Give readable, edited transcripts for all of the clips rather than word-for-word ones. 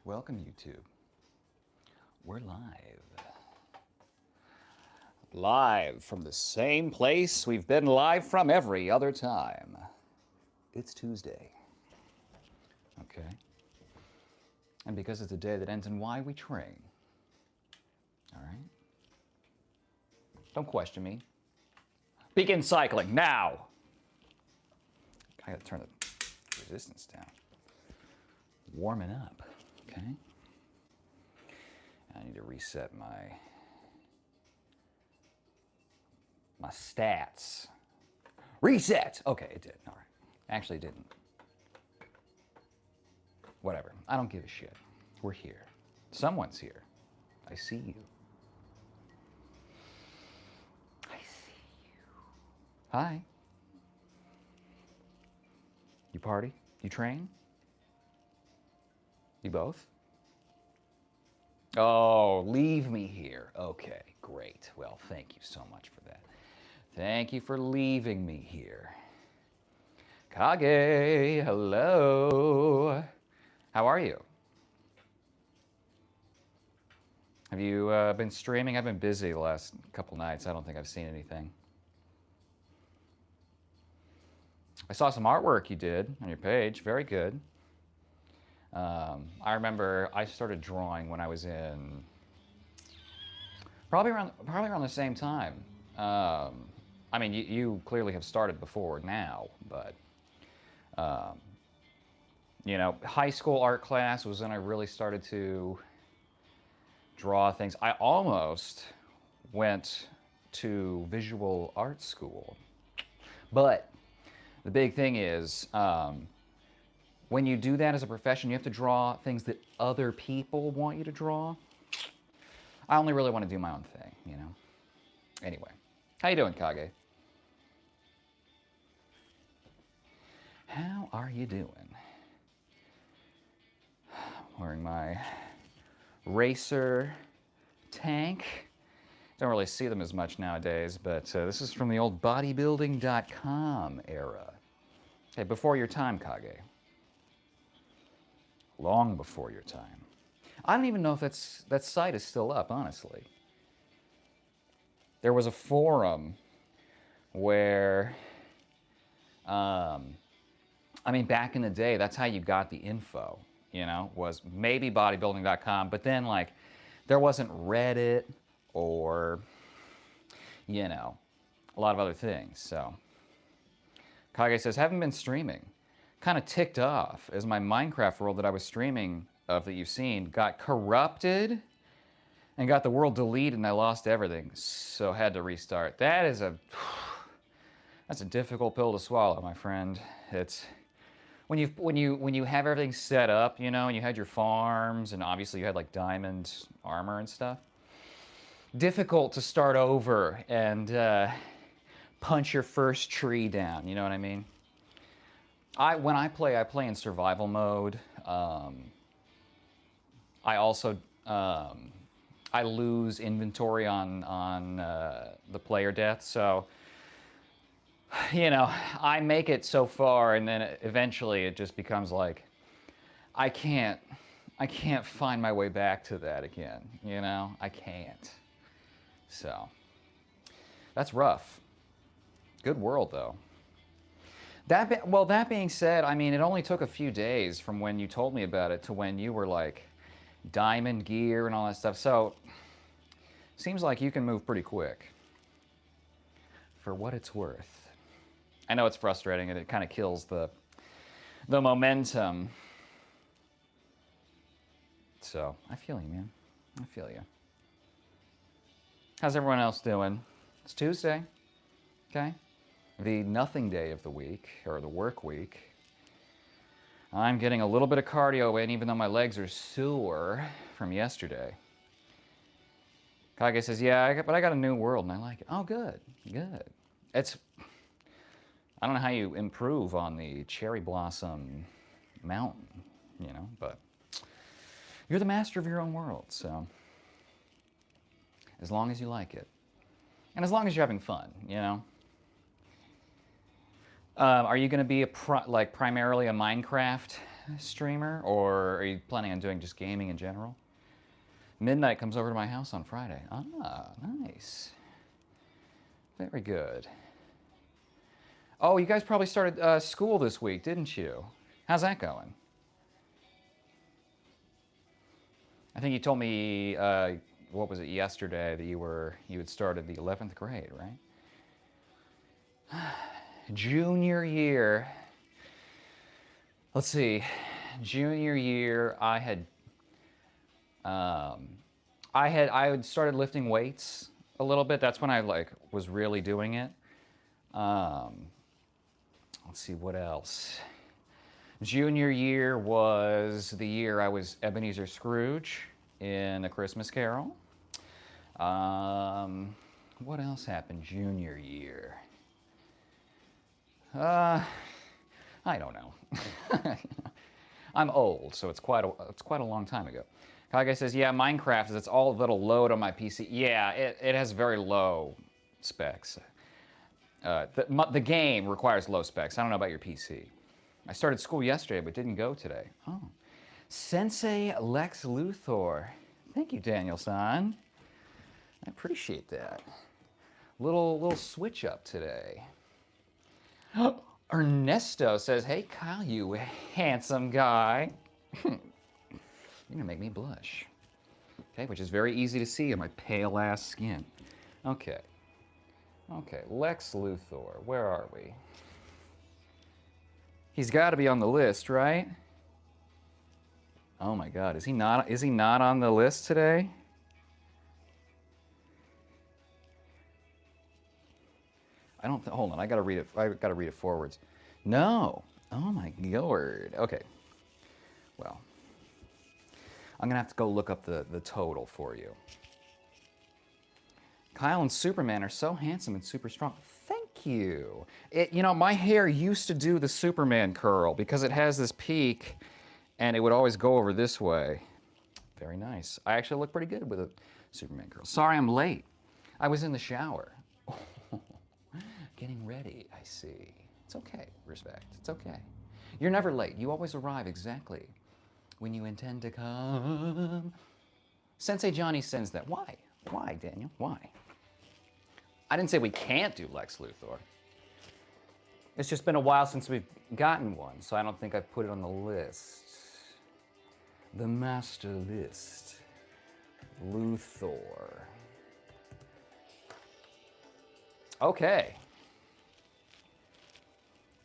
Welcome, YouTube. We're live. Live from the same place we've been live from every other time. It's Tuesday. Okay. And because it's a day that ends in Y, we train. All right? Don't question me. Begin cycling now! I gotta turn the resistance down. Warming up. Okay. I need to reset my stats. Reset! Okay, it did. All right. Actually, it didn't. Whatever. I don't give a shit. We're here. Someone's here. I see you. I see you. Hi. You party? You train? You both? Oh, leave me here. Okay, great. Well, thank you so much for that. Thank you for leaving me here. Kage, hello. How are you? Have you been streaming? I've been busy the last couple nights. I don't think I've seen anything. I saw some artwork you did on your page. Very good. I remember I started drawing when I was in probably around the same time. I mean, you clearly have started before now, but you know, high school art class was when I really started to draw things. I almost went to visual art school, but the big thing is, when you do that as a profession, you have to draw things that other people want you to draw. I only really want to do my own thing, you know? Anyway, how you doing, Kage? How are you doing? Wearing my Racer tank. Don't really see them as much nowadays, but this is from the old bodybuilding.com era. Hey, before your time, Kage. Long before your time. I don't even know if that site is still up, honestly. There was a forum where, I mean, back in the day, that's how you got the info, you know, was maybe bodybuilding.com, but then, like, there wasn't Reddit or, you know, a lot of other things, so. Kage says, haven't been streaming. Kind of ticked off as my Minecraft world that I was streaming of that you've seen got corrupted and got the world deleted and I lost everything, so had to restart. That's a difficult pill to swallow, my friend. It's when you have everything set up, you know, and you had your farms and obviously you had like diamond armor and stuff. Difficult to start over and punch your first tree down, you know what I mean? When I play in survival mode. I also I lose inventory on the player death, so you know I make it so far, and then eventually it just becomes like I can't find my way back to that again. You know, I can't. So that's rough. Good world though. That being said, I mean, it only took a few days from when you told me about it to when you were like diamond gear and all that stuff. So, seems like you can move pretty quick. For what it's worth. I know it's frustrating and it kind of kills the momentum. So, I feel you, man. I feel you. How's everyone else doing? It's Tuesday. Okay? The nothing day of the week, or the work week. I'm getting a little bit of cardio in, even though my legs are sore from yesterday. Kage says, yeah, but I got a new world, and I like it. Oh, good, good. I don't know how you improve on the cherry blossom mountain, you know, but you're the master of your own world, so as long as you like it. And as long as you're having fun, you know. Are you going to be primarily a Minecraft streamer, or are you planning on doing just gaming in general? Midnight comes over to my house on Friday. Ah, nice. Very good. Oh, you guys probably started school this week, didn't you? How's that going? I think you told me, what was it, yesterday, that you had started the 11th grade, right? Junior year. Let's see. Junior year, I had started lifting weights a little bit. That's when I was really doing it. Let's see, what else? Junior year was the year I was Ebenezer Scrooge in A Christmas Carol. What else happened junior year? I don't know. I'm old, so it's quite a long time ago. Kage says, yeah, Minecraft is it's all that'll load on my PC. Yeah, it has very low specs. The game requires low specs. I don't know about your PC. I started school yesterday, but didn't go today. Oh. Sensei Lex Luthor. Thank you, Daniel-san. I appreciate that. Little switch up today. Ernesto says, hey, Kyle, you handsome guy. You're gonna make me blush. Okay, which is very easy to see in my pale ass skin. Okay. Okay, Lex Luthor, where are we? He's got to be on the list, right? Oh my God, is he not on the list today? Hold on, I gotta read it forwards. No. Oh my God. Okay. Well, I'm gonna have to go look up the total for you. Kyle and Superman are so handsome and super strong. Thank you. My hair used to do the Superman curl because it has this peak and it would always go over this way. Very nice. I actually look pretty good with a Superman curl. Sorry I'm late. I was in the shower. Getting ready, I see. It's okay, Respect. It's okay. You're never late. You always arrive exactly when you intend to come. Sensei Johnny sends that. Why? Why, Daniel? Why? I didn't say we can't do Lex Luthor. It's just been a while since we've gotten one, so I don't think I've put it on the list. The master list. Luthor. Okay.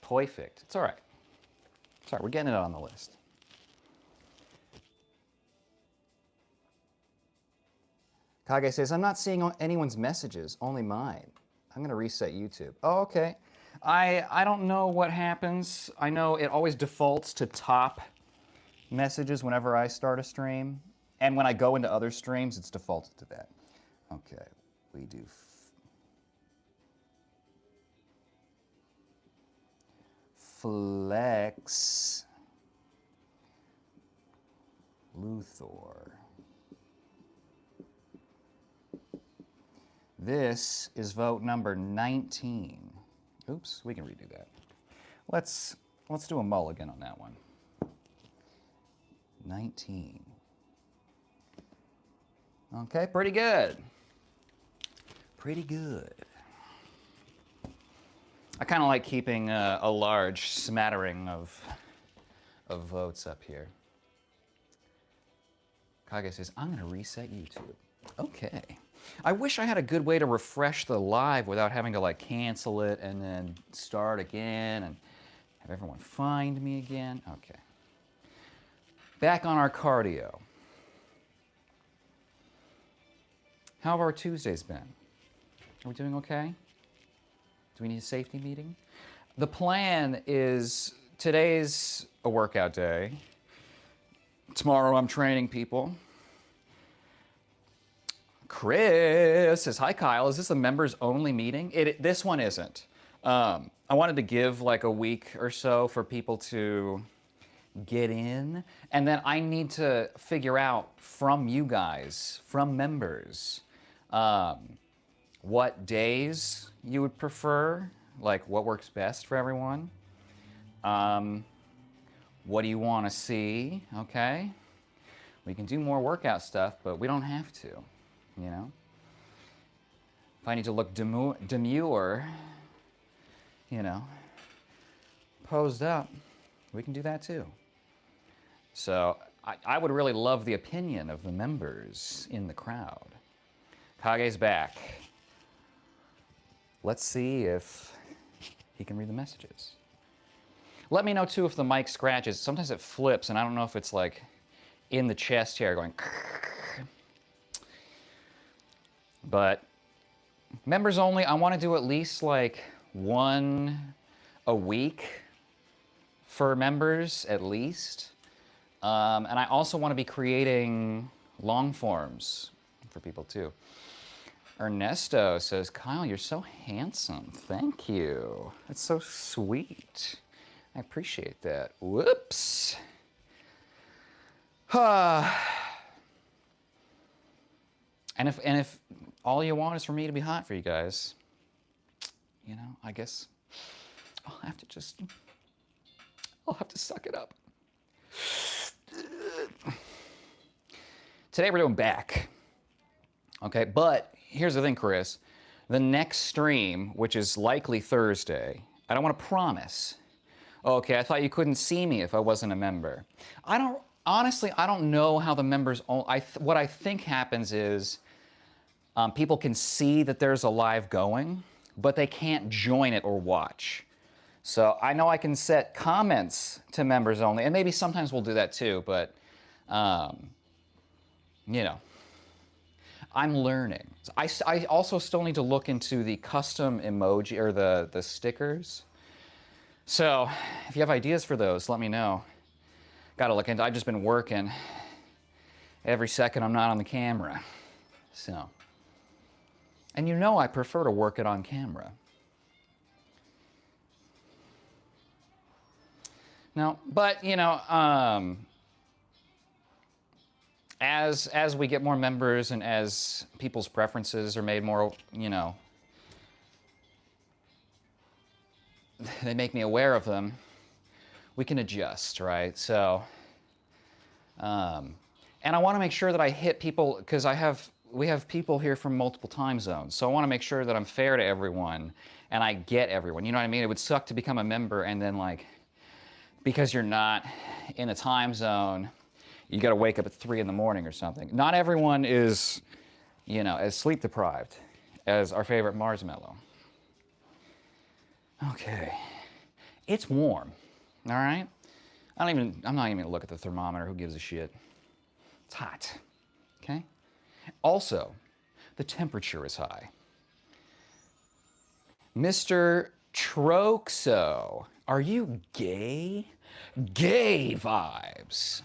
Perfect. It's all right. It's all right. We're getting it on the list. Kage says, I'm not seeing anyone's messages, only mine. I'm going to reset YouTube. Oh, okay. I don't know what happens. I know it always defaults to top messages whenever I start a stream. And when I go into other streams, it's defaulted to that. Okay. We do Flex Luthor. This is vote number 19. Oops, we can redo that. Let's do a mulligan on that one. 19. Okay, pretty good. Pretty good. I kind of like keeping a large smattering of votes up here. Kage says, I'm going to reset YouTube. Okay. I wish I had a good way to refresh the live without having to cancel it and then start again and have everyone find me again. Okay. Back on our cardio. How have our Tuesdays been? Are we doing okay? Do we need a safety meeting? The plan is today's a workout day. Tomorrow I'm training people. Chris says, hi Kyle, is this a members only meeting? This one isn't. I wanted to give a week or so for people to get in. And then I need to figure out from you guys, from members, what days you would prefer, what works best for everyone. What do you want to see? Okay. We can do more workout stuff, but we don't have to, you know? If I need to look demure, you know, posed up, we can do that too. So I would really love the opinion of the members in the crowd. Kage's back. Let's see if he can read the messages. Let me know too if the mic scratches. Sometimes it flips, and I don't know if it's like in the chest hair going. But members only, I want to do at least like one a week for members at least. And I also want to be creating long forms for people too. Ernesto says, Kyle, you're so handsome. Thank you. That's so sweet. I appreciate that. Whoops. And if all you want is for me to be hot for you guys, you know, I guess I'll have to suck it up. Today we're doing back. Okay, but here's the thing, Chris. The next stream, which is likely Thursday, I don't want to promise. Okay, I thought you couldn't see me if I wasn't a member. Honestly, I don't know how the members, what I think happens is people can see that there's a live going, but they can't join it or watch. So I know I can set comments to members only, and maybe sometimes we'll do that too, but you know, I'm learning. I also still need to look into the custom emoji or the stickers. So if you have ideas for those, let me know. Gotta look into, I've just been working every second I'm not on the camera. So, and you know I prefer to work it on camera. No, but you know, as we get more members and as people's preferences are made more, you know, they make me aware of them, we can adjust, right? So, and I want to make sure that I hit people, because we have people here from multiple time zones. So I want to make sure that I'm fair to everyone and I get everyone. You know what I mean? It would suck to become a member and then like, because you're not in a time zone, you got to wake up at 3 in the morning or something. Not everyone is, you know, as sleep deprived as our favorite marshmallow. Okay, it's warm. All right, I'm not even gonna look at the thermometer. Who gives a shit? It's hot. Okay. Also, the temperature is high. Mr. Troxo, are you gay? Gay vibes.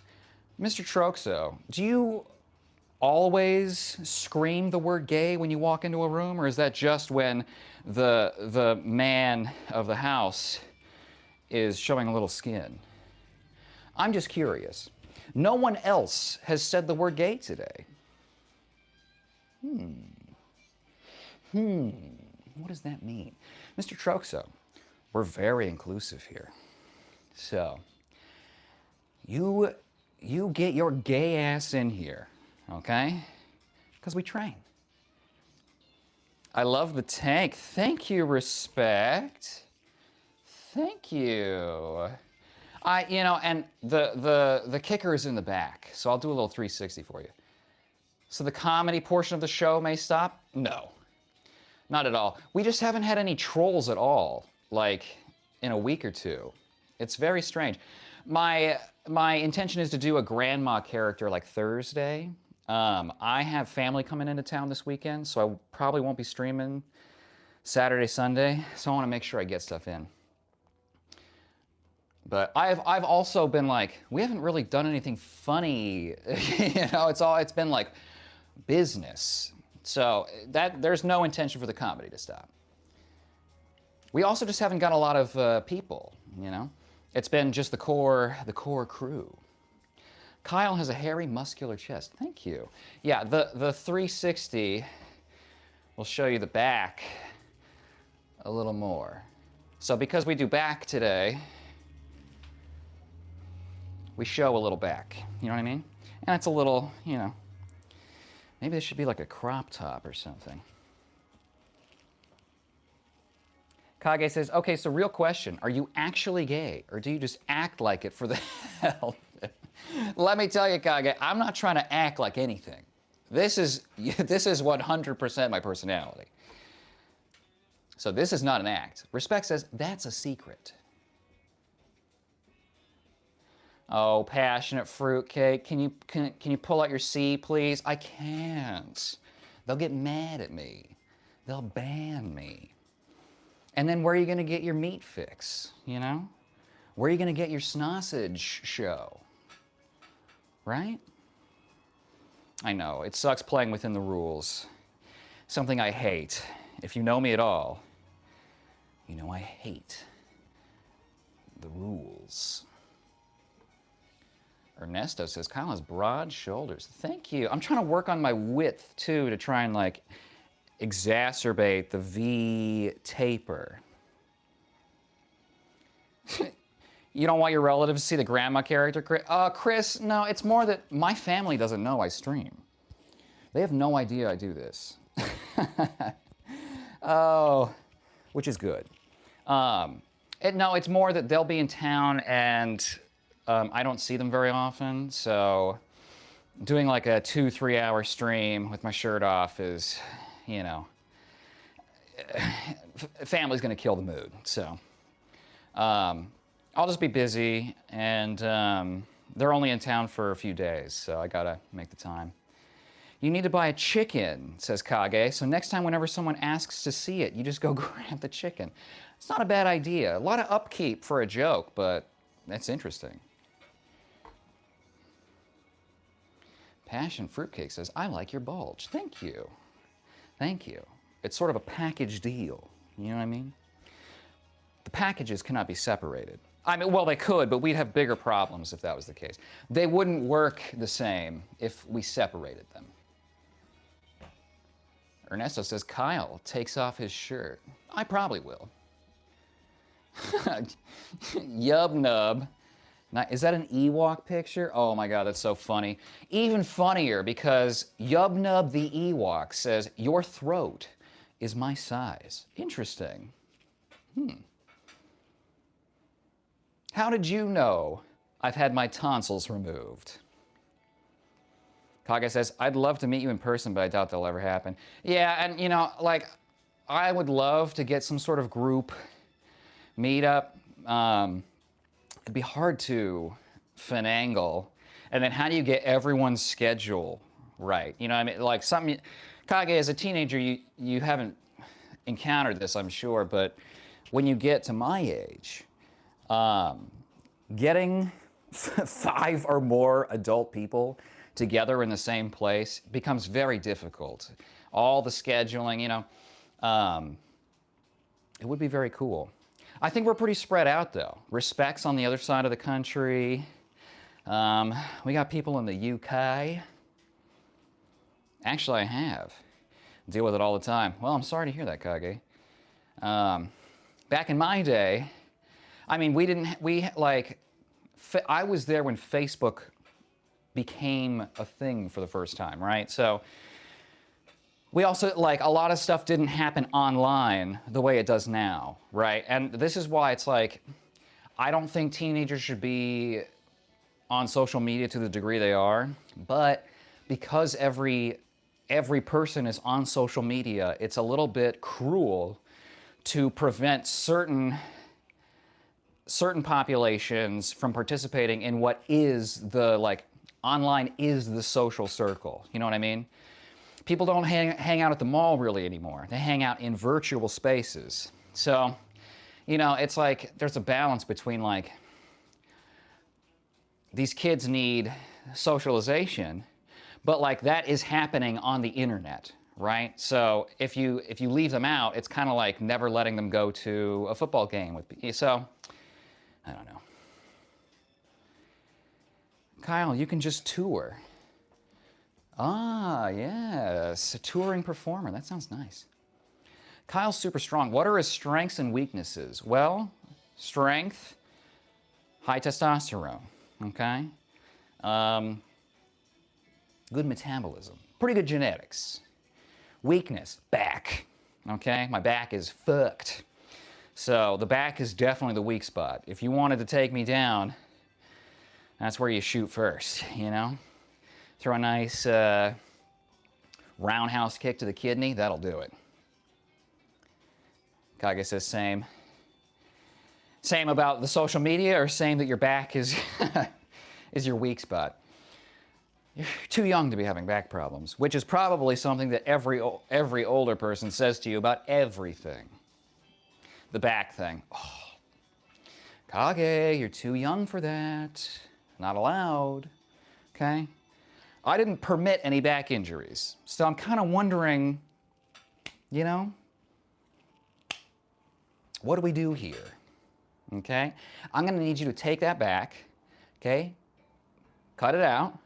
Mr. Troxo, do you always scream the word gay when you walk into a room, or is that just when the man of the house is showing a little skin? I'm just curious. No one else has said the word gay today. What does that mean? Mr. Troxo, we're very inclusive here. So, you get your gay ass in here, okay? Because we train. I love the tank. Thank you, Respect. Thank you. You know, and the kicker is in the back, so I'll do a little 360 for you. So the comedy portion of the show may stop? No, not at all. We just haven't had any trolls at all, like in a week or two. It's very strange. My intention is to do a grandma character like Thursday. I have family coming into town this weekend, so I probably won't be streaming Saturday, Sunday, so I want to make sure I get stuff in. But I've also been like, we haven't really done anything funny. You know, it's been like business. So there's no intention for the comedy to stop. We also just haven't got a lot of people, you know? It's been just the core crew. Kyle has a hairy, muscular chest. Thank you. Yeah, the 360 will show you the back a little more. So because we do back today, we show a little back. You know what I mean? And it's a little, you know, maybe this should be like a crop top or something. Kage says, okay, so real question. Are you actually gay, or do you just act like it for the hell? Let me tell you, Kage, I'm not trying to act like anything. This is 100% my personality. So this is not an act. Respect says, that's a secret. Oh, passionate fruitcake. Can you pull out your C, please? I can't. They'll get mad at me. They'll ban me. And then where are you going to get your meat fix, you know? Where are you going to get your sausage show? Right? I know, it sucks playing within the rules. Something I hate. If you know me at all, you know I hate the rules. Ernesto says, Kyle has broad shoulders. Thank you. I'm trying to work on my width, too, to try and, like, exacerbate the V taper. You don't want your relatives to see the grandma character, Chris? Chris, no, it's more that my family doesn't know I stream. They have no idea I do this. Oh, which is good. No, it's more that they'll be in town and I don't see them very often, so doing like a 2-3 hour stream with my shirt off is, you know, family's gonna kill the mood, so. I'll just be busy, and they're only in town for a few days, so I gotta make the time. You need to buy a chicken, says Kage, so next time whenever someone asks to see it, you just go grab the chicken. It's not a bad idea. A lot of upkeep for a joke, but that's interesting. Passion Fruitcake says, I like your bulge. Thank you. Thank you. It's sort of a package deal, you know what I mean? The packages cannot be separated. I mean, well, they could, but we'd have bigger problems if that was the case. They wouldn't work the same if we separated them. Ernesto says, Kyle takes off his shirt. I probably will. Yub nub. Now, is that an Ewok picture? Oh my God, that's so funny. Even funnier because Yub nub the Ewok says, your throat is my size. Interesting. How did you know I've had my tonsils removed? Kage says, I'd love to meet you in person, but I doubt that'll ever happen. Yeah, and you know, like, I would love to get some sort of group meetup. It'd be hard to finagle. And then how do you get everyone's schedule right? You know what I mean? Like something, Kage, as a teenager, you haven't encountered this, I'm sure, but when you get to my age, getting 5 or more adult people together in the same place becomes very difficult. All the scheduling, you know, it would be very cool. I think we're pretty spread out though. Respect's on the other side of the country. We got people in the UK. Actually, I have. Deal with it all the time. Well, I'm sorry to hear that, Kage. Back in my day, I mean, I was there when Facebook became a thing for the first time, right? So we also, like, a lot of stuff didn't happen online the way it does now, right? And this is why it's like, I don't think teenagers should be on social media to the degree they are, but because every person is on social media, it's a little bit cruel to prevent certain populations from participating in what is the, like, online is the social circle. You know what I mean? People don't hang out at the mall really anymore. They hang out in virtual spaces. So, you know, it's like there's a balance between, like, these kids need socialization, but like that is happening on the internet, right? So if you leave them out, it's kind of like never letting them go to a football game with people. So I don't know. Kyle, you can just tour. Ah, yes, a touring performer. That sounds nice. Kyle's super strong. What are his strengths and weaknesses? Well, strength, high testosterone. okay? Good metabolism, pretty good genetics. Weakness, back, okay? My back is fucked. So the back is definitely the weak spot. If you wanted to take me down, that's where you shoot first, you know? Throw a nice roundhouse kick to the kidney, that'll do it. Kage says same. Same about the social media, or same that your back is, is your weak spot? You're too young to be having back problems, which is probably something that every older person says to you about everything. The back thing. Oh, Kage, you're too young for that. Not allowed. Okay? I didn't permit any back injuries, so I'm kind of wondering, you know, what do we do here? Okay? I'm going to need you to take that back, okay? Cut it out.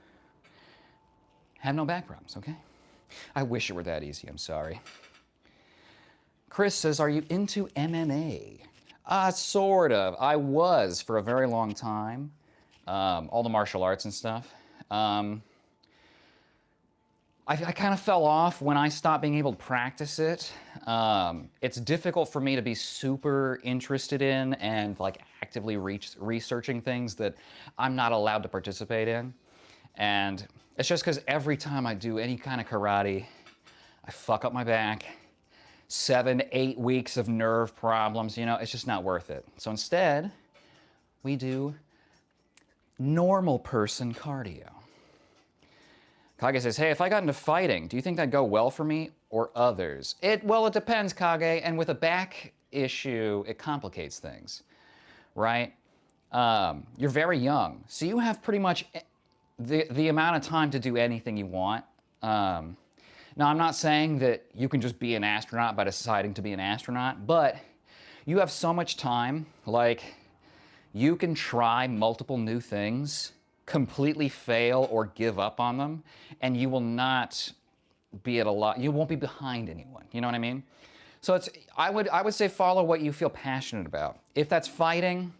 Have no back problems, okay? I wish it were that easy, I'm sorry. Chris says, are you into MMA? Sort of. I was for a very long time. All the martial arts and stuff. I kind of fell off when I stopped being able to practice it. It's difficult for me to be super interested in and like actively researching things that I'm not allowed to participate in. And it's just because every time I do any kind of karate, I fuck up my back. 7, 8 weeks of nerve problems, you know, it's just not worth it. So instead, we do normal person cardio. Kage says, hey, if I got into fighting, do you think that'd go well for me or others? Well, it depends, Kage, and with a back issue, it complicates things, right? You're very young, so you have pretty much the amount of time to do anything you want. Now, I'm not saying that you can just be an astronaut by deciding to be an astronaut, but you have so much time, like, you can try multiple new things, completely fail or give up on them, and you will not be at a lot, you won't be behind anyone, you know what I mean? So I would say follow what you feel passionate about. If that's fighting,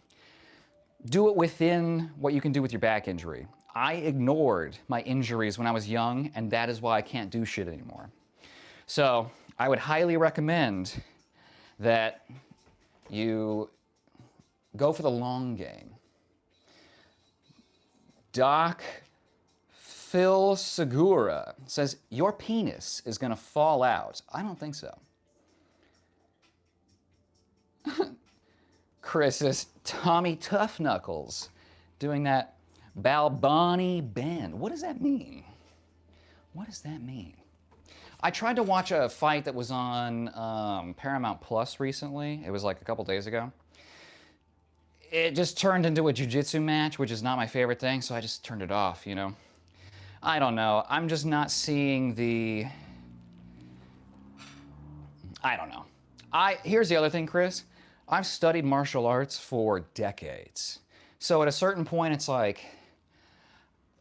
do it within what you can do with your back injury. I ignored my injuries when I was young, and that is why I can't do shit anymore. So I would highly recommend that you go for the long game. Doc Phil Segura says, your penis is gonna fall out. I don't think so. Chris says, Tommy Tough Knuckles doing that Balbani bend. What does that mean? What does that mean? I tried to watch a fight that was on Paramount Plus recently. It was like a couple days ago. It just turned into a jiu-jitsu match, which is not my favorite thing, so I just turned it off, you know? I don't know. I'm just not seeing the... I don't know. Here's the other thing, Chris. I've studied martial arts for decades. So at a certain point, it's like,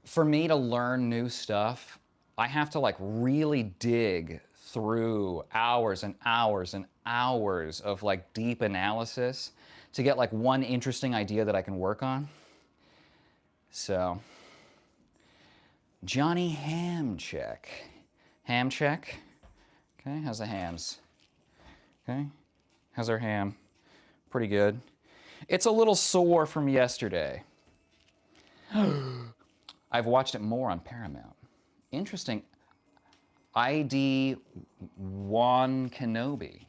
for me to learn new stuff, I have to like really dig through hours and hours and hours of like deep analysis to get like one interesting idea that I can work on. So, Johnny Hamcheck. Hamcheck? Okay, how's the hams? Okay, how's our ham? Pretty good. It's a little sore from yesterday. I've watched it more on Paramount. Interesting. ID Juan Kenobi.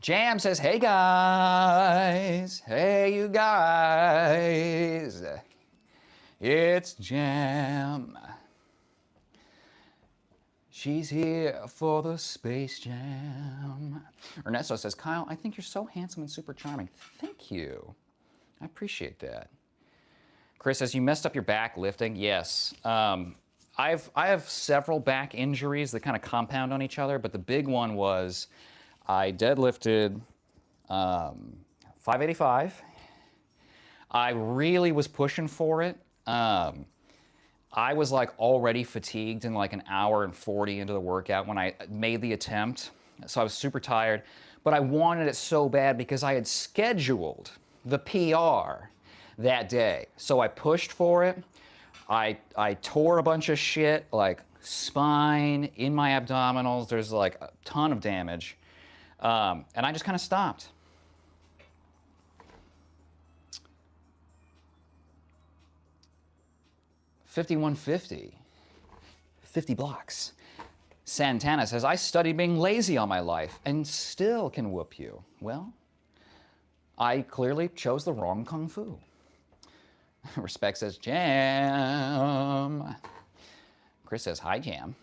Jam says, hey guys. Hey you guys. It's Jam. She's here for the Space Jam. Ernesto says, Kyle, I think you're so handsome and super charming. Thank you. I appreciate that. Chris says, you messed up your back lifting. Yes. I have several back injuries that kind of compound on each other, but the big one was I deadlifted 585. I really was pushing for it. I was like already fatigued in like an hour and 40 into the workout when I made the attempt. So I was super tired, but I wanted it so bad because I had scheduled the PR that day. So I pushed for it. I tore a bunch of shit, like spine, in my abdominals. There's like a ton of damage. And I just kind of stopped. $51.50. 50 blocks. Santana says, I studied being lazy all my life and still can whoop you. Well, I clearly chose the wrong kung fu. Respect says, Jam. Chris says, hi, Jam.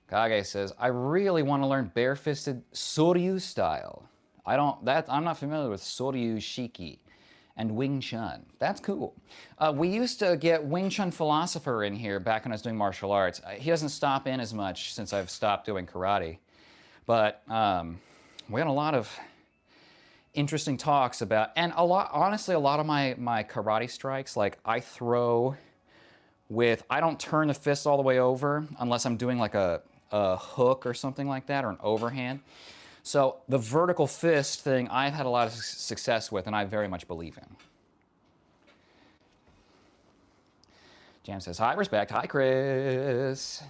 Kage says, I really want to learn bare-fisted Soryu style. I'm not familiar with Soryu Shiki and Wing Chun. That's cool. We used to get Wing Chun Philosopher in here back when I was doing martial arts. He doesn't stop in as much since I've stopped doing karate. But we had a lot of interesting talks about, and honestly, a lot of my karate strikes, like I throw with, I don't turn the fist all the way over unless I'm doing like a hook or something like that, or an overhand. So the vertical fist thing I've had a lot of success with, and I very much believe in. Jam says, hi, Respect. Hi, Chris.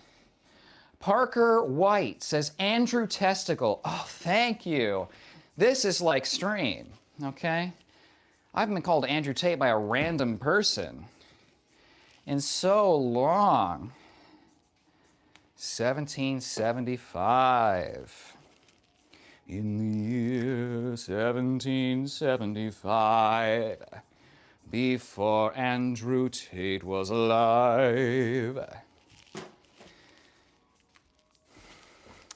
Parker White says, Andrew Testicle. Oh, thank you. This is like stream, okay? I've been called Andrew Tate by a random person in so long. 1775. In the year 1775, before Andrew Tate was alive.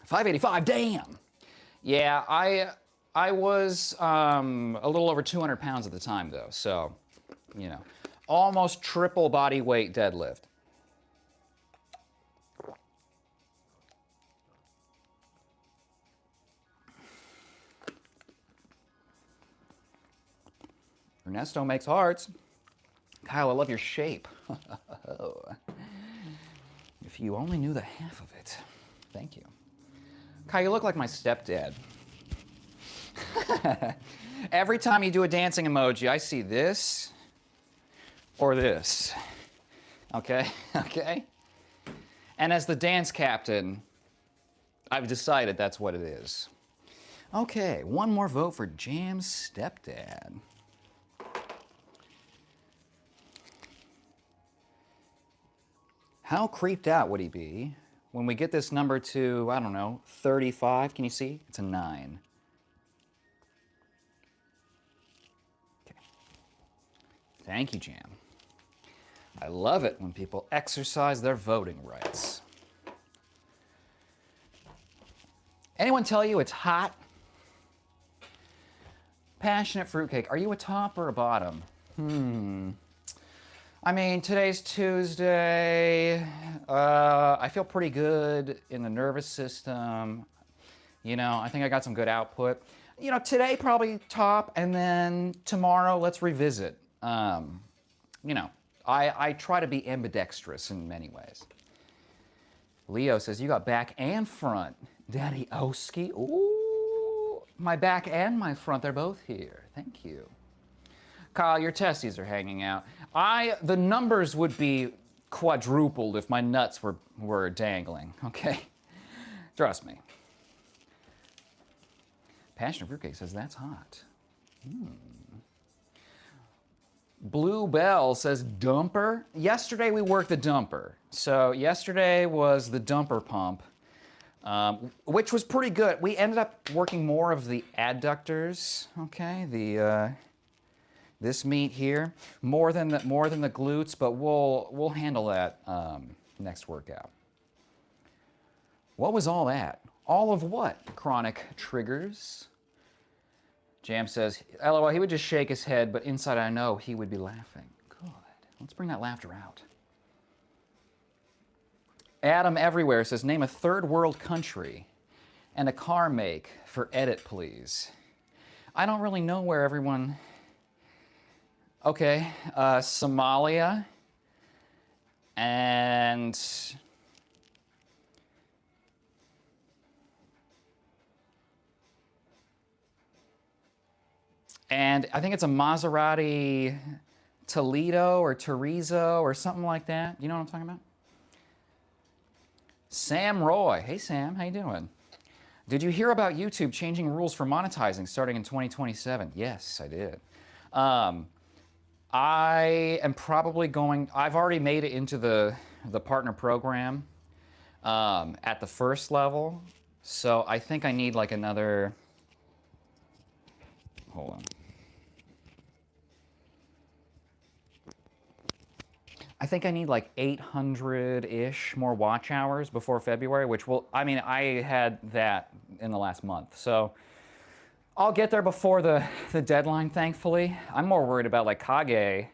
585, damn! Yeah, I was a little over 200 pounds at the time, though, so, you know, almost triple body weight deadlift. Ernesto makes hearts. Kyle, I love your shape. If you only knew the half of it. Thank you. Kyle, you look like my stepdad. Every time you do a dancing emoji, I see this or this. Okay? Okay? And as the dance captain, I've decided that's what it is. Okay, one more vote for Jam's stepdad. How creeped out would he be when we get this number to, I don't know, 35? Can you see? It's a 9. Okay. Thank you, Jam. I love it when people exercise their voting rights. Anyone tell you it's hot? Passionate Fruitcake, are you a top or a bottom? I mean, today's Tuesday. I feel pretty good in the nervous system. You know, I think I got some good output. You know, today probably top, and then tomorrow let's revisit. You know, I try to be ambidextrous in many ways. Leo says, you got back and front. Daddy Oski. Ooh, my back and my front, they're both here. Thank you. Kyle, your testes are hanging out. The numbers would be quadrupled if my nuts were dangling, okay? Trust me. Passionate Fruitcake says, that's hot. Blue Bell says, dumper? Yesterday we worked the dumper. So yesterday was the dumper pump, which was pretty good. We ended up working more of the adductors, okay? This meat here, more than the glutes, but we'll handle that next workout. What was all that? All of what? Chronic triggers. Jam says, LOL, he would just shake his head, but inside I know he would be laughing. Good. Let's bring that laughter out. Adam Everywhere says, name a third world country and a car make for edit, please. I don't really know where everyone... Okay, Somalia and And I think it's a Maserati Toledo or Teresa or something like that. You know what I'm talking about? Sam Roy. Hey, Sam. How you doing? Did you hear about YouTube changing rules for monetizing starting in 2027? Yes, I did. I am probably going, I've already made it into the partner program at the first level. So I think I need like another, hold on. I think I need like 800-ish more watch hours before February, which will, I mean, I had that in the last month. So I'll get there before the deadline, thankfully. I'm more worried about like Kage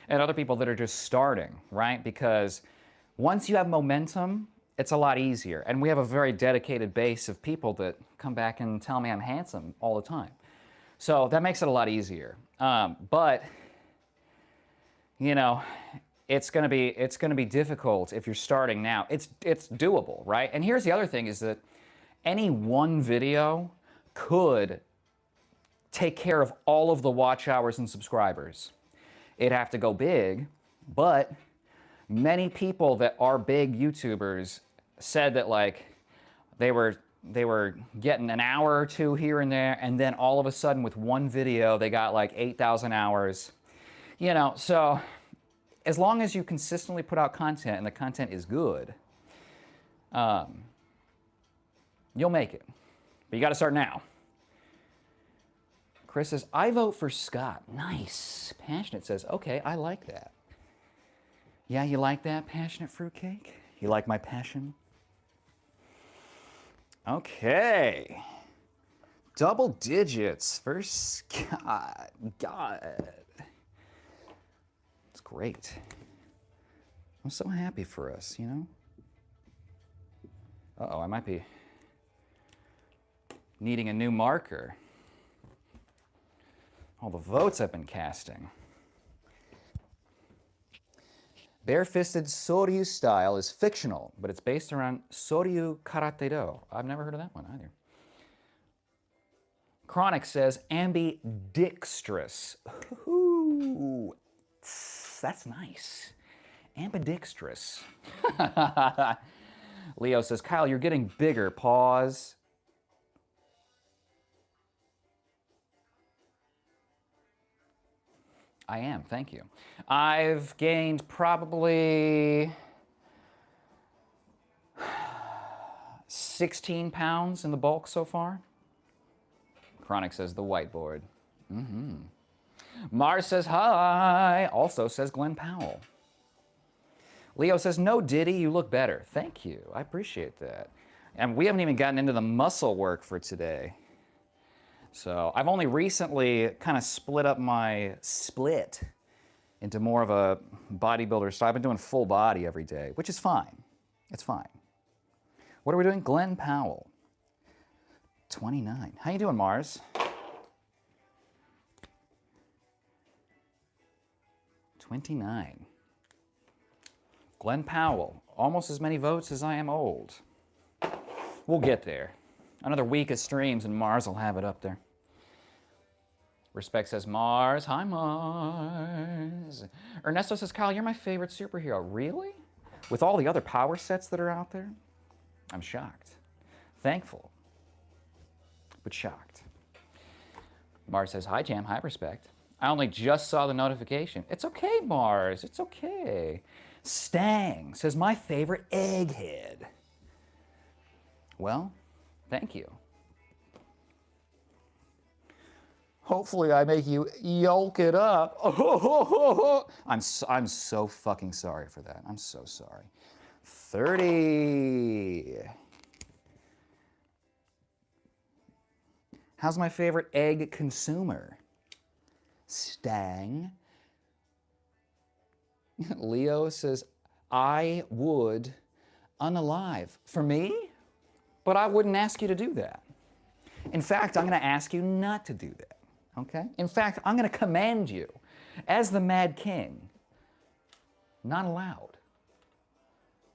and other people that are just starting, right? Because once you have momentum, it's a lot easier. And we have a very dedicated base of people that come back and tell me I'm handsome all the time. So that makes it a lot easier. But, you know, it's gonna be difficult if you're starting now. It's doable, right? And here's the other thing is that any one video could take care of all of the watch hours and subscribers. It'd have to go big, but many people that are big YouTubers said that like they were getting an hour or two here and there, and then all of a sudden with one video they got like 8,000 hours. You know, so as long as you consistently put out content and the content is good, you'll make it. But you got to start now. Chris says, I vote for Scott. Nice. Passionate says, okay, I like that. Yeah, you like that, Passionate Fruitcake? You like my passion? Okay. Double digits for Scott. God. It's great. I'm so happy for us, you know? Uh-oh, I might be needing a new marker. All the votes I've been casting. Bare-fisted Soryu style is fictional, but it's based around Soryu Karate-do. I've never heard of that one either. Chronic says ambidextrous. Ooh, that's nice. Ambidextrous. Leo says, Kyle, you're getting bigger. Pause. I am, thank you. I've gained probably 16 pounds in the bulk so far. Chronic says the whiteboard. Mars says hi. Also says Glenn Powell. Leo says, no, Diddy, you look better. Thank you. I appreciate that. And we haven't even gotten into the muscle work for today. So I've only recently kind of split up my split into more of a bodybuilder. So I've been doing full body every day, which is fine. It's fine. What are we doing? Glenn Powell. 29. How you doing, Mars? 29. Glenn Powell. Almost as many votes as I am old. We'll get there. Another week of streams and Mars will have it up there. Respect says Mars. Hi, Mars. Ernesto says, Kyle, you're my favorite superhero. Really? With all the other power sets that are out there? I'm shocked. Thankful, but shocked. Mars says, hi, Jam. Hi, Respect. I only just saw the notification. It's okay, Mars. It's okay. Stang says, my favorite egghead. Well, thank you. Hopefully I make you yolk it up. I'm so fucking sorry for that. I'm so sorry. 30. How's my favorite egg consumer? Stang. Leo says, I would unalive. For me? But I wouldn't ask you to do that. In fact, I'm going to ask you not to do that. Okay? In fact, I'm going to command you, as the Mad King, not allowed.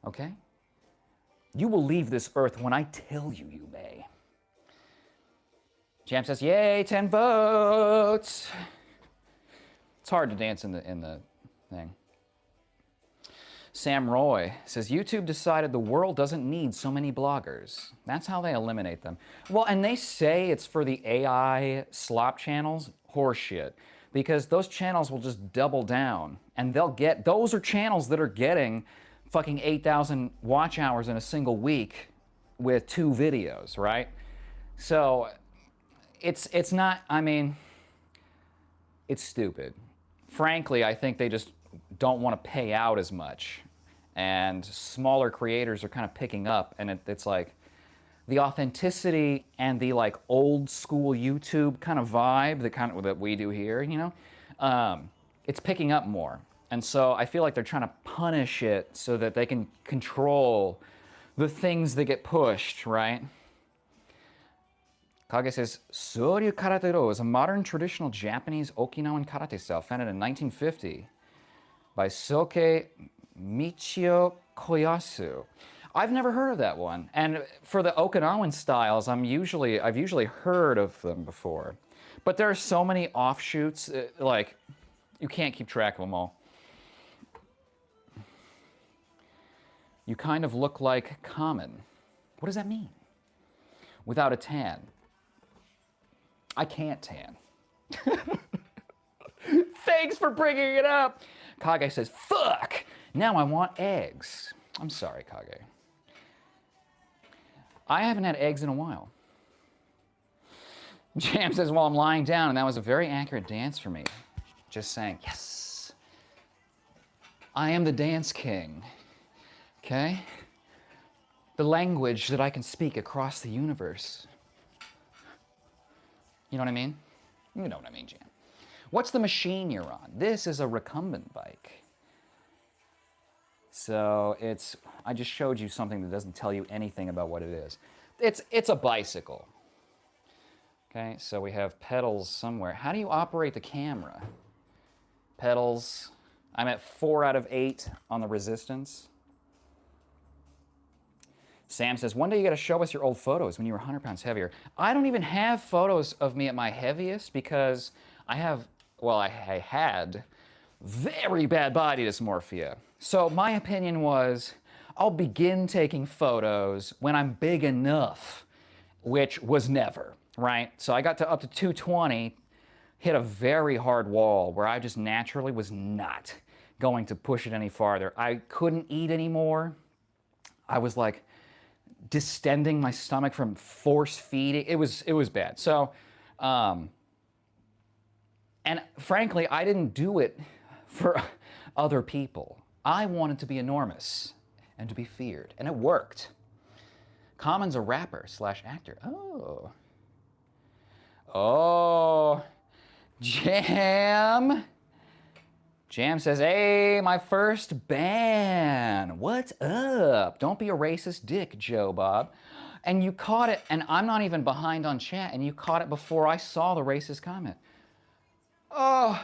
Okay? You will leave this earth when I tell you you may. Jam says, yay, 10 votes. It's hard to dance in the thing. Sam Roy says, YouTube decided the world doesn't need so many bloggers. That's how they eliminate them. Well, and they say it's for the AI slop channels. Horseshit. Because those channels will just double down. And those are channels that are getting fucking 8,000 watch hours in a single week with 2 videos, right? So it's not, I mean, it's stupid. Frankly, I think they just don't want to pay out as much. And smaller creators are kind of picking up, and it's like the authenticity and the like old school YouTube kind of vibe that we do here, you know, it's picking up more. And so I feel like they're trying to punish it so that they can control the things that get pushed, right? Kage says, Soryu Karate-do is a modern traditional Japanese Okinawan karate style founded in 1950 by Soke Michio Koyasu. I've never heard of that one. And for the Okinawan styles, I've usually heard of them before. But there are so many offshoots, like, you can't keep track of them all. You kind of look like Common. What does that mean? Without a tan. I can't tan. Thanks for bringing it up. Kage says, fuck! Now I want eggs. I'm sorry, Kage. I haven't had eggs in a while. Jam says, well, I'm lying down, and that was a very accurate dance for me. Just saying, yes. I am the dance king. Okay? The language that I can speak across the universe. You know what I mean? You know what I mean, Jam. What's the machine you're on? This is a recumbent bike. So I just showed you something that doesn't tell you anything about what it is. It's a bicycle. Okay, so we have pedals somewhere. How do you operate the camera? Pedals. I'm at 4 out of 8 on the resistance. Sam says, one day you gotta show us your old photos when you were 100 pounds heavier. I don't even have photos of me at my heaviest because I had very bad body dysmorphia. So my opinion was, I'll begin taking photos when I'm big enough, which was never, right? So I got to up to 220, hit a very hard wall where I just naturally was not going to push it any farther. I couldn't eat anymore. I was like distending my stomach from force feeding. It was bad. So, and frankly, I didn't do it for other people. I wanted to be enormous and to be feared, and it worked. Common's a rapper / actor. Oh. Oh. Jam. Jam says, hey, my first ban. What's up? Don't be a racist dick, Joe Bob. And you caught it, and I'm not even behind on chat, and you caught it before I saw the racist comment. Oh.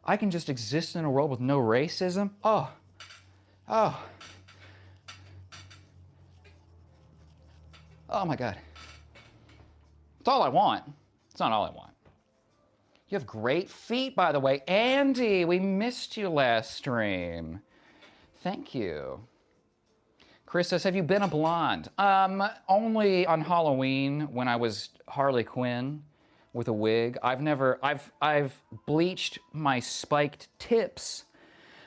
I can just exist in a world with no racism? Oh. Oh. Oh my God. It's all I want. It's not all I want. You have great feet, by the way. Andy, we missed you last stream. Thank you. Chris says, have you been a blonde? Only on Halloween when I was Harley Quinn with a wig. I've bleached my spiked tips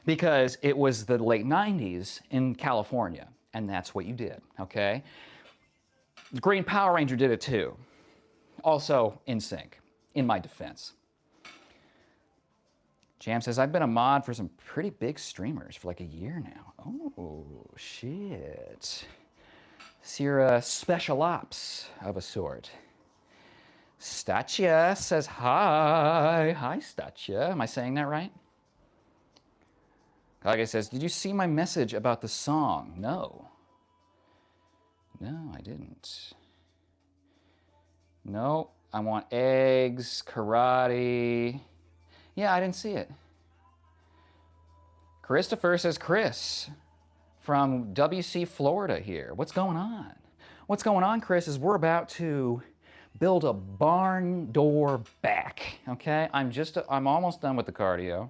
because it was the late 90s in California, and that's what you did, okay? The Green Power Ranger did it too. Also NSYNC, in my defense. Jam says, I've been a mod for some pretty big streamers for like a year now. Oh, shit. So you're a special ops of a sort. Statia says, hi. Hi, Statia. Am I saying that right? Kage says, did you see my message about the song? No. No, I didn't. No, I want eggs, karate. Yeah, I didn't see it. Christopher says, Chris from WC Florida here. What's going on? What's going on, Chris, is we're about to build a barn door back, okay? I'm almost done with the cardio.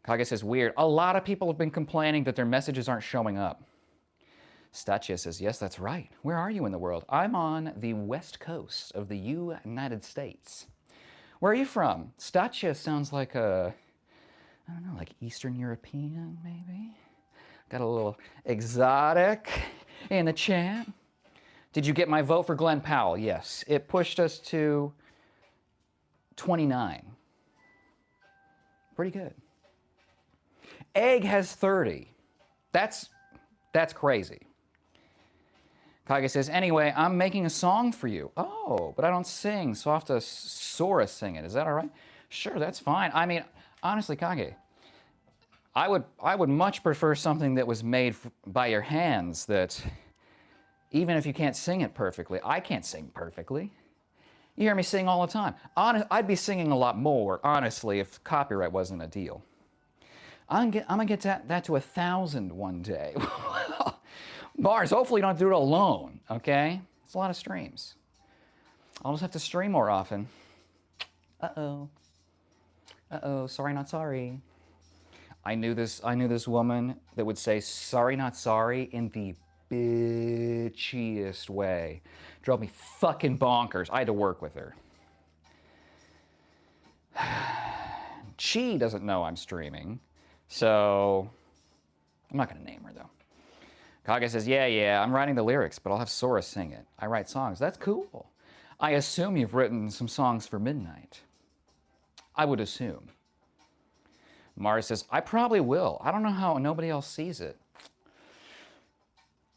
Kage says, weird. A lot of people have been complaining that their messages aren't showing up. Statya says, yes, that's right. Where are you in the world? I'm on the west coast of the United States. Where are you from? Statya sounds like I don't know, like Eastern European, maybe? Got a little exotic in the chat. Did you get my vote for Glenn Powell? Yes. It pushed us to 29. Pretty good. Egg has 30. That's crazy. Kage says, anyway, I'm making a song for you. Oh, but I don't sing, so I have to Sora sing it. Is that all right? Sure, that's fine. I mean, honestly, Kage, I would much prefer something that was made by your hands, that even if you can't sing it perfectly, I can't sing perfectly. You hear me sing all the time. I'd be singing a lot more, honestly, if copyright wasn't a deal. I'm gonna get that to 1,000 one day. Mars, hopefully you don't do it alone, okay? It's a lot of streams. I'll just have to stream more often. Uh-oh. Uh-oh, sorry not sorry. I knew this woman that would say sorry not sorry in the bitchiest way. Drove me fucking bonkers. I had to work with her. She doesn't know I'm streaming, so I'm not gonna name her though. Kage says, yeah, I'm writing the lyrics, but I'll have Sora sing it. I write songs. That's cool. I assume you've written some songs for Midnight. I would assume. Mars says, I probably will. I don't know how nobody else sees it.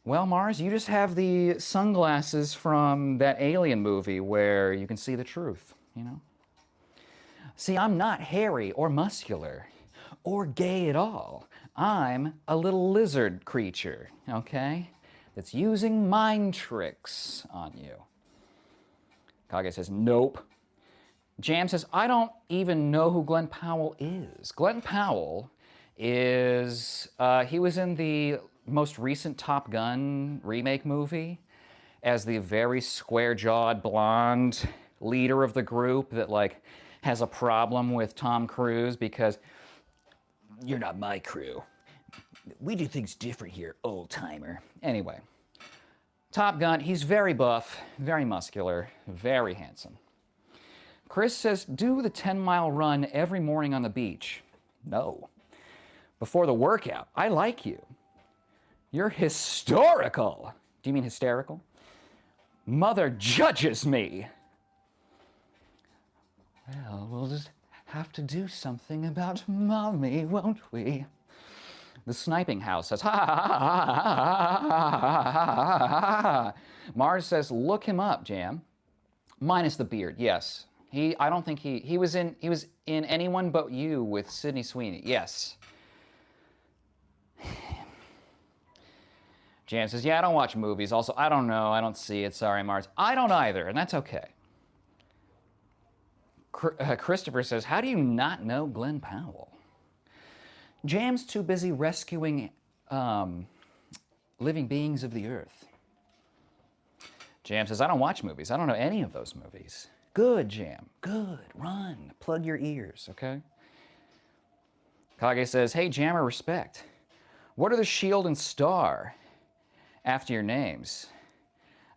Well, Mars, you just have the sunglasses from that Alien movie where you can see the truth, you know? See, I'm not hairy or muscular or gay at all. I'm a little lizard creature, okay? That's using mind tricks on you. Kage says, nope. Jam says, I don't even know who Glenn Powell is. Glenn Powell is, he was in the most recent Top Gun remake movie as the very square-jawed blonde leader of the group that like has a problem with Tom Cruise because you're not my crew. We do things different here, old timer. Anyway, Top Gun, he's very buff, very muscular, very handsome. Chris says, do the 10-mile run every morning on the beach. No. Before the workout. I like you. You're historical. Do you mean hysterical? Mother judges me. Well, we'll just have to do something about mommy, won't we? The sniping house says, ha ha ha ha ha ha ha ha ha ha. Mars says, look him up, Jam. Minus the beard, yes. I don't think he was in Anyone But You with Sydney Sweeney. Yes. Jan says, yeah, I don't watch movies. Also, I don't know. I don't see it. Sorry, Mars. I don't either, and that's okay. Christopher says, how do you not know Glenn Powell? Jam's too busy rescuing living beings of the earth. Jam says, I don't watch movies. I don't know any of those movies. Good, Jam. Good. Run. Plug your ears, okay? Kage says, hey, Jammer, respect. What are the shield and star after your names?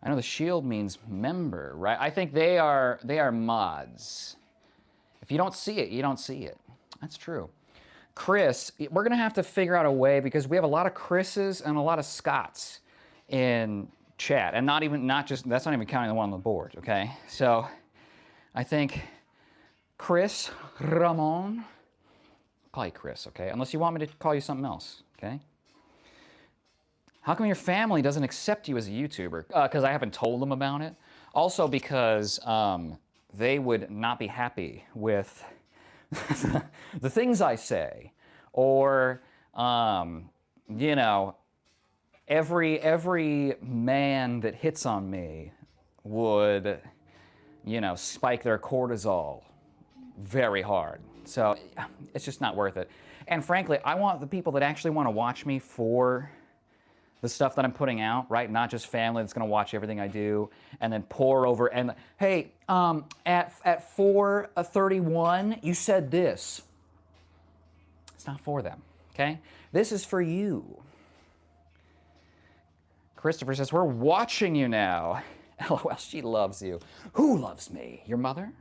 I know the shield means member, right? I think they are mods. If you don't see it, you don't see it. That's true. Chris, we're going to have to figure out a way because we have a lot of Chris's and a lot of Scotts in chat. And that's not even counting the one on the board, okay? So I think Chris Ramon, call you Chris, okay? Unless you want me to call you something else, okay? How come your family doesn't accept you as a YouTuber? Because I haven't told them about it. Also because they would not be happy with the things I say, or you know, every man that hits on me would, you know, spike their cortisol very hard. So it's just not worth it. And frankly, I want the people that actually want to watch me for the stuff that I'm putting out, right? Not just family that's going to watch everything I do and then pour over. And hey, at 4:31, you said this. It's not for them, okay? This is for you. Christopher says, we're watching you now. LOL, she loves you. Who loves me? Your mother?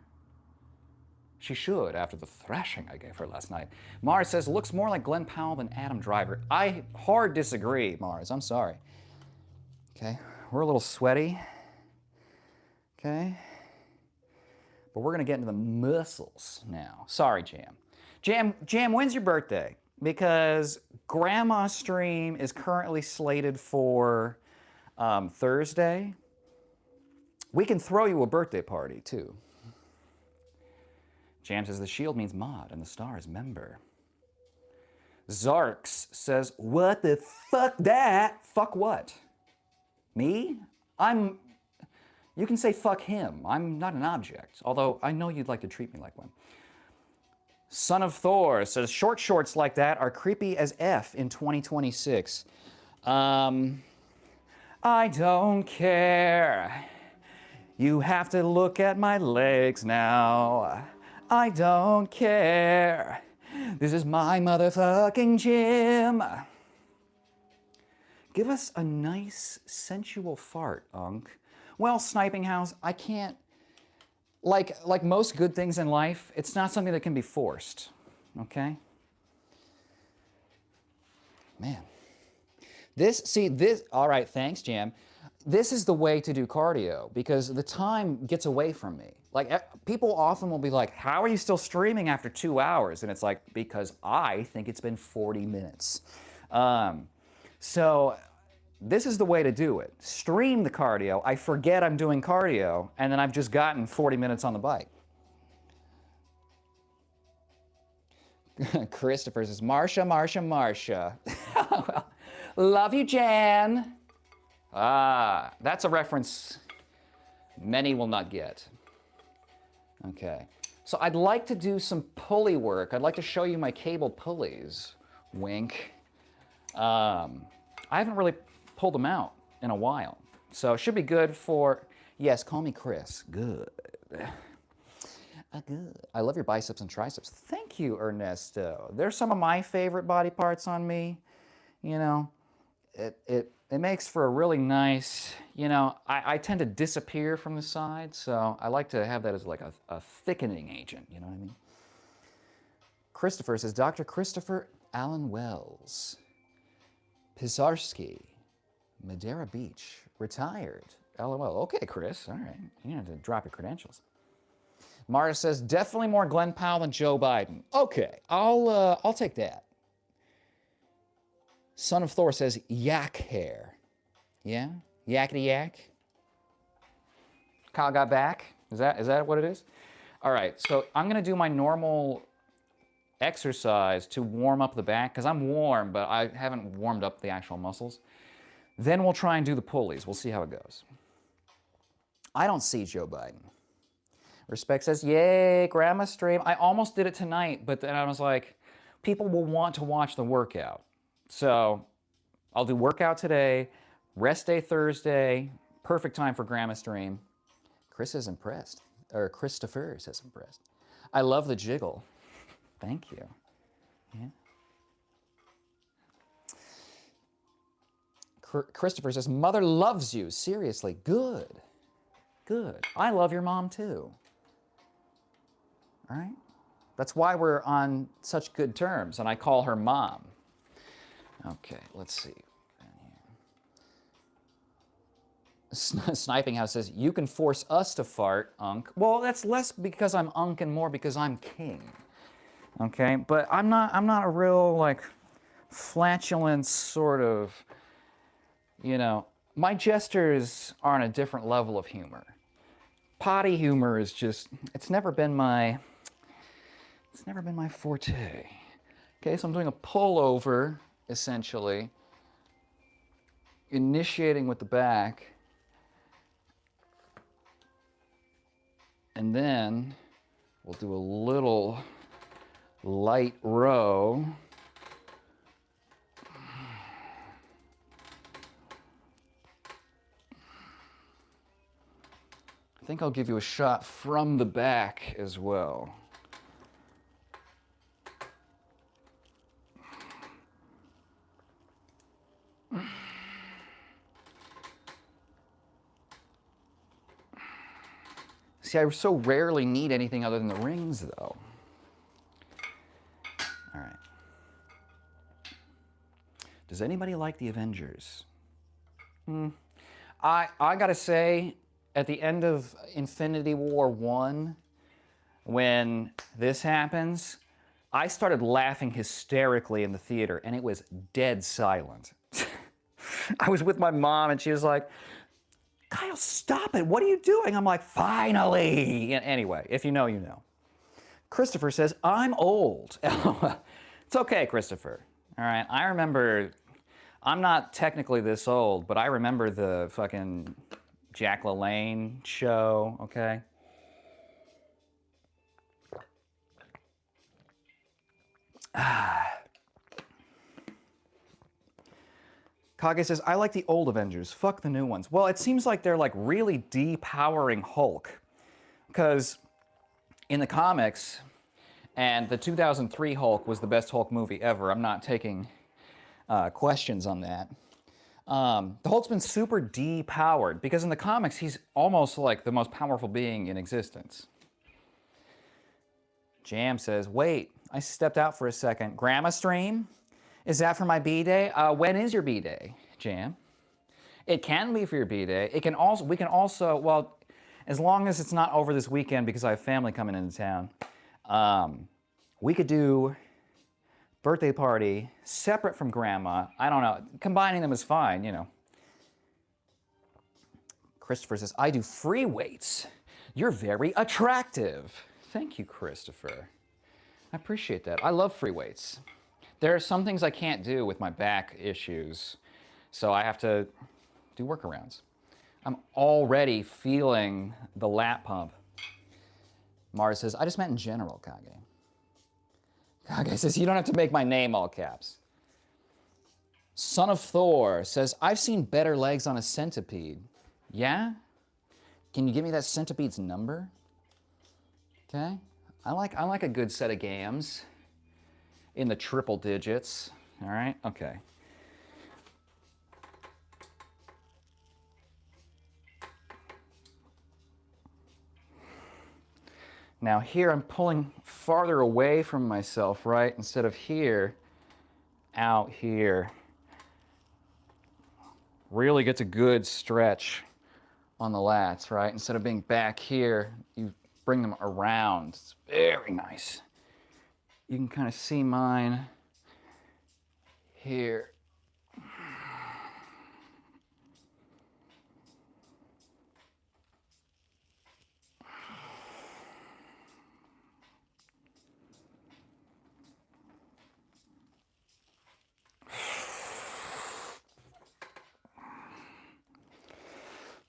She should, after the thrashing I gave her last night. Mars says, looks more like Glenn Powell than Adam Driver. I hard disagree, Mars. I'm sorry. Okay, we're a little sweaty. Okay. But we're going to get into the muscles now. Sorry, Jam. Jam, when's your birthday? Because Grandma Stream is currently slated for Thursday. We can throw you a birthday party, too. Jam says the shield means mod and the star is member. Zarks says, what the fuck that? Fuck what? Me? You can say fuck him. I'm not an object, although I know you'd like to treat me like one. Son of Thor says, short shorts like that are creepy as F in 2026. I don't care. You have to look at my legs now. I don't care. This is my motherfucking gym. Give us a nice sensual fart, Unc. Well, Sniping House, I can't. Like most good things in life, it's not something that can be forced. Okay? Man. All right, thanks, Jam. This is the way to do cardio because the time gets away from me. Like, people often will be like, how are you still streaming after 2 hours? And it's like, because I think it's been 40 minutes. So this is the way to do it. Stream the cardio. I forget I'm doing cardio, and then I've just gotten 40 minutes on the bike. Christopher says, Marsha. Well, love you, Jan. That's a reference many will not get. Okay. So I'd like to do some pulley work. I'd like to show you my cable pulleys. Wink. I haven't really pulled them out in a while. So it should be good for, yes, call me Chris. Good. Good. I love your biceps and triceps. Thank you, Ernesto. They're some of my favorite body parts on me. You know, it makes for a really nice, you know, I tend to disappear from the side, so I like to have that as like a thickening agent, you know what I mean? Christopher says, Dr. Christopher Allen Wells, Pizarski, Madeira Beach, retired. LOL. Okay, Chris, all right. You have to drop your credentials. Mara says, definitely more Glenn Powell than Joe Biden. Okay, I'll take that. Son of Thor says, yak hair. Yeah? Yakety yak? Kyle got back? Is that what it is? All right, so I'm gonna do my normal exercise to warm up the back, because I'm warm, but I haven't warmed up the actual muscles. Then we'll try and do the pulleys. We'll see how it goes. I don't see Joe Biden. Respect says, yay, grandma stream. I almost did it tonight, but then I was like, people will want to watch the workout. So I'll do workout today, rest day Thursday, perfect time for grandma stream. Chris is impressed, or Christopher says impressed. I love the jiggle. Thank you. Yeah. Christopher says, mother loves you. Seriously, good. Good. I love your mom too. All right? That's why we're on such good terms, and I call her mom. Okay, let's see. Sniping House says, you can force us to fart, Unc. Well, that's less because I'm Unc and more because I'm king. Okay, but I'm not a real, like, flatulent sort of, you know, my gestures are on a different level of humor. Potty humor is just, it's never been my forte. Okay, so I'm doing a pullover, essentially, initiating with the back, and then we'll do a little light row. think I'll give you a shot from the back as well. See, I so rarely need anything other than the rings, though. All right. Does anybody like the Avengers? I gotta say, at the end of Infinity War 1, when this happens, I started laughing hysterically in the theater, and it was dead silent. I was with my mom, and she was like, Kyle, stop it. What are you doing? I'm like, finally. Anyway, if you know, you know. Christopher says, I'm old. It's okay, Christopher. All right, I remember, I'm not technically this old, but I remember the fucking Jack LaLanne show, okay? Kage says, I like the old Avengers. Fuck the new ones. Well, it seems like they're like really depowering Hulk. Because in the comics, and the 2003 Hulk was the best Hulk movie ever. I'm not taking questions on that. The Hulk's been super depowered because in the comics, he's almost like the most powerful being in existence. Jam says, wait, I stepped out for a second. Grandma stream? Is that for my B-Day? When is your B-Day, Jam? It can be for your B-Day. It can also, we can also, well, as long as it's not over this weekend because I have family coming into town, we could do birthday party separate from Grandma. I don't know. Combining them is fine, you know. Christopher says, I do free weights. You're very attractive. Thank you, Christopher. I appreciate that. I love free weights. There are some things I can't do with my back issues, so I have to do workarounds. I'm already feeling the lat pump. Mars says, I just meant in general, Kage. Kage says, you don't have to make my name all caps. Son of Thor says, I've seen better legs on a centipede. Yeah? Can you give me that centipede's number? Okay. I like a good set of gams in the triple digits. All right? Okay. Now here I'm pulling farther away from myself, right? Instead of here, out here. Really gets a good stretch on the lats, right? Instead of being back here, you bring them around. It's very nice. You can kind of see mine here.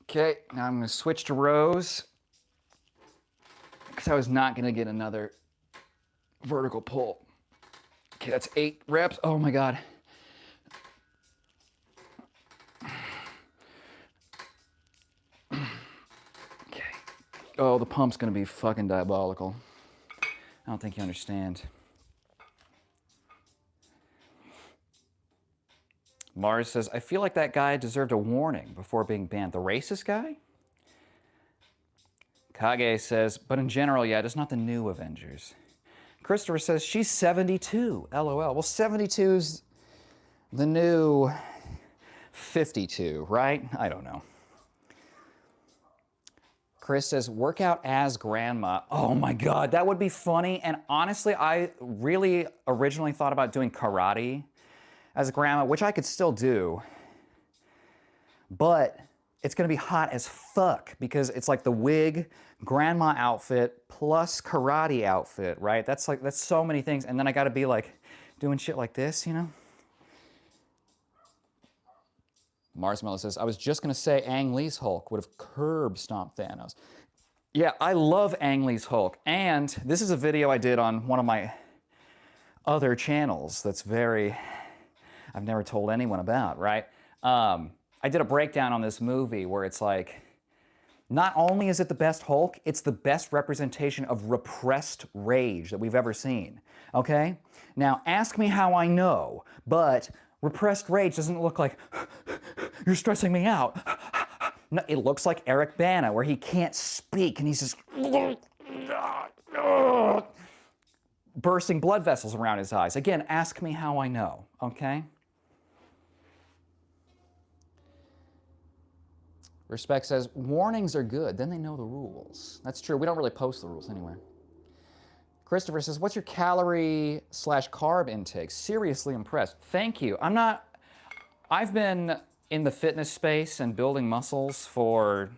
Okay, now I'm going to switch to rows because I was not going to get another vertical pull. Okay, that's 8 reps. Oh my God. Okay. Oh, the pump's going to be fucking diabolical. I don't think you understand. Mars says, I feel like that guy deserved a warning before being banned. The racist guy? Kage says, but in general, yeah, just not the new Avengers. Christopher says, she's 72. LOL. Well, 72's the new 52, right? I don't know. Chris says, work out as Grandma. Oh my God, that would be funny. And honestly, I really originally thought about doing karate as Grandma, which I could still do. But it's gonna be hot as fuck because it's like the wig, Grandma outfit, plus karate outfit, right? That's so many things. And then I gotta be like doing shit like this, you know? Marshmallow says, I was just gonna say Ang Lee's Hulk would have curb stomped Thanos. Yeah, I love Ang Lee's Hulk. And this is a video I did on one of my other channels that's I've never told anyone about, right? I did a breakdown on this movie where it's like, Not only is it the best Hulk, it's the best representation of repressed rage that we've ever seen. Okay? Now, ask me how I know, but repressed rage doesn't look like, you're stressing me out. No, it looks like Eric Bana, where he can't speak and he's just bursting blood vessels around his eyes. Again, ask me how I know, okay? Respect says, warnings are good, then they know the rules. That's true, we don't really post the rules anyway. Christopher says, what's your calorie/carb intake? Seriously impressed. Thank you. I've been in the fitness space and building muscles for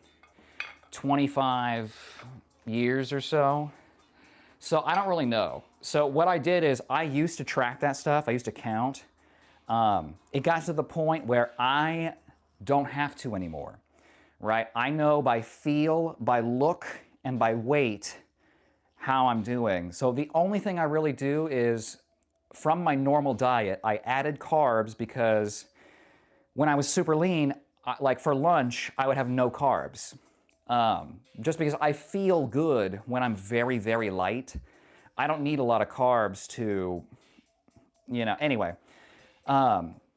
25 years or so. So I don't really know. So what I did is I used to track that stuff. I used to count. It got to the point where I don't have to anymore, right? I know by feel, by look, and by weight how I'm doing. So the only thing I really do is from my normal diet, I added carbs because when I was super lean, like for lunch, I would have no carbs. Just because I feel good when I'm very, very light. I don't need a lot of carbs to, anyway,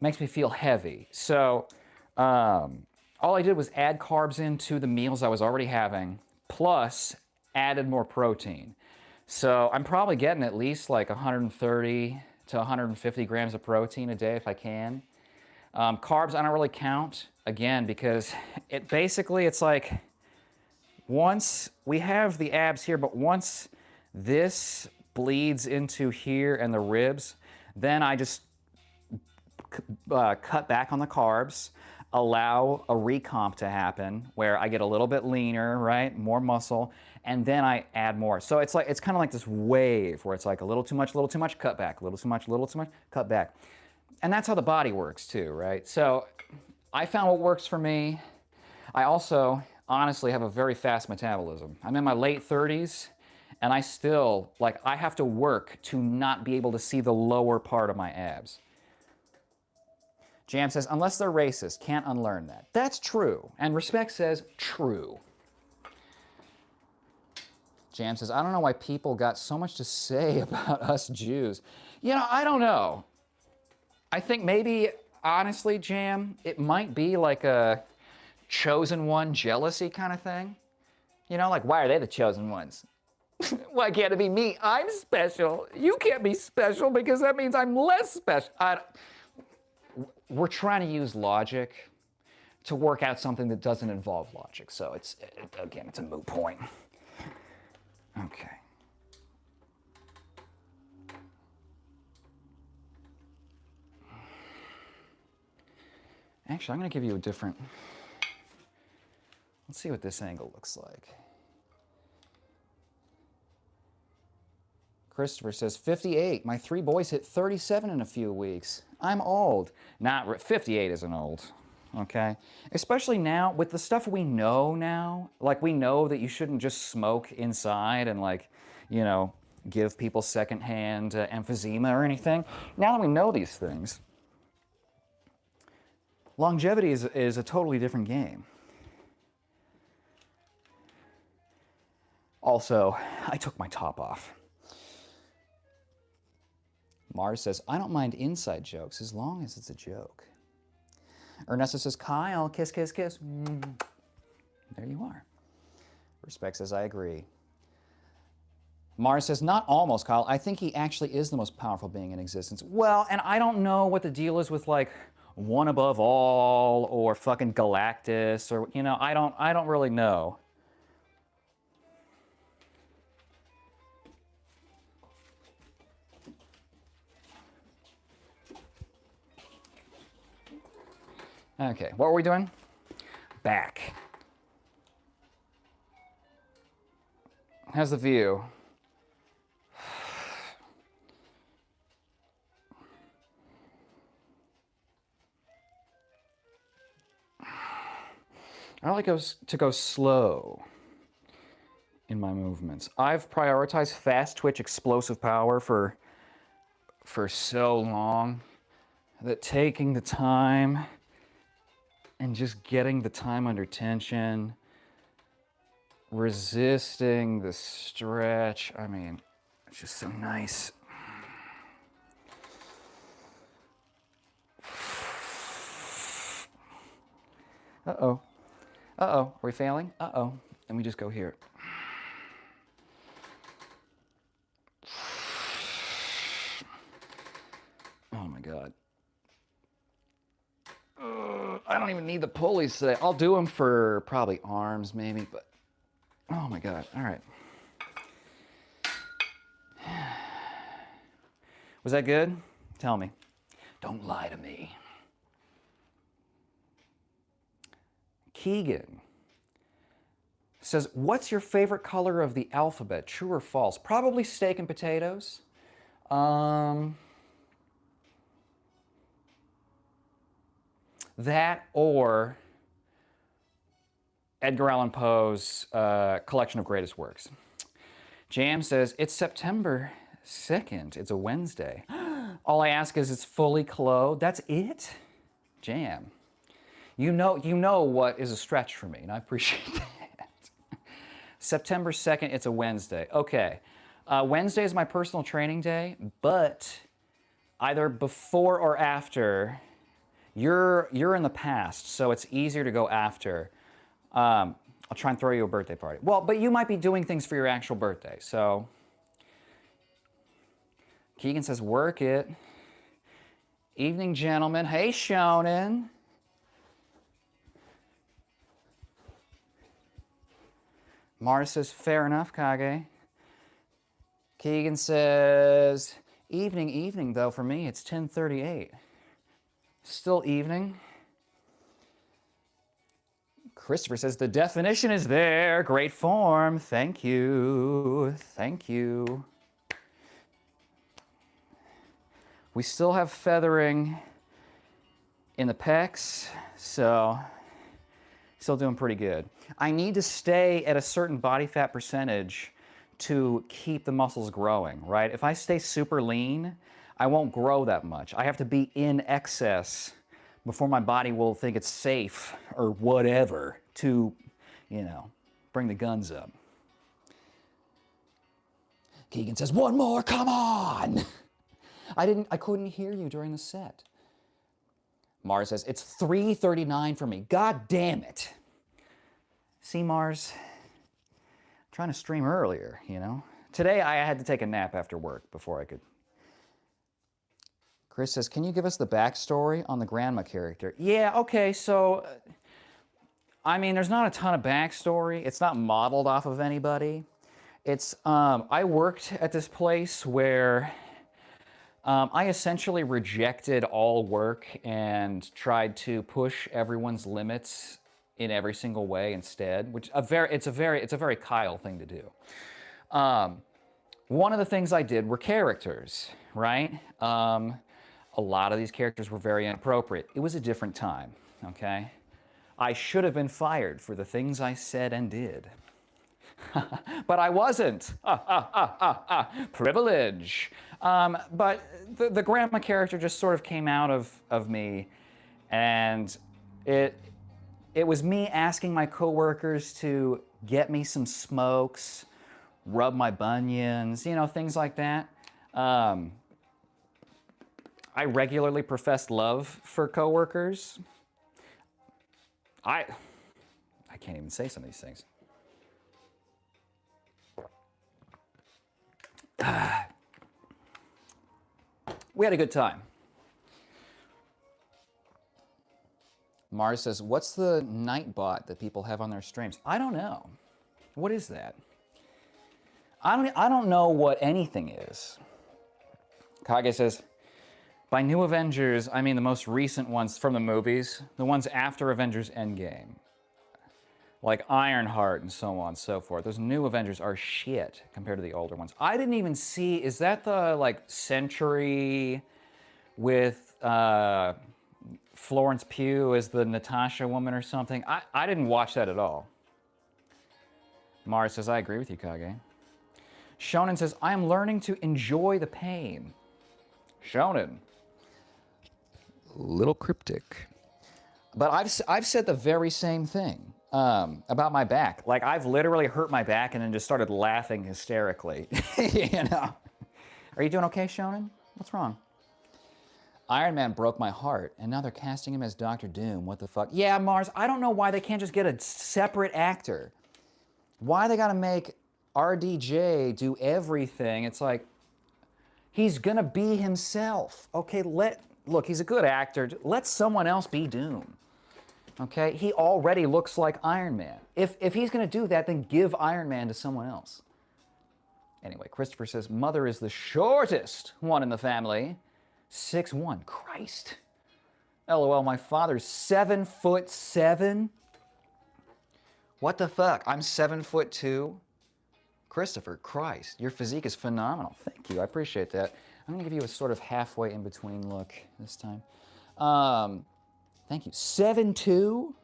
makes me feel heavy. So all I did was add carbs into the meals I was already having, plus added more protein. So I'm probably getting at least like 130 to 150 grams of protein a day if I can. Carbs, I don't really count, again, because it's like, once we have the abs here, but once this bleeds into here and the ribs, then I just cut back on the carbs, allow a recomp to happen where I get a little bit leaner, right? More muscle, and then I add more. So it's kind of like this wave where it's like a little too much, cut back, a little too much, cut back. And that's how the body works too, right? So I found what works for me. I also honestly have a very fast metabolism. I'm in my late 30s and I still, I have to work to not be able to see the lower part of my abs. Jam says, unless they're racist, can't unlearn that. That's true. And Respect says, true. Jam says, I don't know why people got so much to say about us Jews. I don't know. I think maybe, honestly, Jam, it might be like a chosen one jealousy kind of thing. Why are they the chosen ones? Why can't it be me? I'm special. You can't be special because that means I'm less special. We're trying to use logic to work out something that doesn't involve logic. So it's a moot point. Okay. Actually, I'm going to give you a different... Let's see what this angle looks like. Christopher says, 58. My 3 boys hit 37 in a few weeks. I'm old. 58 isn't old, okay? Especially now, with the stuff we know now, we know that you shouldn't just smoke inside and, give people secondhand emphysema or anything. Now that we know these things, longevity is a totally different game. Also, I took my top off. Mars says, I don't mind inside jokes as long as it's a joke. Ernesto says, Kyle, kiss, kiss, kiss. There you are. Respect says, I agree. Mars says, not almost, Kyle. I think he actually is the most powerful being in existence. Well, and I don't know what the deal is with one above all or fucking Galactus or, I don't really know. Okay, what were we doing? Back. How's the view? I like to go slow in my movements. I've prioritized fast twitch explosive power for so long that taking the time and just getting the time under tension resisting the stretch. I mean, it's just so nice. Uh-oh. Uh-oh. Are we failing? Uh-oh. Let me just go here. Oh my God. I don't even need the pulleys today. I'll do them for probably arms maybe, but oh my God. All right. Was that good? Tell me. Don't lie to me. Keegan says, what's your favorite color of the alphabet? True or false? Probably steak and potatoes. That or Edgar Allan Poe's collection of greatest works. Jam says, it's September 2nd. It's a Wednesday. All I ask is it's fully clothed. That's it? Jam. You know what is a stretch for me, and I appreciate that. September 2nd, it's a Wednesday. Okay. Wednesday is my personal training day, but either before or after, you're in the past, so it's easier to go after. I'll try and throw you a birthday party. Well, but you might be doing things for your actual birthday, so. Keegan says, work it. Evening, gentlemen. Hey, Shonen. Mara says, fair enough, Kage. Keegan says, evening, though, for me, it's 10:38. Still evening. Christopher says, the definition is there. Great form. Thank you. Thank you. We still have feathering in the pecs, so still doing pretty good. I need to stay at a certain body fat percentage to keep the muscles growing, right? If I stay super lean, I won't grow that much. I have to be in excess before my body will think it's safe or whatever to, bring the guns up. Keegan says, one more, come on! I couldn't hear you during the set. Mars says, it's 3:39 for me. God damn it. See, Mars, I'm trying to stream earlier, Today I had to take a nap after work before I could. Chris says, can you give us the backstory on the grandma character? Yeah, okay, so, there's not a ton of backstory. It's not modeled off of anybody. It's, I worked at this place where I essentially rejected all work and tried to push everyone's limits in every single way instead, which it's a very Kyle thing to do. One of the things I did were characters, right? A lot of these characters were very inappropriate. It was a different time, okay? I should have been fired for the things I said and did. But I wasn't. Privilege. But the grandma character just sort of came out of me, and it was me asking my coworkers to get me some smokes, rub my bunions, things like that. I regularly professed love for coworkers. I can't even say some of these things. We had a good time. Mars says, what's the Nightbot that people have on their streams? I don't know. What is that? I don't know what anything is. Kage says, by New Avengers, I mean the most recent ones from the movies, the ones after Avengers Endgame. Like Ironheart and so on and so forth. Those new Avengers are shit compared to the older ones. I didn't even see, is that the Century with Florence Pugh as the Natasha woman or something? I didn't watch that at all. Mars says, I agree with you, Kage. Shonen says, I am learning to enjoy the pain. Shonen. Little cryptic. But I've said the very same thing. about my back. Like, I've literally hurt my back and then just started laughing hysterically. You know? Are you doing okay, Shonen? What's wrong? Iron Man broke my heart, and now they're casting him as Doctor Doom. What the fuck? Yeah, Mars, I don't know why they can't just get a separate actor. Why they gotta make RDJ do everything? It's like, he's gonna be himself. Okay, look, he's a good actor. Let someone else be Doom. Okay, he already looks like Iron Man. If he's gonna do that, then give Iron Man to someone else. Anyway, Christopher says, mother is the shortest one in the family. 6'1", Christ. LOL, my father's 7'7". What the fuck? I'm 7'2". Christopher, Christ, your physique is phenomenal. Thank you, I appreciate that. I'm gonna give you a sort of halfway in between look this time. Thank you. 7'2"?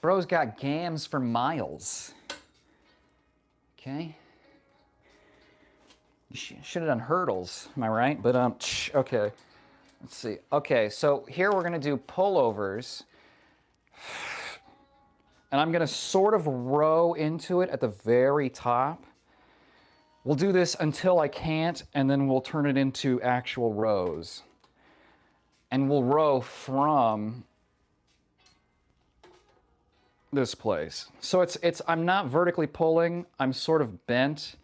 Bro's got gams for miles. Okay. You should have done hurdles, am I right? But, okay. Let's see. Okay, so here we're gonna do pullovers. And I'm gonna sort of row into it at the very top. We'll do this until I can't, and then we'll turn it into actual rows. And we'll row from this place. So I'm not vertically pulling, I'm sort of bent.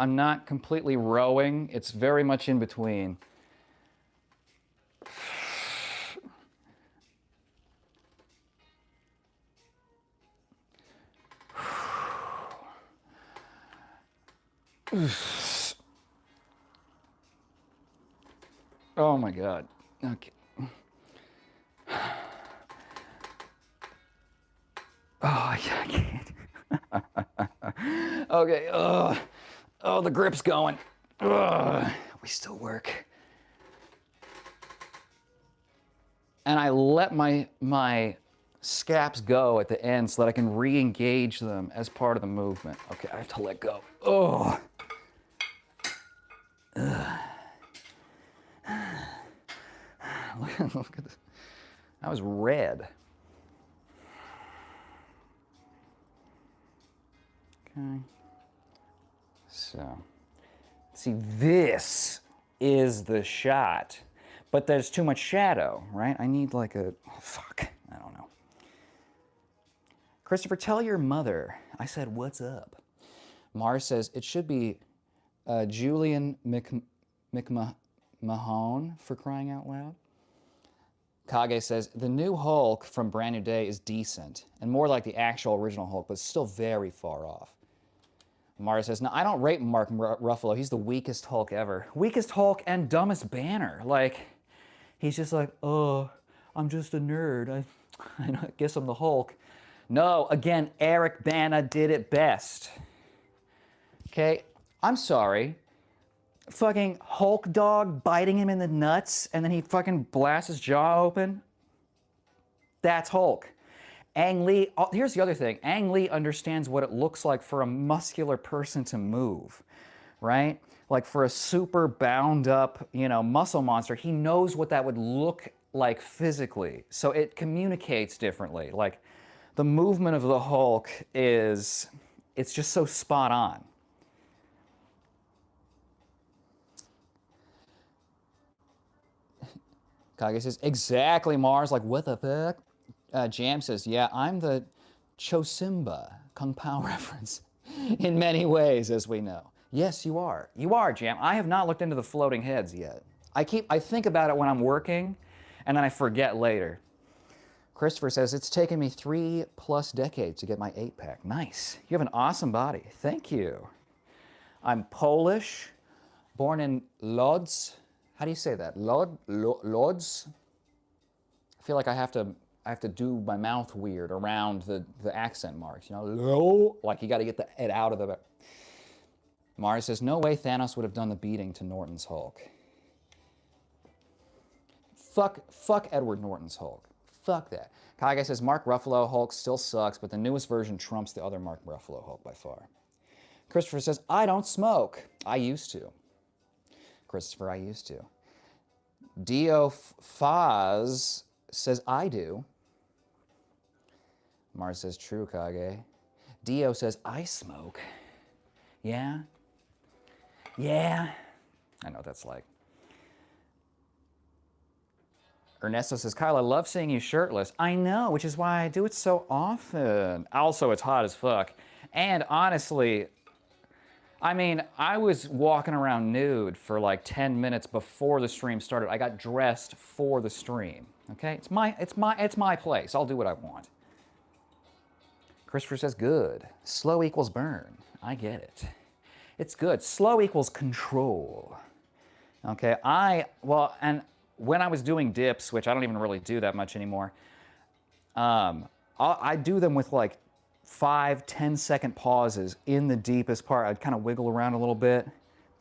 I'm not completely rowing, it's very much in between. Oh my God. Okay. Oh, I can't. Okay. Oh, the grip's going. We still work. And I let my scaps go at the end so that I can re-engage them as part of the movement. Okay, I have to let go. Oh. Look at this. That was red. Okay. So, see, this is the shot, but there's too much shadow, right? I need like a, oh, fuck, I don't know. Christopher, tell your mother. I said, what's up? Mars says, it should be Julian McMahon, for crying out loud. Kage says, the new Hulk from Brand New Day is decent, and more like the actual original Hulk, but still very far off. Mara says, no, I don't rate Mark Ruffalo. He's the weakest Hulk ever. Weakest Hulk and dumbest Banner. Like, he's just like, oh, I'm just a nerd. I guess I'm the Hulk. No, again, Eric Bana did it best. Okay, I'm sorry. Fucking Hulk dog biting him in the nuts, and then he fucking blasts his jaw open. That's Hulk. Ang Lee, here's the other thing. Ang Lee understands what it looks like for a muscular person to move, right? Like for a super bound up, muscle monster, he knows what that would look like physically. So it communicates differently. Like the movement of the Hulk it's just so spot on. Kage says, exactly, Mars. Like, what the fuck? Jam says, yeah, I'm the Chosimba Kung Pao reference in many ways, as we know. Yes, you are. You are, Jam. I have not looked into the floating heads yet. I think about it when I'm working, and then I forget later. Christopher says, it's taken me 3+ decades to get my 8-pack. Nice. You have an awesome body. Thank you. I'm Polish, born in Lodz. How do you say that? Lodz? I feel like I have to do my mouth weird around the accent marks, like you got to get it out of the. Mars says, no way Thanos would have done the beating to Norton's Hulk. Fuck Edward Norton's Hulk. Fuck that. Kage says, Mark Ruffalo Hulk still sucks, but the newest version trumps the other Mark Ruffalo Hulk by far. Christopher says, I don't smoke. I used to. Christopher, I used to. Dio Faz says, I do. Mars says, true, Kage. Dio says, I smoke. Yeah? Yeah? I know what that's like. Ernesto says, Kyle, I love seeing you shirtless. I know, which is why I do it so often. Also, it's hot as fuck. And honestly, I mean, I was walking around nude for like 10 minutes before the stream started. I got dressed for the stream. Okay? It's my place. I'll do what I want. Christopher says, good. Slow equals burn. I get it. It's good. Slow equals control. Okay? And when I was doing dips, which I don't even really do that much anymore, I do them with like 5-10 second pauses in the deepest part. I'd kind of wiggle around a little bit,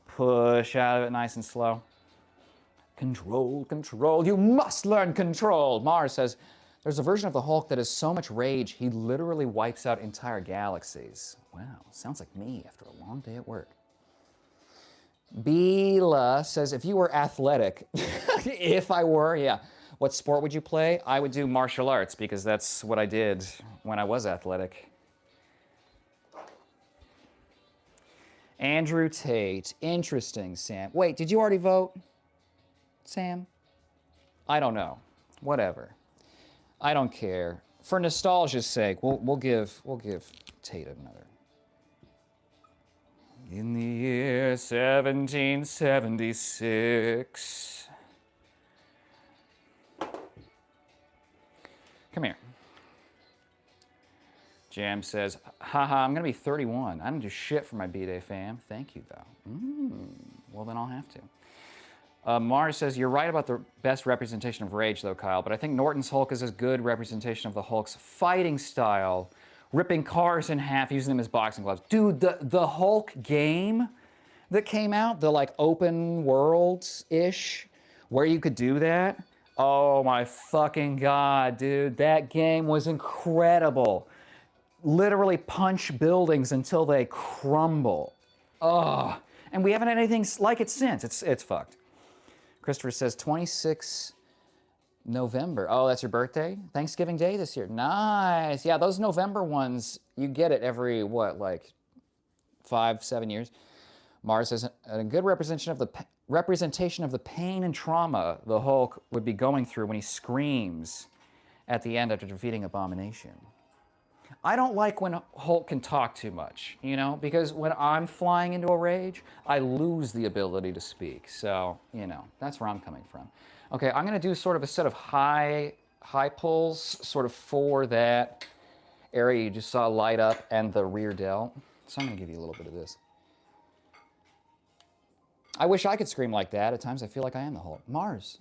push out of it nice and slow. Control, control. You must learn control. Mars says, there's a version of the Hulk that has so much rage, he literally wipes out entire galaxies. Wow, sounds like me after a long day at work. Bila says, if you were athletic, if I were, yeah. What sport would you play? I would do martial arts because that's what I did when I was athletic. Andrew Tate, interesting, Sam. Wait, did you already vote, Sam? I don't know. Whatever. I don't care. For nostalgia's sake, we'll give Tate another. In the year 1776. Come here. Jam says, haha, I'm gonna be 31. I don't do shit for my B-Day fam. Thank you though. Well then I'll have to. Mars says, you're right about the best representation of rage though, Kyle, but I think Norton's Hulk is a good representation of the Hulk's fighting style, ripping cars in half, using them as boxing gloves. Dude, the Hulk game that came out, the like open world-ish, where you could do that. Oh my fucking God, dude. That game was incredible. Literally punch buildings until they crumble. Ugh. And we haven't had anything like it since. It's fucked. Christopher says 26 November. Oh, that's your birthday? Thanksgiving Day this year. Nice. Yeah, those November ones, you get it every, what, like 5-7 years? Mars says, a good representation of the pain and trauma the Hulk would be going through when he screams at the end after defeating Abomination. I don't like when Hulk can talk too much, you know, because when I'm flying into a rage, I lose the ability to speak. So, you know, that's where I'm coming from. Okay, I'm gonna do sort of a set of high pulls sort of for that area you just saw light up and the rear delt. So I'm gonna give you a little bit of this. I wish I could scream like that. At times I feel like I am the Hulk. Mars.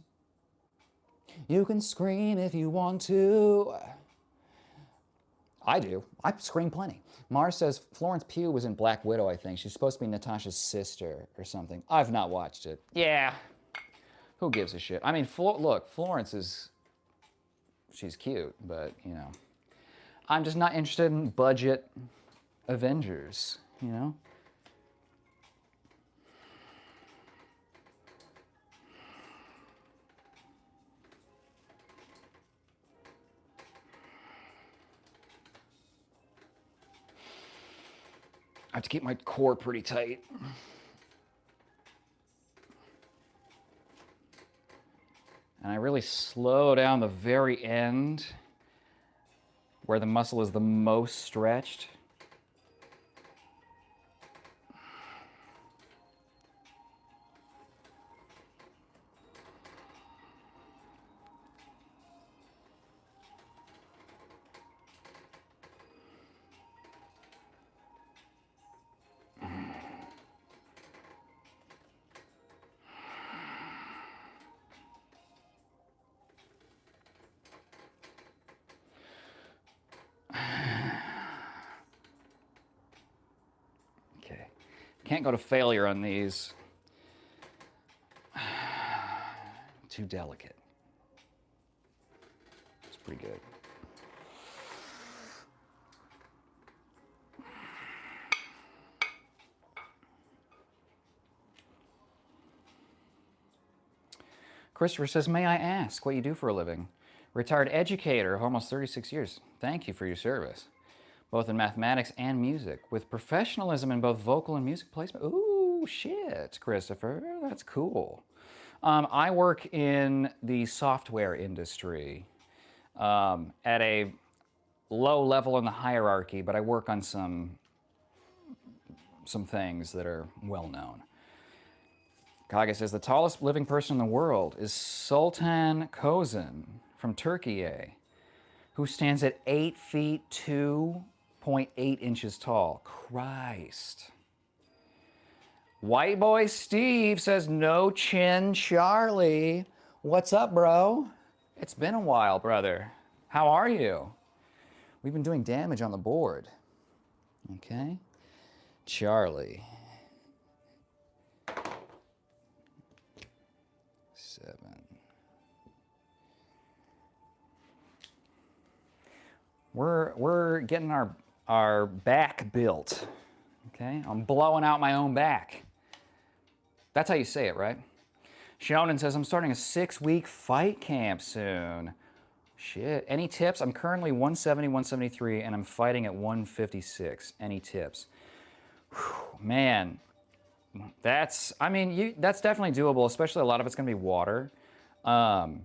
You can scream if you want to. I do. I scream plenty. Mars says Florence Pugh was in Black Widow, I think. She's supposed to be Natasha's sister or something. I've not watched it. Yeah. Who gives a shit? I mean, look, Florence is... she's cute, but, you know. I'm just not interested in budget Avengers, you know? I have to keep my core pretty tight. And I really slow down the very end where the muscle is the most stretched. Can't go to failure on these. Too delicate. It's pretty good. Christopher says, may I ask what you do for a living? Retired educator of almost 36 years. Thank you for your service, both in mathematics and music, with professionalism in both vocal and music placement. Ooh, shit, Christopher, that's cool. I work in the software industry at a low level in the hierarchy, but I work on some things that are well known. Kaga says the tallest living person in the world is Sultan Kozan from Turkey, who stands at 8 feet 2.8 inches tall. Christ. White boy Steve says no chin Charlie. What's up, bro? It's been a while, brother. How are you? We've been doing damage on the board. Okay. Charlie. 7. We're getting our back built. Okay? I'm blowing out my own back. That's how you say it, right? Shonen says, I'm starting a 6-week fight camp soon. Shit. Any tips? I'm currently 170, 173, and I'm fighting at 156. Any tips? Whew, man, that's definitely doable, especially a lot of it's going to be water. Wow.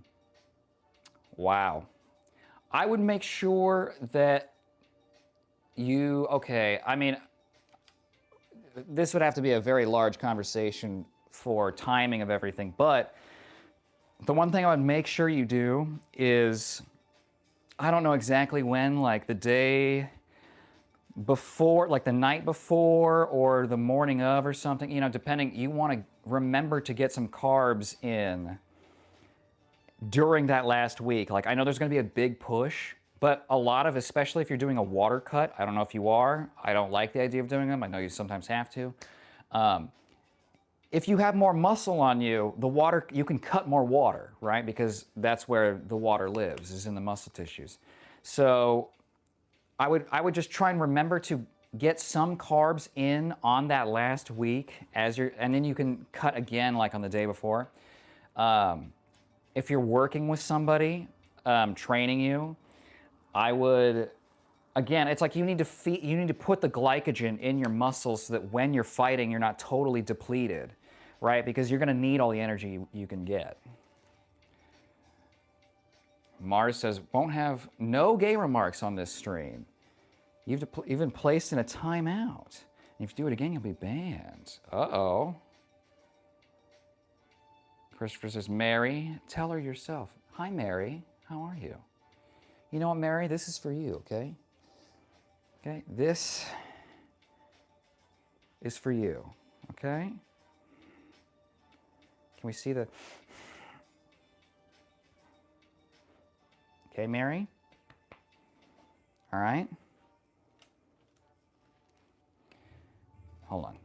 I would make sure that this would have to be a very large conversation for timing of everything, but the one thing I would make sure you do is, I don't know exactly when, like the day before, like the night before or the morning of or something, depending, you want to remember to get some carbs in during that last week. Like, I know there's going to be a big push, but a lot of, especially if you're doing a water cut, I don't know if you are, I don't like the idea of doing them, I know you sometimes have to. If you have more muscle on you, you can cut more water, right? Because that's where the water lives, is in the muscle tissues. So I would just try and remember to get some carbs in on that last week and then you can cut again like on the day before. If you're working with somebody, training you, I would, again, it's like you need to put the glycogen in your muscles so that when you're fighting, you're not totally depleted, right? Because you're gonna need all the energy you can get. Mars says, won't have no gay remarks on this stream. You've been placed in a timeout. And if you do it again, you'll be banned. Uh-oh. Christopher says, Mary, tell her yourself. Hi, Mary. How are you? You know what, Mary? This is for you, okay? Okay? This is for you, okay? Can we see the... Okay, Mary? All right? Hold on.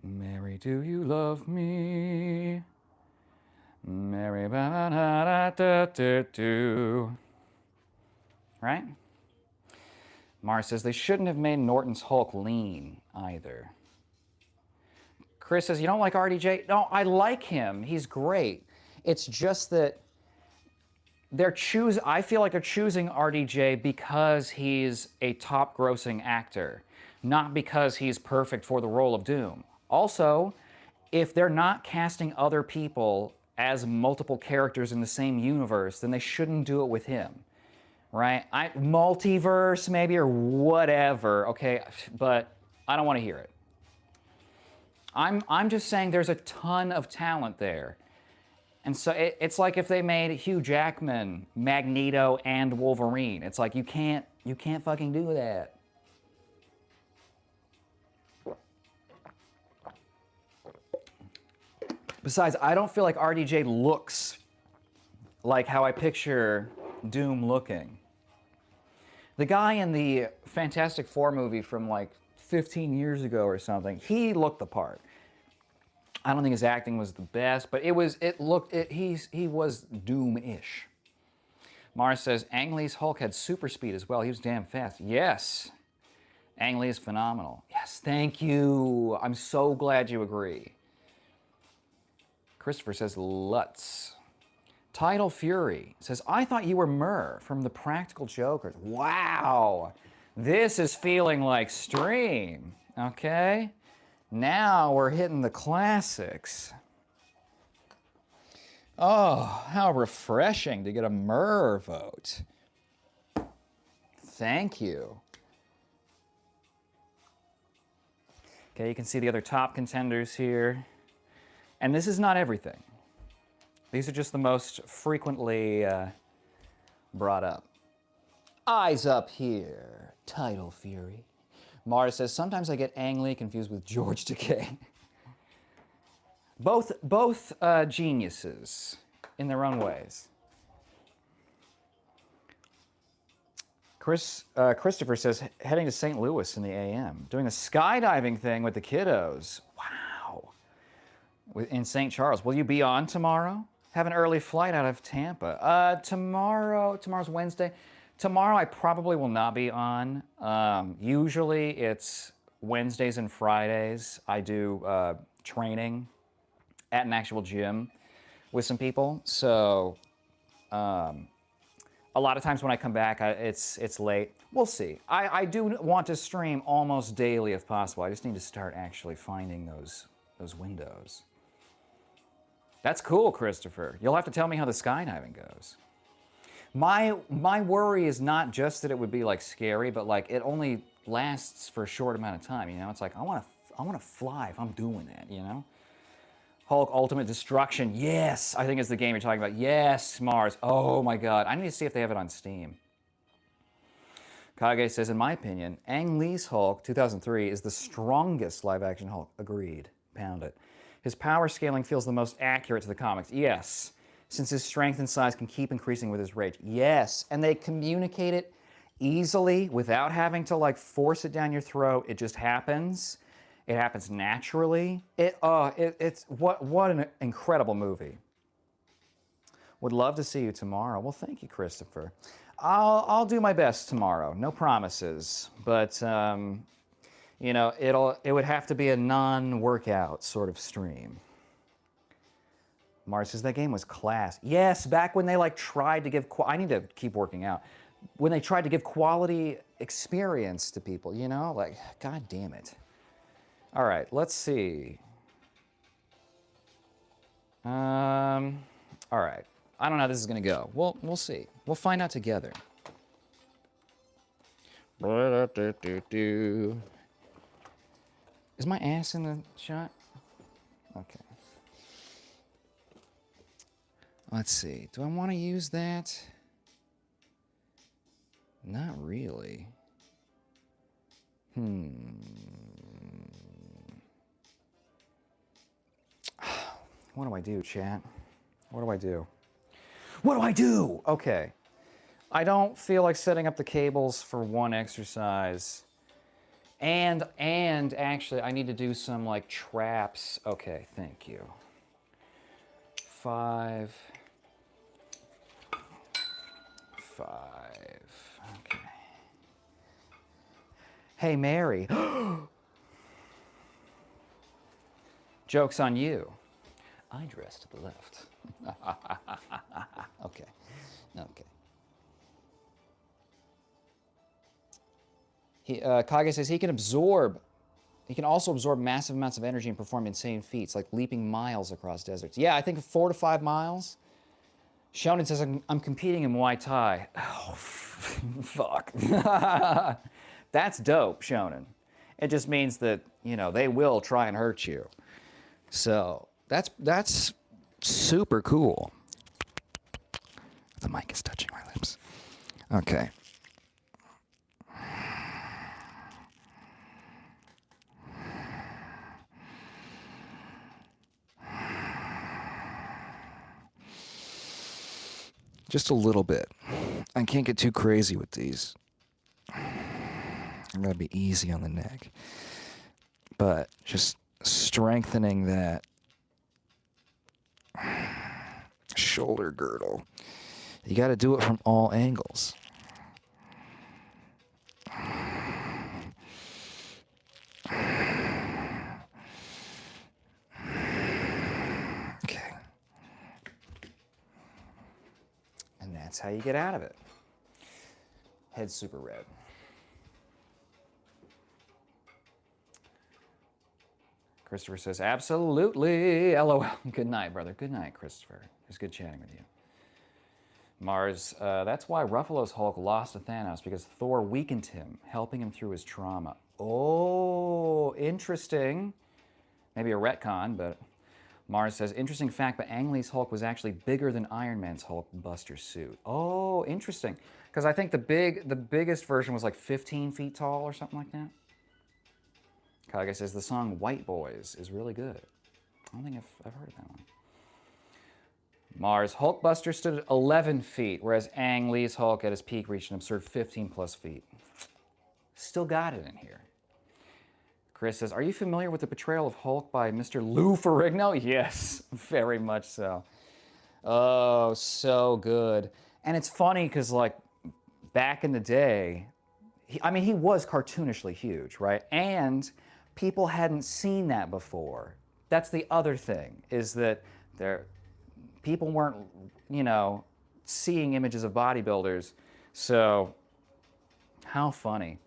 Mary, do you love me? Mary, ba-da-da-da-da-do. Right? Mars says they shouldn't have made Norton's Hulk lean either. Chris says, you don't like RDJ? No, I like him. He's great. It's just that I feel like they're choosing RDJ because he's a top grossing actor, not because he's perfect for the role of Doom. Also, if they're not casting other people as multiple characters in the same universe, then they shouldn't do it with him, right? Multiverse maybe, or whatever, okay, but I don't want to hear it. I'm just saying there's a ton of talent there. And so it's like if they made Hugh Jackman, Magneto, and Wolverine. It's like you can't fucking do that. Besides, I don't feel like RDJ looks like how I picture Doom looking. The guy in the Fantastic Four movie from like 15 years ago or something, he looked the part. I don't think his acting was the best, but he was Doom-ish. Mars says, Ang Lee's Hulk had super speed as well. He was damn fast. Yes. Ang Lee is phenomenal. Yes, thank you. I'm so glad you agree. Christopher says, Lutz. Tidal Fury says, I thought you were Murr from the Practical Jokers. Wow. This is feeling like stream. Okay. Now we're hitting the classics. Oh, how refreshing to get a Murr vote. Thank you. Okay, you can see the other top contenders here. And this is not everything. These are just the most frequently brought up. Eyes up here, Tidal Fury. Mars says, sometimes I get Ang Lee confused with George Takei. Both geniuses in their own ways. Christopher says, heading to St. Louis in the AM, doing a skydiving thing with the kiddos. Wow. In St. Charles. Will you be on tomorrow? Have an early flight out of Tampa. Tomorrow's Wednesday. Tomorrow I probably will not be on. Usually it's Wednesdays and Fridays. I do training at an actual gym with some people. So a lot of times when I come back, it's late. We'll see. I do want to stream almost daily if possible. I just need to start actually finding those windows. That's cool, Christopher. You'll have to tell me how the skydiving goes. My worry is not just that it would be like scary, but like it only lasts for a short amount of time. You know, it's like I want to fly if I'm doing that. You know. Hulk Ultimate Destruction. Yes, I think it's the game you're talking about. Yes, Mars. Oh my God. I need to see if they have it on Steam. Kage says, in my opinion, Ang Lee's Hulk 2003 is the strongest live-action Hulk. Agreed. Pound it. His power scaling feels the most accurate to the comics. Yes. Since his strength and size can keep increasing with his rage. Yes. And they communicate it easily without having to like force it down your throat. It just happens. It happens naturally. It's what an incredible movie. Would love to see you tomorrow. Well, thank you, Christopher. I'll do my best tomorrow. No promises, but you know, it would have to be a non-workout sort of stream. Mars says that game was class. Yes, back when they like tried to give. I need to keep working out. When they tried to give quality experience to people, you know, like God damn it. All right, let's see. All right. I don't know how this is going to go. We'll see. We'll find out together. Is my ass in the shot? Okay. Let's see. Do I want to use that? Not really. What do I do, chat? What do I do? What do I do? Okay. I don't feel like setting up the cables for one exercise. And actually, I need to do some like traps. Okay, thank you. 5. Okay. Hey, Mary. Joke's on you. I dress to the left. Okay. Kage says he can also absorb massive amounts of energy and perform insane feats, like leaping miles across deserts. Yeah, I think 4 to 5 miles. Shonen says, I'm competing in Muay Thai. Oh, fuck. That's dope, Shonen. It just means that, you know, they will try and hurt you. So, that's super cool. The mic is touching my lips. Okay. Just a little bit. I can't get too crazy with these. I'm gonna be easy on the neck. But just strengthening that shoulder girdle. You gotta do it from all angles. Okay. That's how you get out of it. Head's super red. Christopher says, absolutely. LOL. Good night, brother. Good night, Christopher. It was good chatting with you. Mars, that's why Ruffalo's Hulk lost to Thanos, because Thor weakened him, helping him through his trauma. Oh, interesting. Maybe a retcon, but Mars says, interesting fact, but Ang Lee's Hulk was actually bigger than Iron Man's Hulk Buster suit. Oh, interesting. Because I think the biggest version was like 15 feet tall or something like that. Kage says, the song White Boys is really good. I don't think I've heard of that one. Mars, Hulkbuster stood at 11 feet, whereas Ang Lee's Hulk at his peak reached an absurd 15 plus feet. Still got it in here. Chris says, are you familiar with the portrayal of Hulk by Mr. Lou Ferrigno? Yes, very much so. Oh, so good. And it's funny because, like, back in the day, he was cartoonishly huge, right? And people hadn't seen that before. That's the other thing, is that people weren't, seeing images of bodybuilders. So, how funny.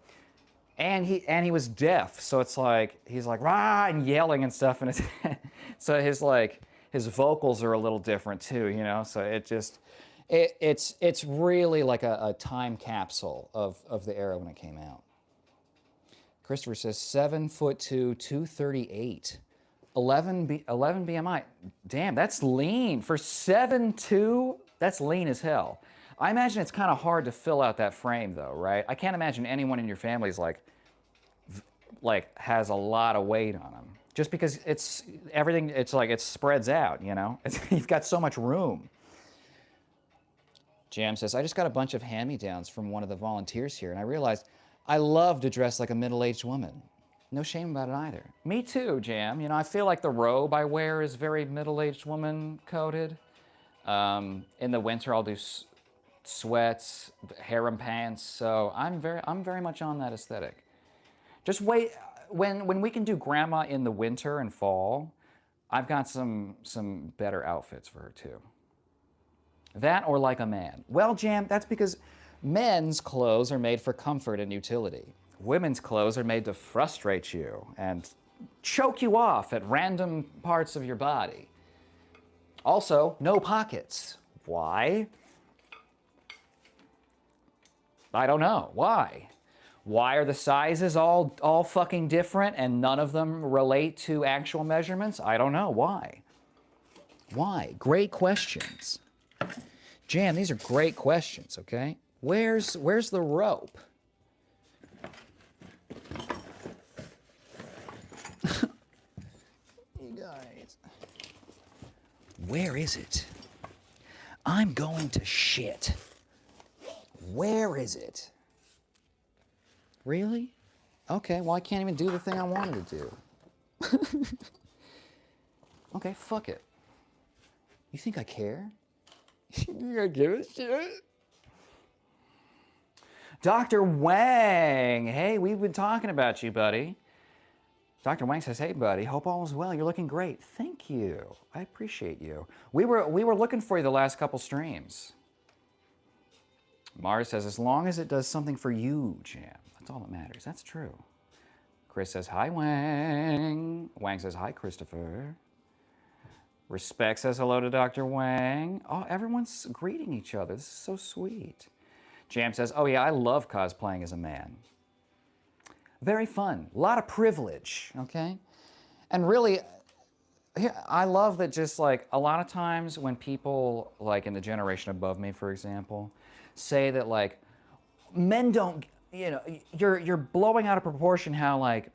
And he was deaf, so it's like he's like rah and yelling and stuff, and so his vocals are a little different too, So it's really like a time capsule of the era when it came out. Christopher says 7'2", 238, 11 BMI. Damn, that's lean for 7'2". That's lean as hell. I imagine it's kind of hard to fill out that frame, though, right? I can't imagine anyone in your family is like has a lot of weight on them, just because it's everything. It's like it spreads out, You've got so much room. Jam says, I just got a bunch of hand-me-downs from one of the volunteers here, and I realized I love to dress like a middle-aged woman. No shame about it either. Me too, Jam. I feel like the robe I wear is very middle-aged woman coded. In the winter, I'll do sweats, harem pants. So I'm very much on that aesthetic. Just wait, when we can do grandma in the winter and fall, I've got some better outfits for her too. That or like a man. Well, Jam, that's because men's clothes are made for comfort and utility. Women's clothes are made to frustrate you and choke you off at random parts of your body. Also, no pockets. Why? I don't know. Why? Why are the sizes all fucking different and none of them relate to actual measurements? I don't know. Why? Why? Great questions. Jam, these are great questions, okay? Where's the rope? You guys. Where is it? I'm going to shit. Where is it? Really? Okay, well, I can't even do the thing I wanted to do. Okay, fuck it. You think I care? You think I give a shit? Dr. Wang! Hey, we've been talking about you, buddy. Dr. Wang says, hey, buddy, hope all is well. You're looking great. Thank you. I appreciate you. We were looking for you the last couple streams. Mars says, as long as it does something for you, Jam. That's all that matters. That's true. Chris says, hi, Wang. Wang says, hi, Christopher. Respect says hello to Dr. Wang. Oh, everyone's greeting each other. This is so sweet. Jam says, oh, yeah, I love cosplaying as a man. Very fun. A lot of privilege, okay? And really, I love that just like a lot of times when people like in the generation above me, for example, say that like men don't, you're blowing out of proportion how like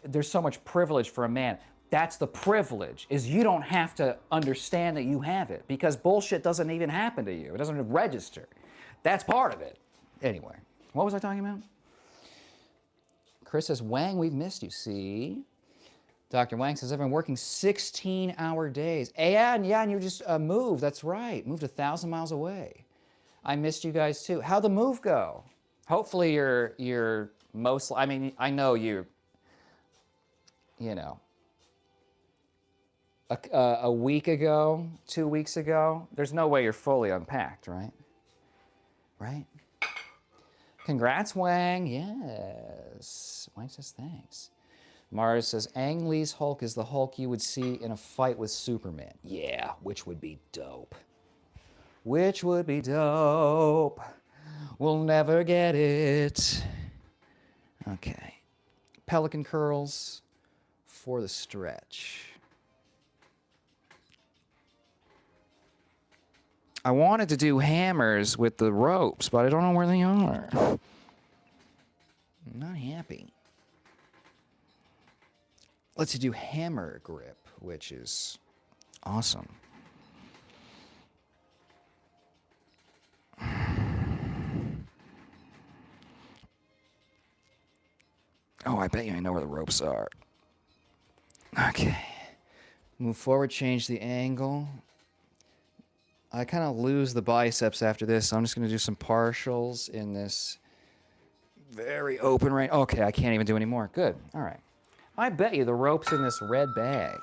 there's so much privilege for a man. That's the privilege, is you don't have to understand that you have it because bullshit doesn't even happen to you. It doesn't register. That's part of it. Anyway, what was I talking about? Chris says, Wang, we've missed you. See? Dr. Wang says, I've been working 16-hour days. And you just moved. That's right. Moved 1,000 miles away. I missed you guys too. How'd the move go? Hopefully you're most, I know a week ago, 2 weeks ago, there's no way you're fully unpacked, right? Right? Congrats, Wang. Yes. Wang says thanks. Mars says, Ang Lee's Hulk is the Hulk you would see in a fight with Superman. Yeah, which would be dope. Which would be dope. We'll never get it. Okay. Pelican curls for the stretch. I wanted to do hammers with the ropes, but I don't know where they are. I'm not happy. Let's do hammer grip, which is awesome. Oh, I bet you I know where the ropes are. Okay. Move forward, change the angle. I kind of lose the biceps after this, so I'm just going to do some partials in this very open range. Okay, I can't even do any more. Good. All right. I bet you the rope's in this red bag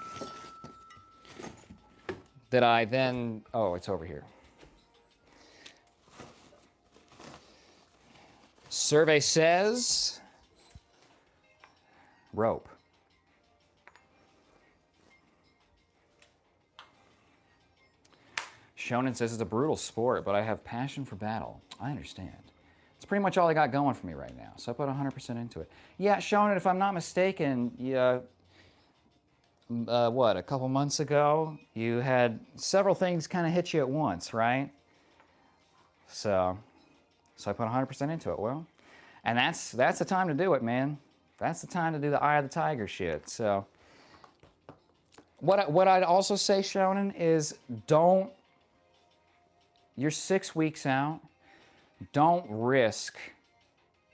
that I then... Oh, it's over here. Survey says... rope. Shonen says it's a brutal sport, but I have passion for battle. I understand. It's pretty much all I got going for me right now, so I put 100% into it. Yeah, Shonen, if I'm not mistaken, a couple months ago, you had several things kind of hit you at once, right? So I put 100% into it. Well, and that's the time to do it, man. That's the time to do the eye of the tiger shit. So what I'd also say, Shonen, is don't... You're 6 weeks out. Don't risk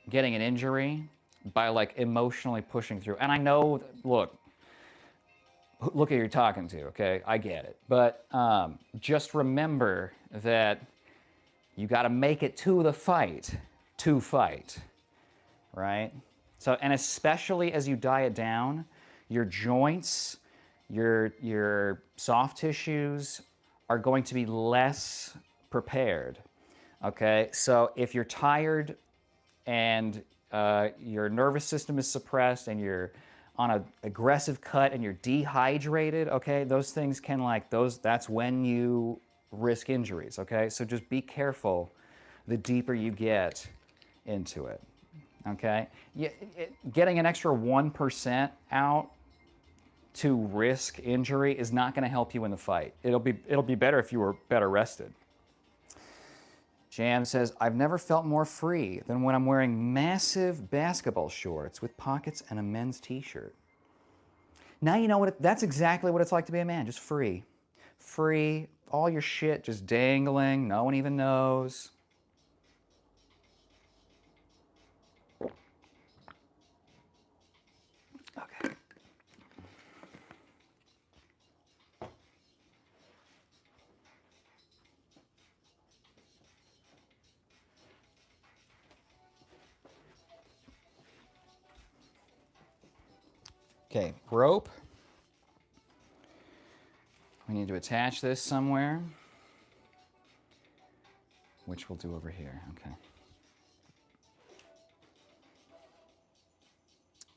getting an injury by like emotionally pushing through. And I know, look who you're talking to, okay? I get it. But just remember that you got to make it to the fight to fight, right? So, and especially as you diet down, your joints, your soft tissues are going to be less prepared, okay? So if you're tired and your nervous system is suppressed and you're on an aggressive cut and you're dehydrated, okay, those things can that's when you risk injuries, okay? So just be careful the deeper you get into it, okay? Getting an extra 1% out to risk injury is not gonna help you in the fight. It'll be better if you were better rested. Jam says, I've never felt more free than when I'm wearing massive basketball shorts with pockets and a men's t-shirt. Now you know that's exactly what it's like to be a man, just free. Free, all your shit just dangling, no one even knows. Okay. Okay, rope. We need to attach this somewhere, which we'll do over here, okay.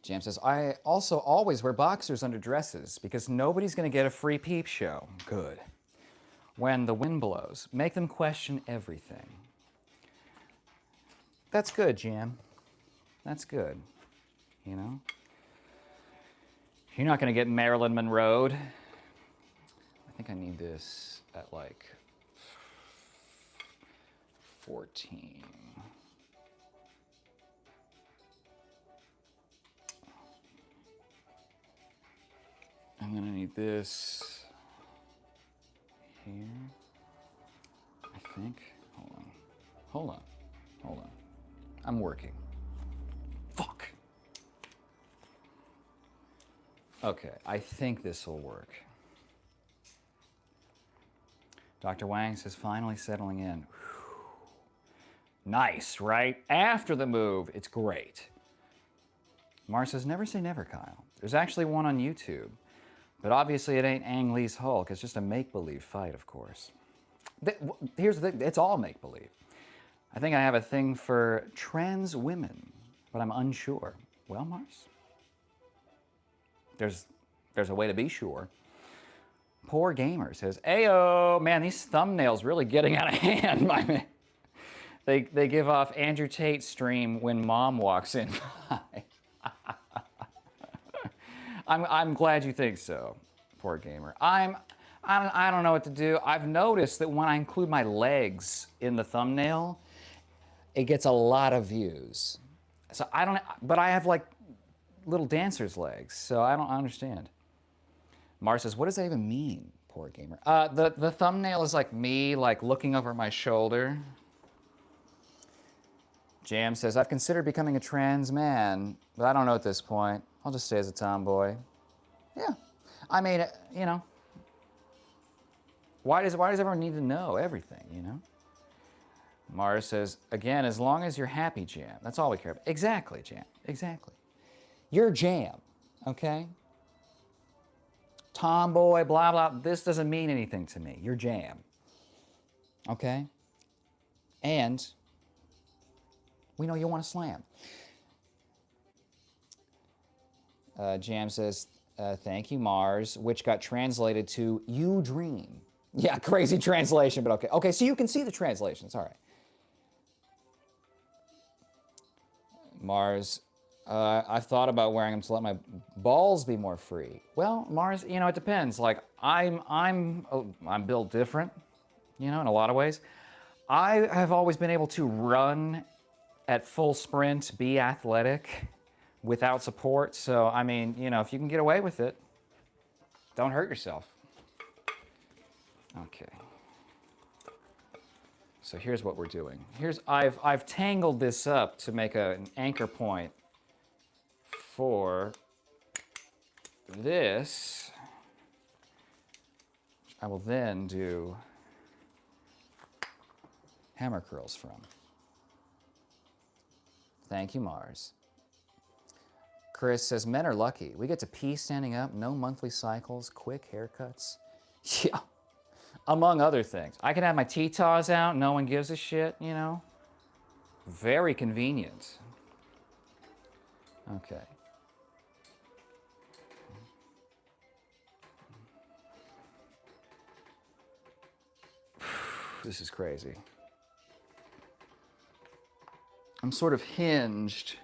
Jam says, I also always wear boxers under dresses because nobody's gonna get a free peep show. Good. When the wind blows, make them question everything. That's good, Jam. That's good, you know? You're not going to get Marilyn Monroe'd. I think I need this at like 14. I'm going to need this here, I think. Hold on. I'm working. Fuck. Okay, I think this will work. Dr. Wang says, finally settling in. Whew. Nice, right? After the move, it's great. Mars says, never say never, Kyle. There's actually one on YouTube But obviously it ain't Ang Lee's Hulk. It's just a make-believe fight, of course. Here's the thing. It's all make-believe. I think I have a thing for trans women, but I'm unsure. Well, Mars? There's a way to be sure. Poor Gamer says, "Ayo, man, these thumbnails really getting out of hand, my man." They give off Andrew Tate stream when mom walks in. I'm glad you think so, poor Gamer. I don't know what to do. I've noticed that when I include my legs in the thumbnail, it gets a lot of views. So I don't, but I have like little dancer's legs, so I don't understand. Mars says, "What does that even mean, poor Gamer?" The thumbnail is like me, like looking over my shoulder. Jam says, "I've considered becoming a trans man, but I don't know at this point. I'll just stay as a tomboy." Yeah, I mean, you know, why does everyone need to know everything, you know? Mars says, "Again, as long as you're happy, Jam. That's all we care about." Exactly, Jam. Exactly. You're Jam, okay? Tomboy, blah, blah. This doesn't mean anything to me. You're Jam. Okay? And we know you want to slam. Jam says, "Thank you, Mars," which got translated to "you dream." Yeah, crazy translation, but okay. Okay, so you can see the translations. All right. Mars, "I've thought about wearing them to let my balls be more free." Well, Mars, you know, it depends. Like I'm built different, you know, in a lot of ways. I have always been able to run at full sprint, be athletic without support. So, I mean, you know, if you can get away with it, don't hurt yourself. Okay. So here's what we're doing. I've tangled this up to make an anchor point for this. I will then do hammer curls from. Thank you, Mars. Chris says, "Men are lucky. We get to pee standing up, no monthly cycles, quick haircuts." Yeah, among other things. I can have my T-taws out, no one gives a shit, you know? Very convenient. Okay. This is crazy. I'm sort of hinged.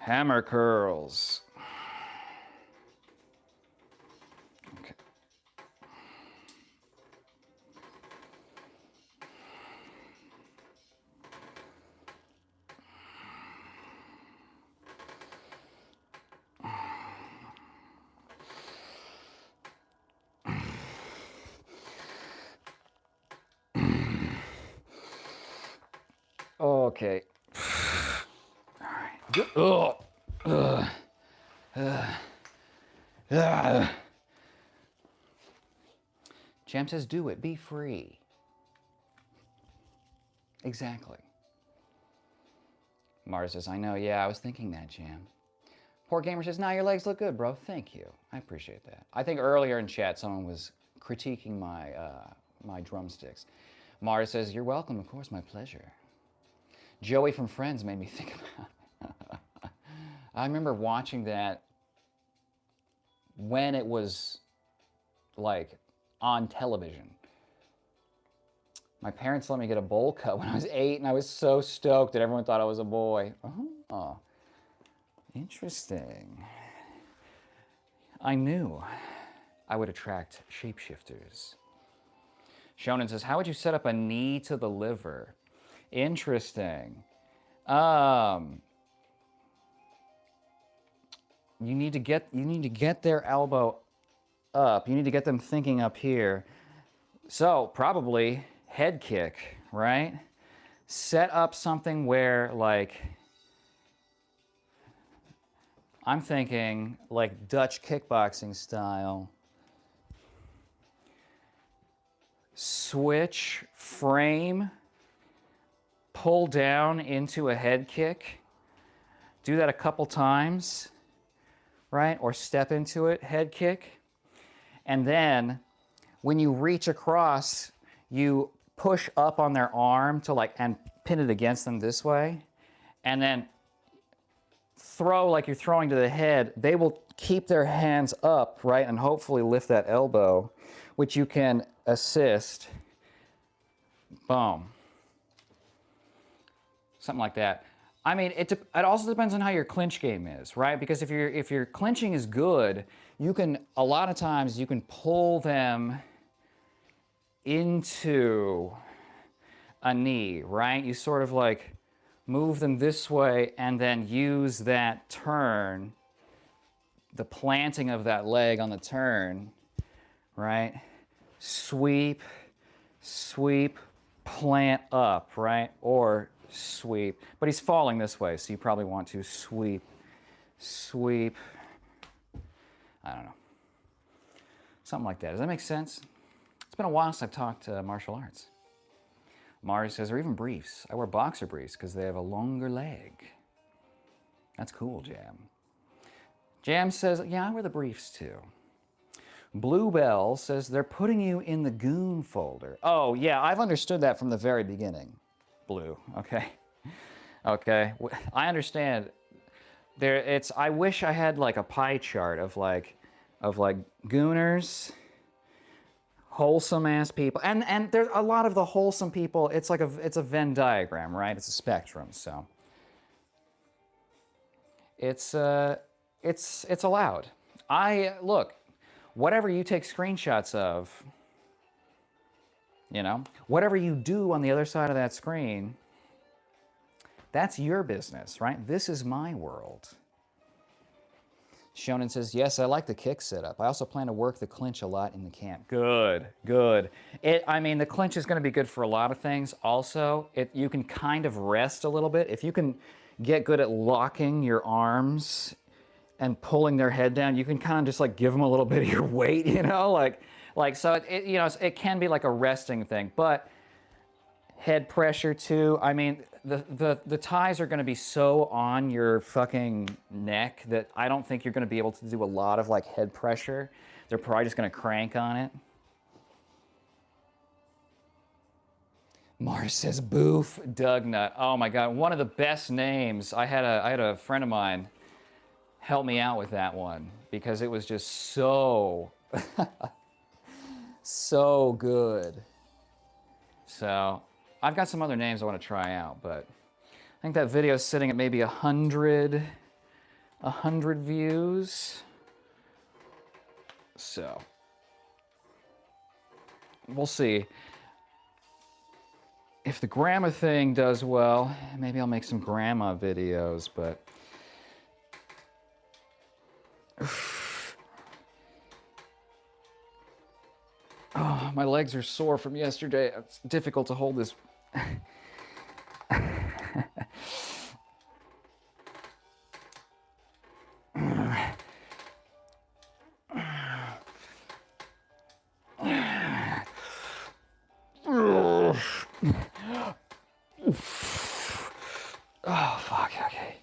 Hammer curls. Okay. Okay. All right. Jam says, "Do it. Be free." Exactly. Mars says, "I know. Yeah, I was thinking that, Jam." Poor Gamer says, "Nah, your legs look good, bro. Thank you. I appreciate that." I think earlier in chat, someone was critiquing my my drumsticks. Mars says, "You're welcome. Of course, my pleasure." Joey from Friends made me think about it. I remember watching that when it was like on television. My parents let me get a bowl cut when I was 8, and I was so stoked that everyone thought I was a boy. Oh, interesting. I knew I would attract shapeshifters. Shonen says, "How would you set up a knee to the liver?" Interesting. You need to get their elbow up. You need to get them thinking up here. So probably head kick, right? Set up something where, like, I'm thinking like Dutch kickboxing style. Switch, frame, pull down into a head kick, Do that a couple times, right? Or step into it, head kick. And then when you reach across, you push up on their arm to like, and pin it against them this way. And then throw like you're throwing to the head. They will keep their hands up, right? And hopefully lift that elbow, which you can assist. Boom. Something like that. I mean, it also depends on how your clinch game is, right? Because if your clinching is good, you can, a lot of times you can pull them into a knee, right? You sort of like move them this way and then use that turn, the planting of that leg on the turn, right? Sweep, sweep, plant up, right? Or sweep. But he's falling this way, so you probably want to sweep, sweep. I don't know. Something like that. Does that make sense? It's been a while since I've talked martial arts. Mari says, or even briefs. I wear boxer briefs because they have a longer leg. That's cool, Jam. Jam says, yeah, I wear the briefs too. Bluebell says, they're putting you in the goon folder. Oh, yeah, I've understood that from the very beginning. Blue, okay. Okay, I understand. I wish I had like a pie chart of like gooners, wholesome ass people, and there's a lot of the wholesome people. It's like it's a Venn diagram, right? It's a spectrum, so it's allowed. Look, whatever you take screenshots of, you know, whatever you do on the other side of that screen, that's your business, right? This is my world. Shonen says, yes, I like the kick setup. I also plan to work the clinch a lot in the camp. Good, good. I mean, the clinch is going to be good for a lot of things. Also, you can kind of rest a little bit. If you can get good at locking your arms and pulling their head down, you can kind of just like give them a little bit of your weight, you know? So you know, it can be like a resting thing, but head pressure too. I mean, the ties are going to be so on your fucking neck that I don't think you're going to be able to do a lot of like head pressure. They're probably just going to crank on it. Mars says, Boof Dugnut. Oh my God, one of the best names. I had a friend of mine help me out with that one because it was just so, so good. So I've got some other names I want to try out, but I think that video is sitting at maybe 100 views. So we'll see. If the grandma thing does well, maybe I'll make some grandma videos, but oh, my legs are sore from yesterday. It's difficult to hold this. Oh, fuck, okay.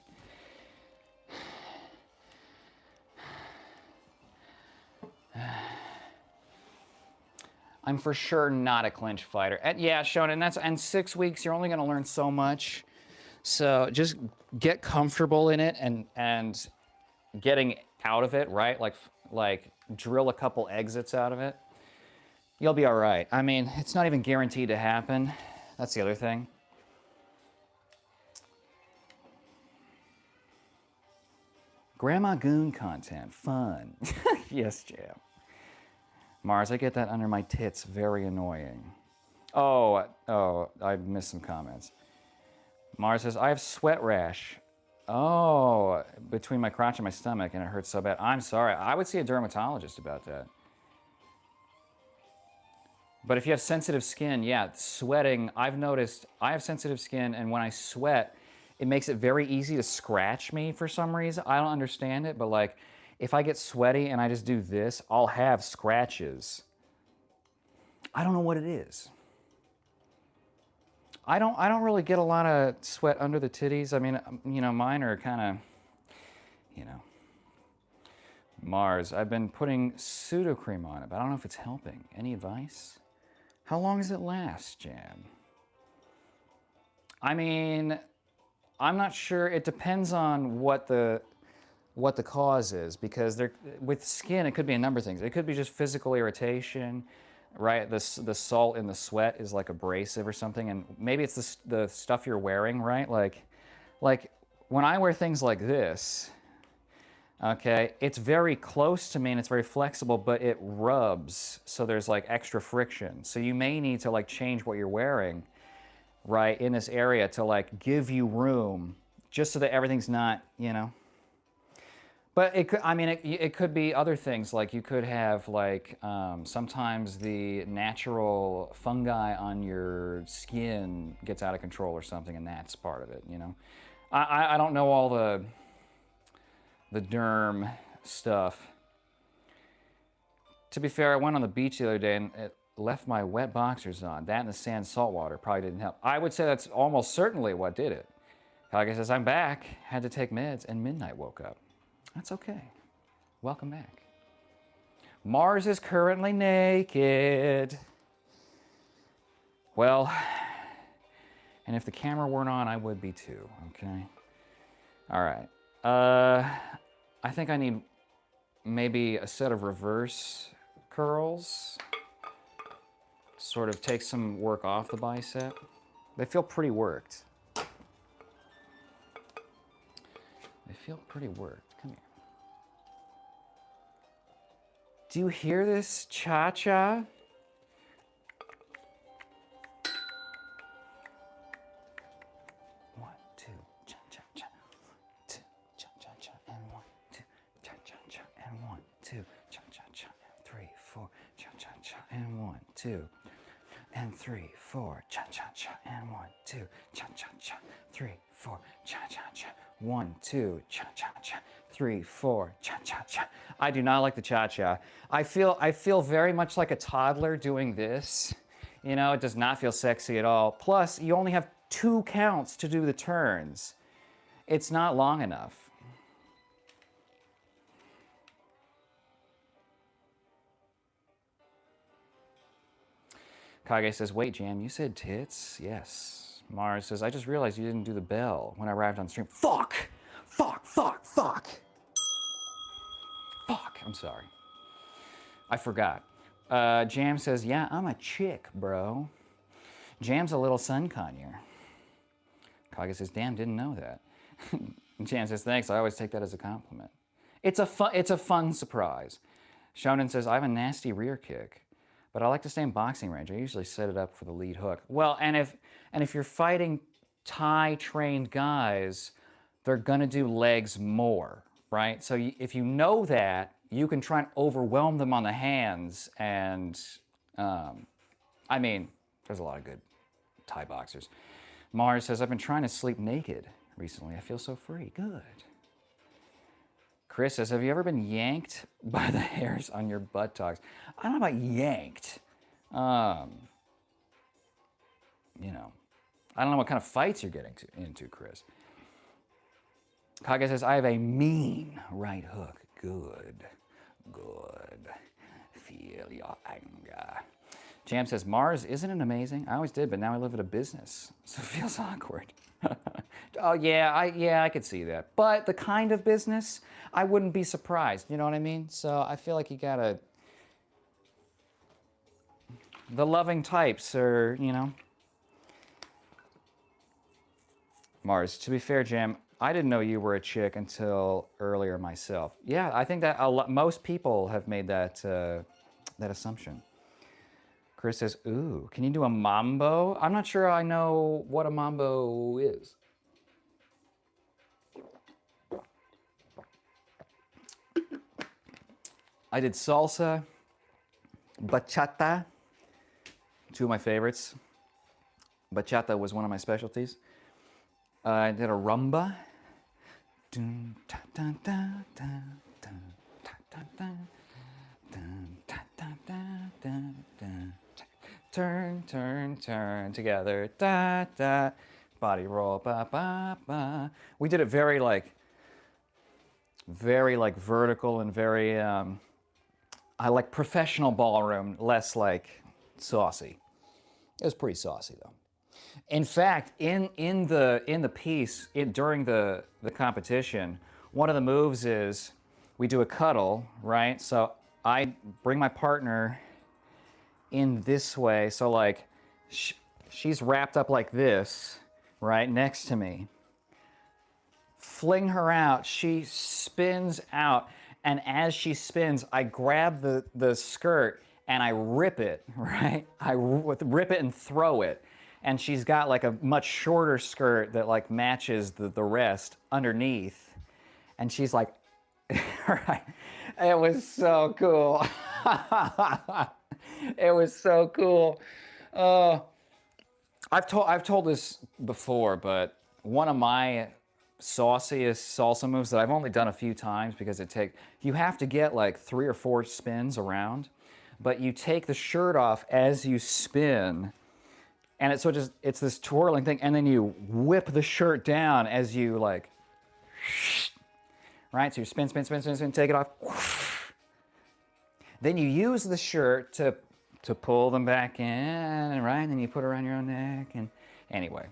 I'm for sure not a clinch fighter. Yeah, Shonen, and 6 weeks, you're only gonna learn so much. So just get comfortable in it and getting out of it, right? Like drill a couple exits out of it. You'll be all right. I mean, it's not even guaranteed to happen. That's the other thing. Grandma Goon content, fun. Yes, Jam. Mars, I get that under my tits, very annoying. Oh, I missed some comments. Mars says, I have sweat rash. Oh, between my crotch and my stomach, and it hurts so bad. I'm sorry. I would see a dermatologist about that. But if you have sensitive skin, yeah, sweating, I've noticed I have sensitive skin, and when I sweat, it makes it very easy to scratch me for some reason. I don't understand it, but like, if I get sweaty and I just do this, I'll have scratches. I don't know what it is. I don't really get a lot of sweat under the titties. I mean, you know, mine are kind of you know. Mars, I've been putting pseudo-cream on it, but I don't know if it's helping. Any advice? How long does it last, Jan? I mean, I'm not sure. It depends on what the cause is, because with skin, it could be a number of things. It could be just physical irritation, right? The salt in the sweat is like abrasive or something, and maybe it's the stuff you're wearing, right? Like when I wear things like this, okay, it's very close to me and it's very flexible, but it rubs, so there's like extra friction. So you may need to like change what you're wearing, right, in this area to like give you room, just so that everything's not, you know. But it could, I mean, it could be other things. Like you could have like sometimes the natural fungi on your skin gets out of control or something, and that's part of it, you know. I don't know all the derm stuff. To be fair, I went on the beach the other day and it left my wet boxers on. That and the sand salt water probably didn't help. I would say that's almost certainly what did it. Kage says, I'm back, had to take meds, and midnight woke up. That's okay. Welcome back. Mars is currently naked. Well, and if the camera weren't on, I would be too, okay? All right. I think I need maybe a set of reverse curls. Sort of take some work off the bicep. They feel pretty worked. They feel pretty worked. Come here. Do you hear this cha-cha? One, two, cha-cha-cha. Two, cha-cha-cha, and one, two, cha-cha-cha, and one, two, cha-cha-cha, and three, four, cha-cha-cha, and one, two, and three, four, cha-cha-cha, and one, two, cha-cha-cha, three, four, cha-cha-cha, 1, 2, cha-cha-cha, 3, 4, cha-cha-cha. I do not like the cha-cha. I feel very much like a toddler doing this. You know, it does not feel sexy at all. Plus, you only have 2 counts to do the turns. It's not long enough. Kage says, wait, Jam, you said tits? Yes. Mars says, I just realized you didn't do the bell when I arrived on stream. Fuck! Fuck, fuck, fuck! Fuck, I'm sorry. I forgot. Jam says, yeah, I'm a chick, bro. Jam's a little sun conure. Kage says, damn, didn't know that. Jam says, thanks, I always take that as a compliment. It's a fun surprise. Shonen says, I have a nasty rear kick, but I like to stay in boxing range. I usually set it up for the lead hook. Well, and if you're fighting Thai trained guys, they're gonna do legs more, right? So if you know that, you can try and overwhelm them on the hands. And I mean, there's a lot of good Thai boxers. Mars says, I've been trying to sleep naked recently. I feel so free. Good. Chris says, have you ever been yanked by the hairs on your buttocks? I don't know about yanked. You know, I don't know what kind of fights you're getting into, Chris. Kage says, I have a mean right hook. Good. Good. Feel your anger. Jam says, Mars, isn't it amazing? I always did, but now I live at a business, so it feels awkward. Oh, yeah, I could see that. But the kind of business, I wouldn't be surprised. You know what I mean? So I feel like you gotta... The loving types are, you know... Mars, to be fair, Jam, I didn't know you were a chick until earlier myself. Yeah, I think that most people have made that assumption. Chris says, ooh, can you do a mambo? I'm not sure I know what a mambo is. I did salsa, bachata, 2 of my favorites. Bachata was one of my specialties. I did a rumba. Turn, turn, turn together. Da, da. Body roll. Ba, ba, ba. We did it very very like vertical and very, I like professional ballroom, less like saucy. It was pretty saucy though. In fact, in the piece during the competition, one of the moves is we do a cuddle, right? So I bring my partner in this way, so like she's wrapped up like this, right next to me. Fling her out, she spins out, and as she spins, I grab the skirt and I rip it, right? I rip it and throw it. And she's got like a much shorter skirt that like matches the rest underneath. And she's like, right. It was so cool. It was so cool. I've told this before, but one of my sauciest salsa moves that I've only done a few times because you have to get like 3 or 4 spins around, but you take the shirt off as you spin, and it's this twirling thing, and then you whip the shirt down as you like, right? So you spin, take it off. Then you use the shirt to pull them back in, right? And then you put it around your own neck, and anyway.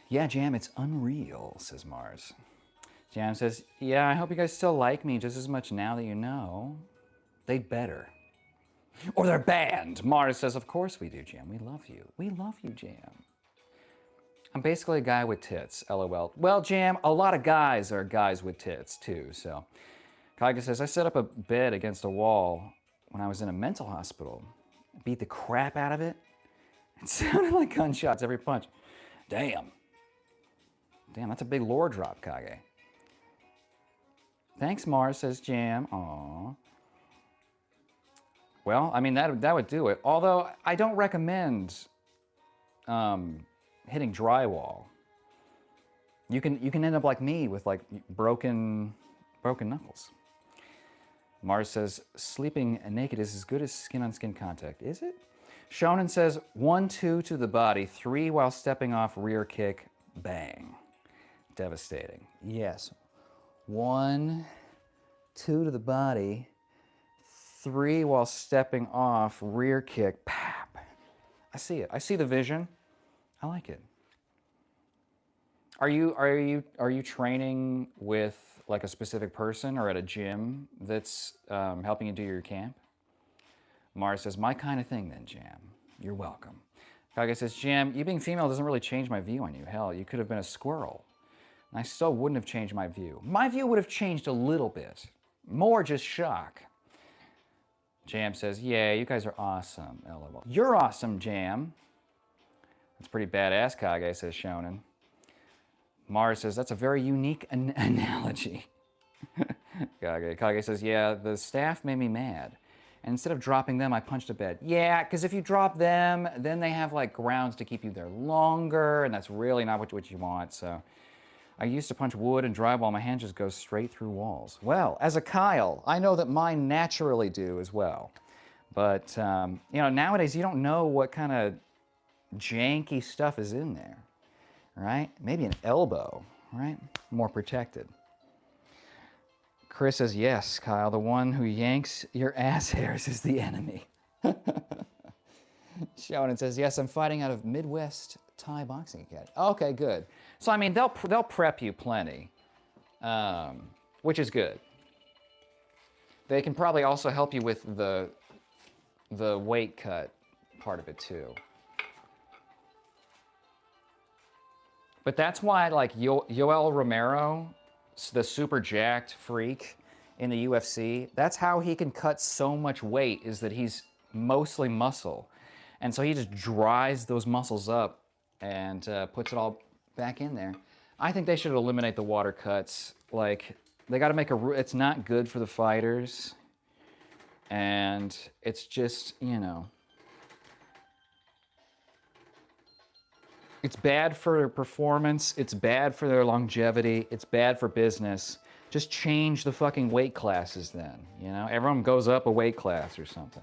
Yeah, Jam, it's unreal, says Mars. Jam says, yeah, I hope you guys still like me just as much now that you know. They'd better. Or they're banned. Mars says, of course we do, Jam. We love you. We love you, Jam. I'm basically a guy with tits, LOL. Well, Jam, a lot of guys are guys with tits, too, so. Kaiga says, I set up a bed against a wall when I was in a mental hospital. Beat the crap out of it. It sounded like gunshots every punch. Damn. Damn, that's a big lore drop, Kage. Thanks, Mars, says Jam. Aw. Well, I mean, that would do it. Although, I don't recommend hitting drywall. You can end up like me with like broken knuckles. Mars says, sleeping naked is as good as skin-on-skin contact. Is it? Shonen says, 1-2 to the body, 3 while stepping off, rear kick, bang. Devastating. Yes. 1-2 to the body, 3 while stepping off, rear kick, pap. I see it. I see the vision. I like it. Are you training with like a specific person or at a gym that's helping you do your camp? Mars says, my kind of thing then, Jam. You're welcome. Kage says, Jam, you being female doesn't really change my view on you. Hell, you could have been a squirrel. And I still wouldn't have changed my view. My view would have changed a little bit. More just shock. Jam says, yeah, you guys are awesome, LOL. You're awesome, Jam. That's pretty badass, Kage, says Shonen. Mars says, that's a very unique analogy. Kage says, yeah, the staff made me mad. And instead of dropping them, I punched a bed. Yeah, because if you drop them, then they have like grounds to keep you there longer, and that's really not what you want. So I used to punch wood and drywall. My hand just goes straight through walls. Well, as a Kyle, I know that mine naturally do as well. But, you know, nowadays you don't know what kind of janky stuff is in there. Right? Maybe an elbow, right? More protected. Chris says, yes, Kyle, the one who yanks your ass hairs is the enemy. Shonen says, yes, I'm fighting out of Midwest Thai Boxing Academy. Okay, good. So, I mean, they'll prep you plenty, which is good. They can probably also help you with the weight cut part of it, too. But that's why, like, Yoel Romero, the super jacked freak in the UFC, that's how he can cut so much weight, is that he's mostly muscle. And so he just dries those muscles up and puts it all back in there. I think they should eliminate the water cuts. Like, they got to make it's not good for the fighters. And it's just, you know, it's bad for their performance, it's bad for their longevity, it's bad for business. Just change the fucking weight classes then, you know? Everyone goes up a weight class or something.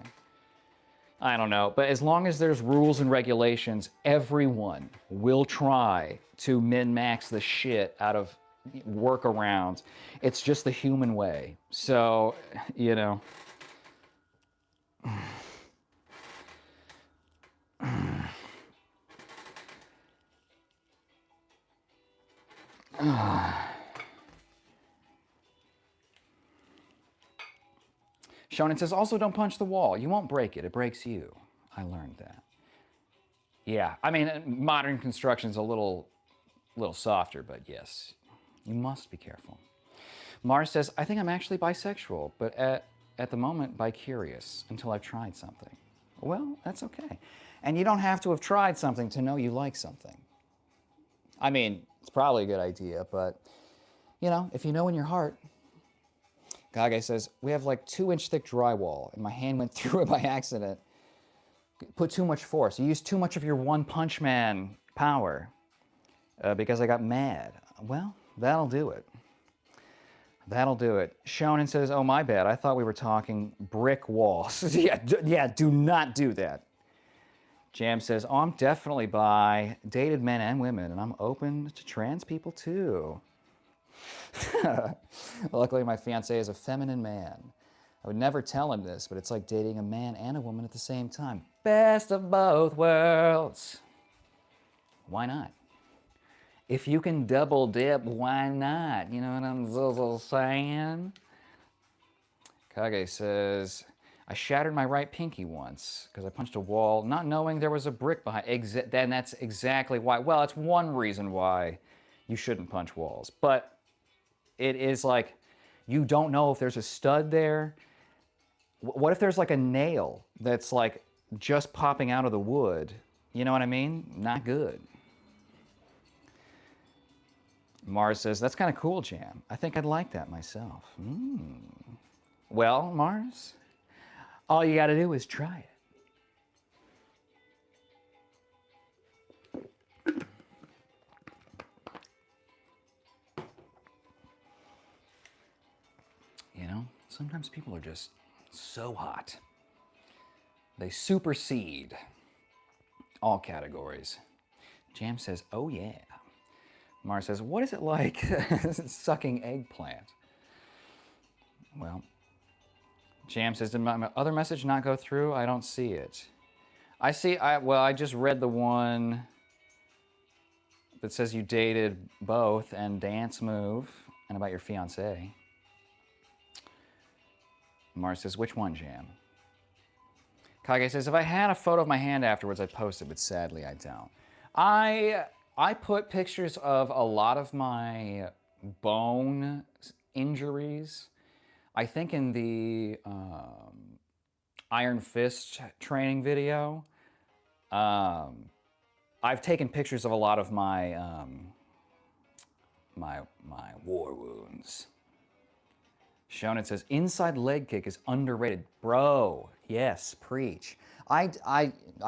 I don't know, but as long as there's rules and regulations, everyone will try to min-max the shit out of work around. It's just the human way. So, you know. Shonen says, also don't punch the wall. You won't break it. It breaks you. I learned that. Yeah, I mean, modern construction's a little softer, but yes, you must be careful. Mars says, I think I'm actually bisexual, but at the moment, bi-curious until I've tried something. Well, that's okay. And you don't have to have tried something to know you like something. I mean, it's probably a good idea, but, you know, if you know in your heart. Kage says, we have like 2-inch thick drywall, and my hand went through it by accident. Put too much force. You used too much of your One Punch Man power because I got mad. Well, that'll do it. That'll do it. Shonen says, oh, my bad. I thought we were talking brick walls. yeah, do not do that. Jam says, oh, I'm definitely bi, dated men and women, and I'm open to trans people too. Luckily, my fiance is a feminine man. I would never tell him this, but it's like dating a man and a woman at the same time. Best of both worlds. Why not? If you can double dip, why not? You know what I'm saying? Kage says, I shattered my right pinky once because I punched a wall, not knowing there was a brick behind. Then that's exactly why. Well, it's one reason why you shouldn't punch walls. But it is like, you don't know if there's a stud there. What if there's like a nail that's like just popping out of the wood? You know what I mean? Not good. Mars says, that's kind of cool, Jam. I think I'd like that myself. Well, Mars, all you got to do is try it. You know, sometimes people are just so hot. They supersede all categories. Jam says, oh yeah. Mars says, what is it like sucking eggplant? Well, Jam says, did my other message not go through? I don't see it. I just read the one that says you dated both and dance move and about your fiance. Mars says, which one, Jam? Kage says, if I had a photo of my hand afterwards, I'd post it, but sadly I don't. I put pictures of a lot of my bone injuries. I think in the Iron Fist training video, I've taken pictures of a lot of my my war wounds. Shonen says, inside leg kick is underrated. Bro, yes, preach. I've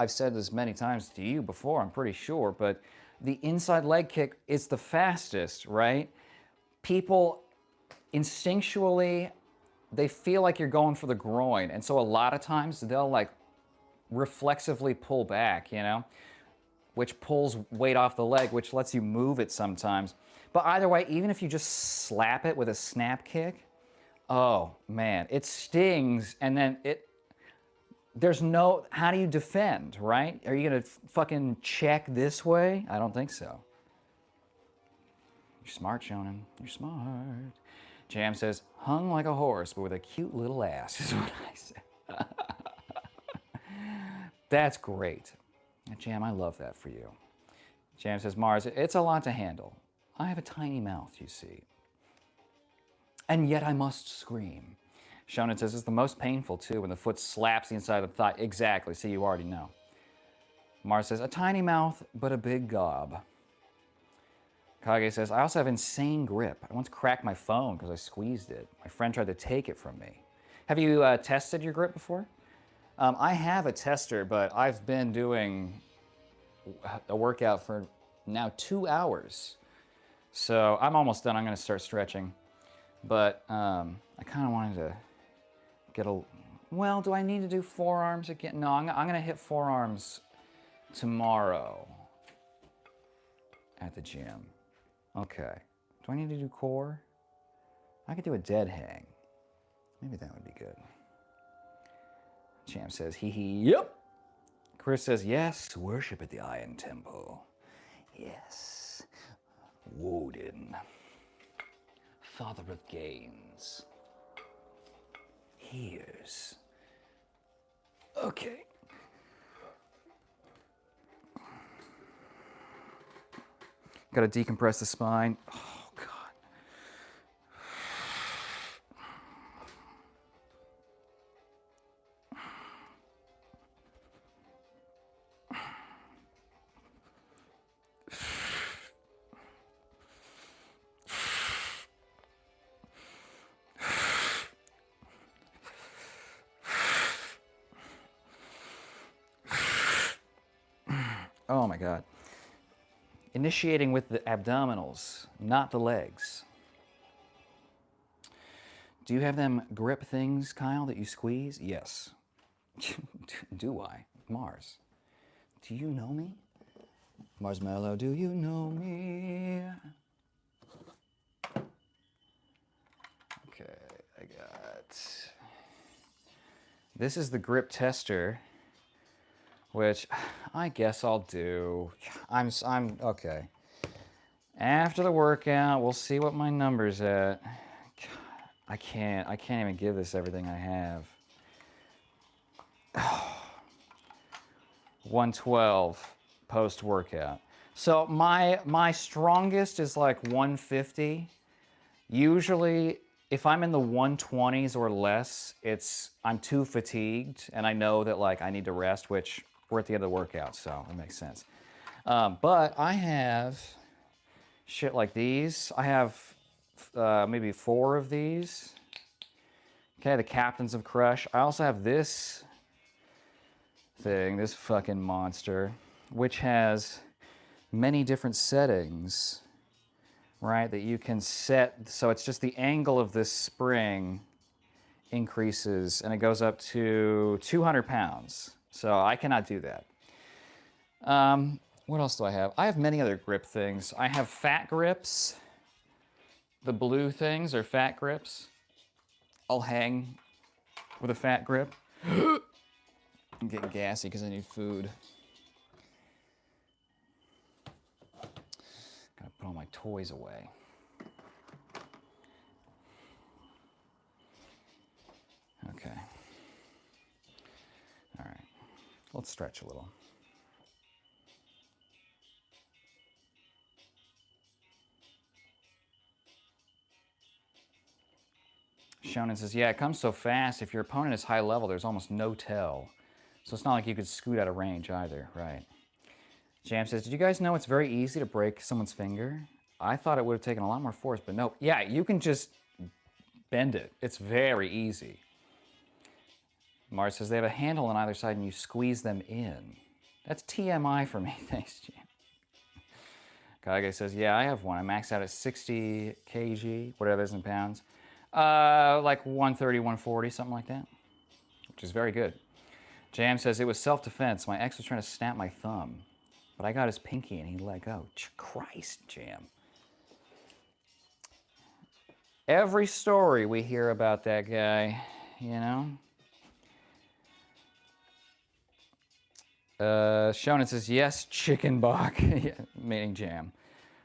said this many times to you before, I'm pretty sure, but the inside leg kick is the fastest, right? People instinctually, they feel like you're going for the groin, and so a lot of times they'll like reflexively pull back, you know, which pulls weight off the leg, which lets you move it sometimes. But either way, even if you just slap it with a snap kick, oh man, it stings, and then there's no, how do you defend, right? Are you gonna fucking check this way? I don't think so. You're smart, Shonen. You're smart. Jam says, hung like a horse, but with a cute little ass, is what I said. That's great. Jam, I love that for you. Jam says, Mars, it's a lot to handle. I have a tiny mouth, you see. And yet I must scream. Shonen says, it's the most painful too when the foot slaps the inside of the thigh. Exactly, see, you already know. Mars says, a tiny mouth, but a big gob. Kage says, I also have insane grip. I once cracked my phone because I squeezed it. My friend tried to take it from me. Have you tested your grip before? I have a tester, but I've been doing a workout for now 2 hours. So I'm almost done. I'm going to start stretching. But I kind of wanted to get a... Well, do I need to do forearms again? No, I'm going to hit forearms tomorrow at the gym. Okay. Do I need to do core? I could do a dead hang. Maybe that would be good. Champ says, hee hee, yep. Chris says, yes, worship at the Iron Temple. Yes. Woden, father of gains. Here's. Okay. Gotta decompress the spine. Oh, God. Oh my God. Initiating with the abdominals, not the legs. Do you have them grip things, Kyle, that you squeeze? Yes. Do I? Mars. Do you know me? Marshmallow, do you know me? Okay, I got... This is the grip tester, which I guess I'll do. I'm okay. After the workout, we'll see what my number's at. I can't even give this everything I have. 112 post-workout. So my strongest is like 150. Usually, if I'm in the 120s or less, I'm too fatigued, and I know that like I need to rest, which we're at the end of the workout, so it makes sense. But I have shit like these. I have maybe 4 of these. Okay, the Captains of Crush. I also have this thing, this fucking monster, which has many different settings, right, that you can set. So it's just the angle of this spring increases, and it goes up to 200 pounds. So I cannot do that. What else do I have? I have many other grip things. I have fat grips. The blue things are fat grips. I'll hang with a fat grip. I'm getting gassy because I need food. Gotta put all my toys away. Okay. All right. Let's stretch a little. Shonen says, yeah, it comes so fast. If your opponent is high level, there's almost no tell. So it's not like you could scoot out of range either, right? Jam says, did you guys know it's very easy to break someone's finger? I thought it would have taken a lot more force, but nope. Yeah, you can just bend it. It's very easy. Mars says, they have a handle on either side and you squeeze them in. That's TMI for me. Thanks, Jam. Kage says, yeah, I have one. I maxed out at 60 kg, whatever it is in pounds. Like 130, 140, something like that, which is very good. Jam says, it was self-defense. My ex was trying to snap my thumb, but I got his pinky and he let go. Christ, Jam. Every story we hear about that guy, you know? Shonen says, yes, chicken bok, meaning Jam.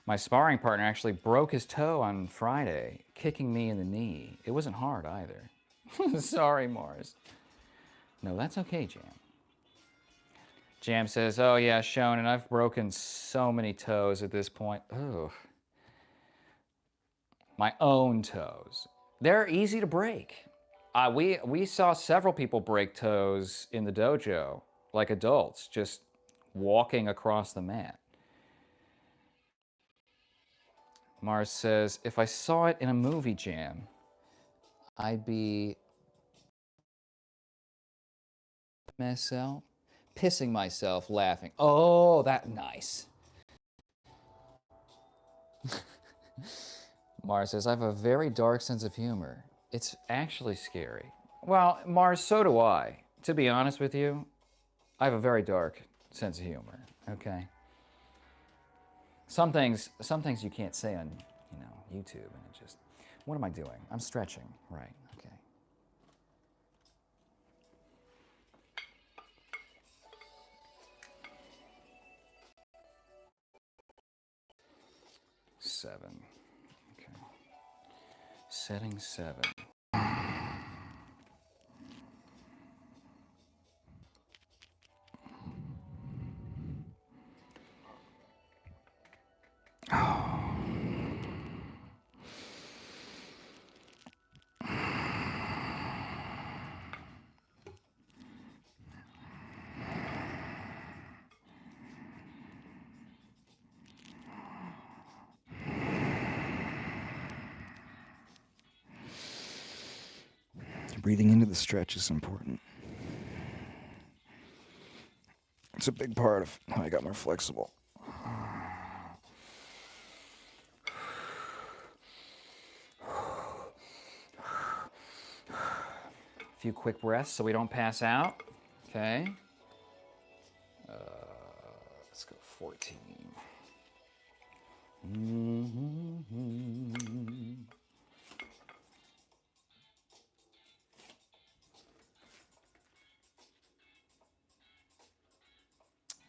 My sparring partner actually broke his toe on Friday, kicking me in the knee. It wasn't hard either. Sorry, Mars. No, that's okay, Jam. Jam says, oh yeah, Shonen, I've broken so many toes at this point. Ugh. My own toes. They're easy to break. We saw several people break toes in the dojo, like adults, just walking across the mat. Mars says, if I saw it in a movie, Jam, I'd be pissing myself laughing. Oh, that nice. Mars says, I have a very dark sense of humor. It's actually scary. Well, Mars, so do I. To be honest with you, I have a very dark sense of humor, okay? Some things you can't say on YouTube, and it just, what am I doing? I'm stretching, right, okay. Seven, okay. Setting 7. Breathing into the stretch is important. It's a big part of how I got more flexible. A few quick breaths so we don't pass out. Okay. Let's go 14.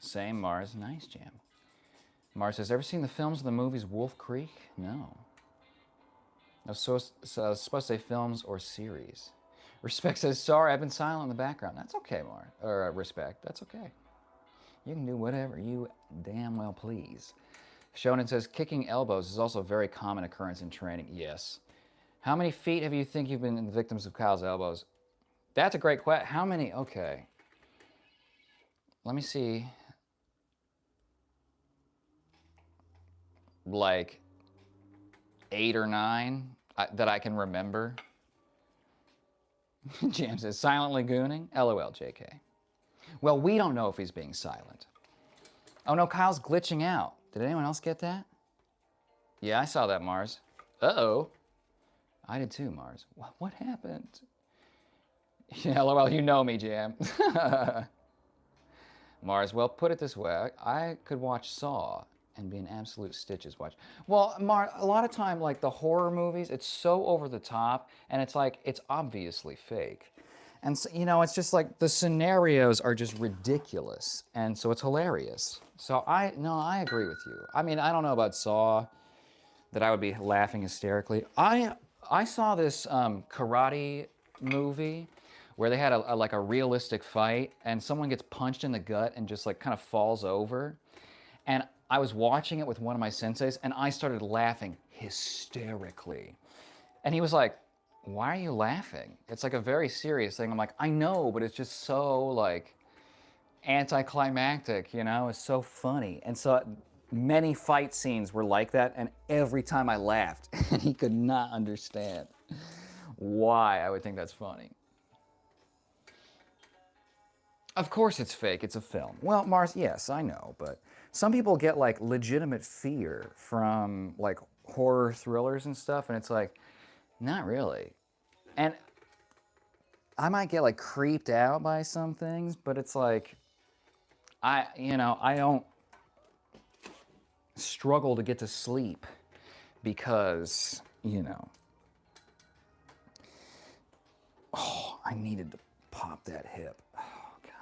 Same, Mars. Nice, Jam. Mars says, ever seen the films of the movies Wolf Creek? No. I was supposed to say films or series. Respect says, sorry, I've been silent in the background. That's okay, Mars. Or Respect, that's okay. You can do whatever you damn well please. Shonen says, kicking elbows is also a very common occurrence in training. Yes. How many feet have you think you've been the victims of Kyle's elbows? That's a great question. How many? Okay. Let me see. Like 8 or 9 that I can remember. Jam says, silently gooning? LOL, JK. Well, we don't know if he's being silent. Oh no, Kyle's glitching out. Did anyone else get that? Yeah, I saw that, Mars. Uh-oh. I did too, Mars. What happened? Yeah, LOL, you know me, Jam. Mars, well, put it this way. I could watch Saw and be an absolute stitches watch. Well, Mars, a lot of time, like the horror movies, it's so over the top, and it's like, it's obviously fake. And so, it's just like the scenarios are just ridiculous, and so it's hilarious. So I agree with you. I mean, I don't know about Saw, that I would be laughing hysterically. I saw this karate movie where they had like a realistic fight, and someone gets punched in the gut and just like kind of falls over. And I was watching it with one of my senseis, and I started laughing hysterically. And he was like, why are you laughing? It's like a very serious thing. I'm like, I know, but it's just so like anticlimactic, It's so funny. And so many fight scenes were like that, and every time I laughed, and he could not understand why I would think that's funny. Of course it's fake, it's a film. Well, Mars, yes, I know, but some people get like legitimate fear from like horror thrillers and stuff, and it's like, not really. And I might get like creeped out by some things, but it's like, I don't struggle to get to sleep because, oh, I needed to pop that hip. Oh, God.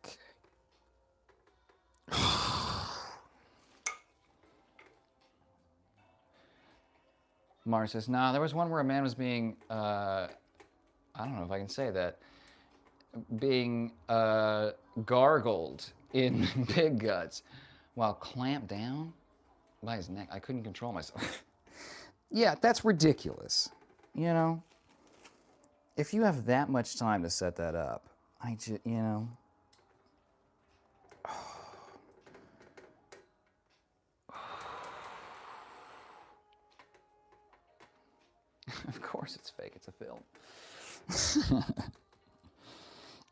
Okay. Mars says, nah, there was one where a man was being, I don't know if I can say that, being gargled in Big Guts while clamped down by his neck. I couldn't control myself. Yeah, that's ridiculous. If you have that much time to set that up, I just, Of course it's fake, it's a film.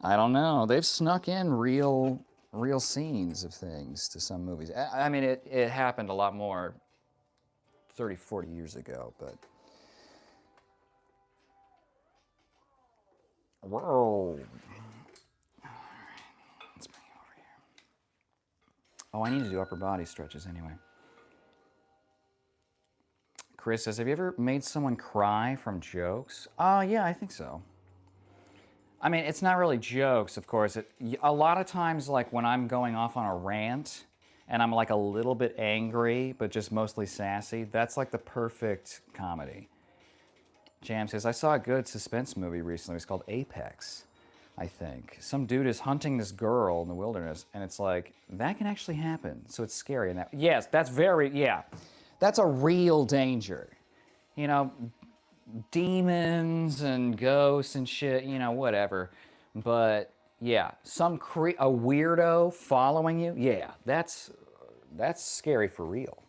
I don't know. They've snuck in real scenes of things to some movies. I mean, it happened a lot more 30, 40 years ago, but... Whoa. All right. Let's bring it over here. Oh, I need to do upper body stretches anyway. Chris says, have you ever made someone cry from jokes? Yeah, I think so. I mean, it's not really jokes, of course. A lot of times, like when I'm going off on a rant and I'm like a little bit angry, but just mostly sassy, that's like the perfect comedy. Jam says, I saw a good suspense movie recently. It's called Apex, I think. Some dude is hunting this girl in the wilderness, and it's like, that can actually happen. So it's scary. And that, yes, that's that's a real danger. You know, demons and ghosts and shit, you know, whatever. But yeah, a weirdo following you, yeah, that's scary for real.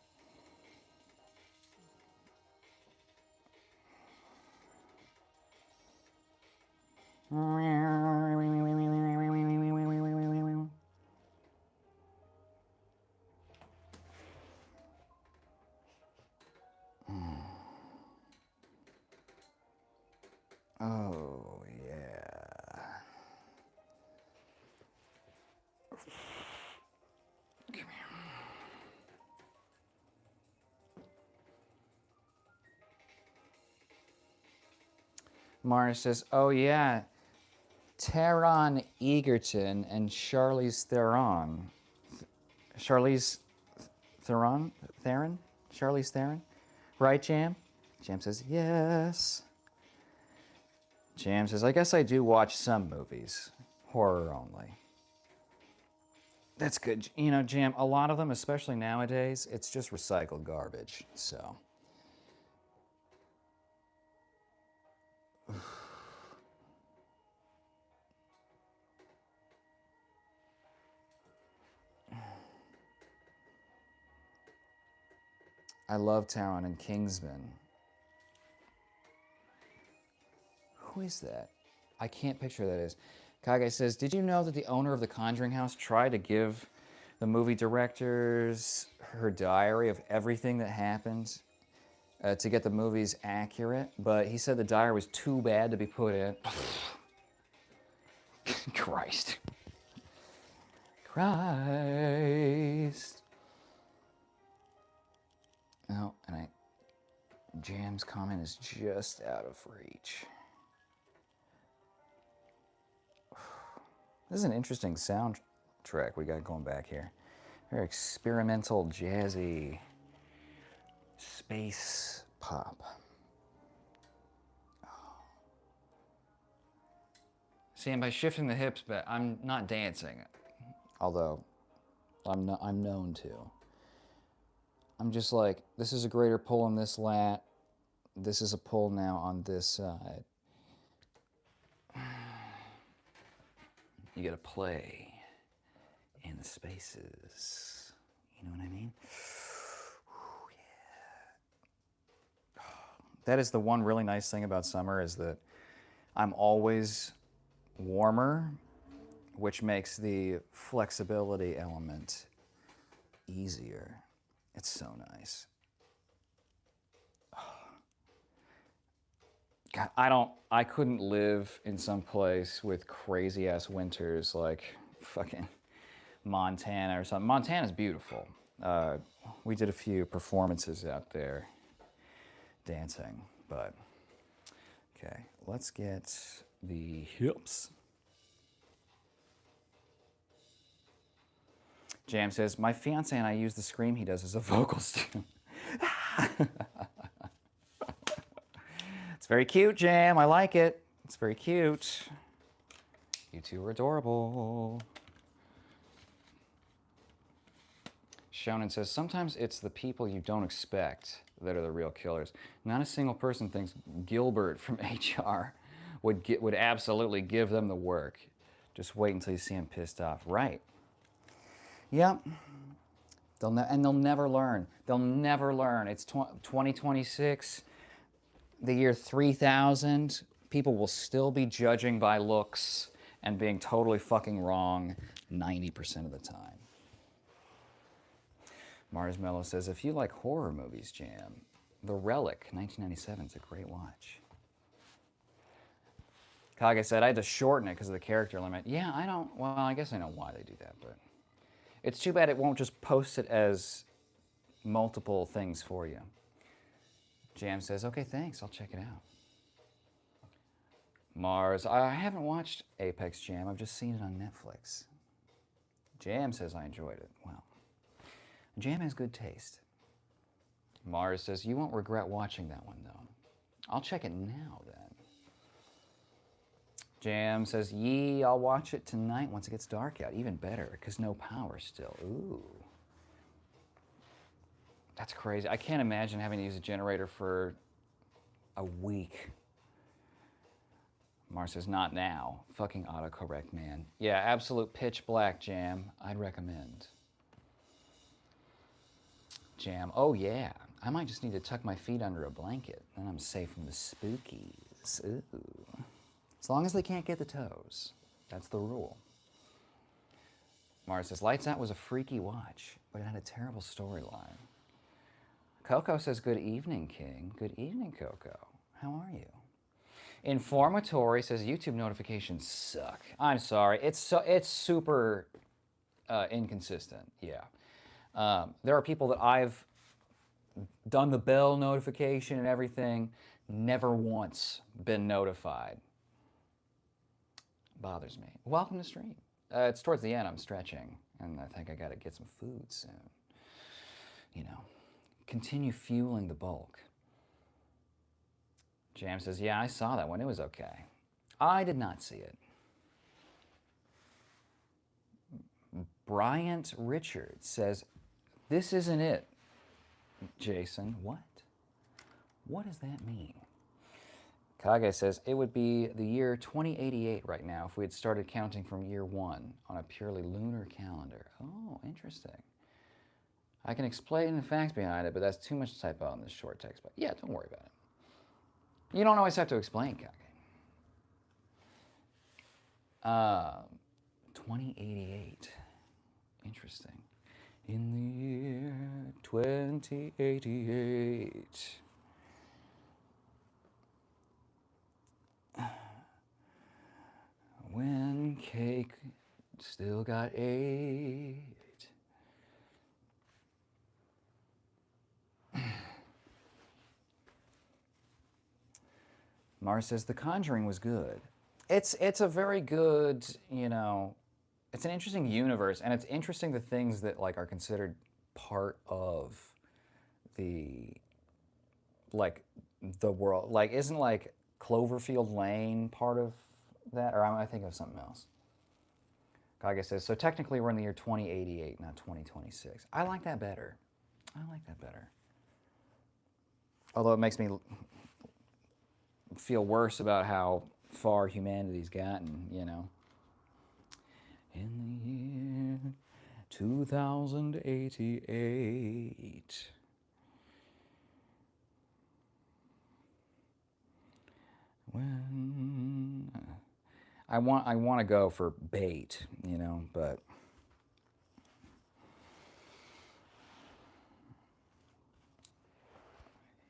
Oh, yeah. Come here. Mara says, oh, yeah, Taron Egerton and Charlize Theron. Charlize Theron? Theron? Charlize Theron? Right, Jam? Jam says, yes. Jam says, I guess I do watch some movies. Horror only. That's good. You know, Jam, a lot of them, especially nowadays, it's just recycled garbage, so. I love Taron and Kingsman. Who is that? I can't picture who that is. Kage says, did you know that the owner of the Conjuring house tried to give the movie directors her diary of everything that happened to get the movies accurate? But he said the diary was too bad to be put in. Christ. Christ. Oh, and Jam's comment is just out of reach. This is an interesting soundtrack we got going back here. Very experimental, jazzy, space pop. See, and by shifting the hips, but I'm not dancing, although I'm known to. I'm just like, this is a greater pull on this lat. This is a pull now on this side. You gotta play in the spaces. You know what I mean? Ooh, yeah. That is the one really nice thing about summer is that I'm always warmer, which makes the flexibility element easier. It's so nice. God, I couldn't live in some place with crazy ass winters like fucking Montana or something. Montana's beautiful. We did a few performances out there dancing, but okay, let's get the hips. Jam says, my fiance and I use the scream he does as a vocal student. It's very cute, Jam. I like it. It's very cute. You two are adorable. Shonen says, sometimes it's the people you don't expect that are the real killers. Not a single person thinks Gilbert from HR would absolutely give them the work. Just wait until you see him pissed off. Right. Yep. They'll never learn. They'll never learn. It's 2026, the year 3000. People will still be judging by looks and being totally fucking wrong 90% of the time. Mars Mello says, if you like horror movies, Jam, The Relic, 1997 is a great watch. Kage said, I had to shorten it because of the character limit. Yeah, I guess I know why they do that, but it's too bad it won't just post it as multiple things for you. Jam says, okay, thanks, I'll check it out. Mars, I haven't watched Apex Jam, I've just seen it on Netflix. Jam says I enjoyed it. Well, Jam has good taste. Mars says, you won't regret watching that one, though. I'll check it now, then. Jam says, yee, I'll watch it tonight once it gets dark out. Even better, because no power still. Ooh. That's crazy. I can't imagine having to use a generator for a week. Mars says, not now. Fucking autocorrect, man. Yeah, absolute pitch black, Jam. I'd recommend. Jam, oh yeah. I might just need to tuck my feet under a blanket. Then I'm safe from the spookies. Ooh. As long as they can't get the toes. That's the rule. Mars says, Lights Out was a freaky watch, but it had a terrible storyline. Coco says, good evening, King. Good evening, Coco. How are you? Informatory says, YouTube notifications suck. I'm sorry. It's super inconsistent, yeah. There are people that I've done the bell notification and everything, never once been notified. Bothers me. Welcome to stream. It's towards the end, I'm stretching, and I think I gotta get some food soon. You know, continue fueling the bulk. Jam says, yeah, I saw that one, it was okay. I did not see it. Bryant Richards says, this isn't it, Jason. What? What does that mean? Kage says, it would be the year 2088 right now if we had started counting from year 1 on a purely lunar calendar. Oh, interesting. I can explain the facts behind it, but that's too much to type out in this short text. But yeah, don't worry about it. You don't always have to explain, Kage. 2088. Interesting. In the year 2088. When cake still got 8. Mars says The Conjuring was good. It's a very good, you know, it's an interesting universe, and it's interesting the things that like are considered part of the like the world. Like, isn't like Cloverfield Lane part of that? Or am I thinking of something else? Kage says, so technically we're in the year 2088, not 2026. I like that better. I like that better. Although it makes me feel worse about how far humanity's gotten, you know. In the year 2088. When I want to go for bait, you know, but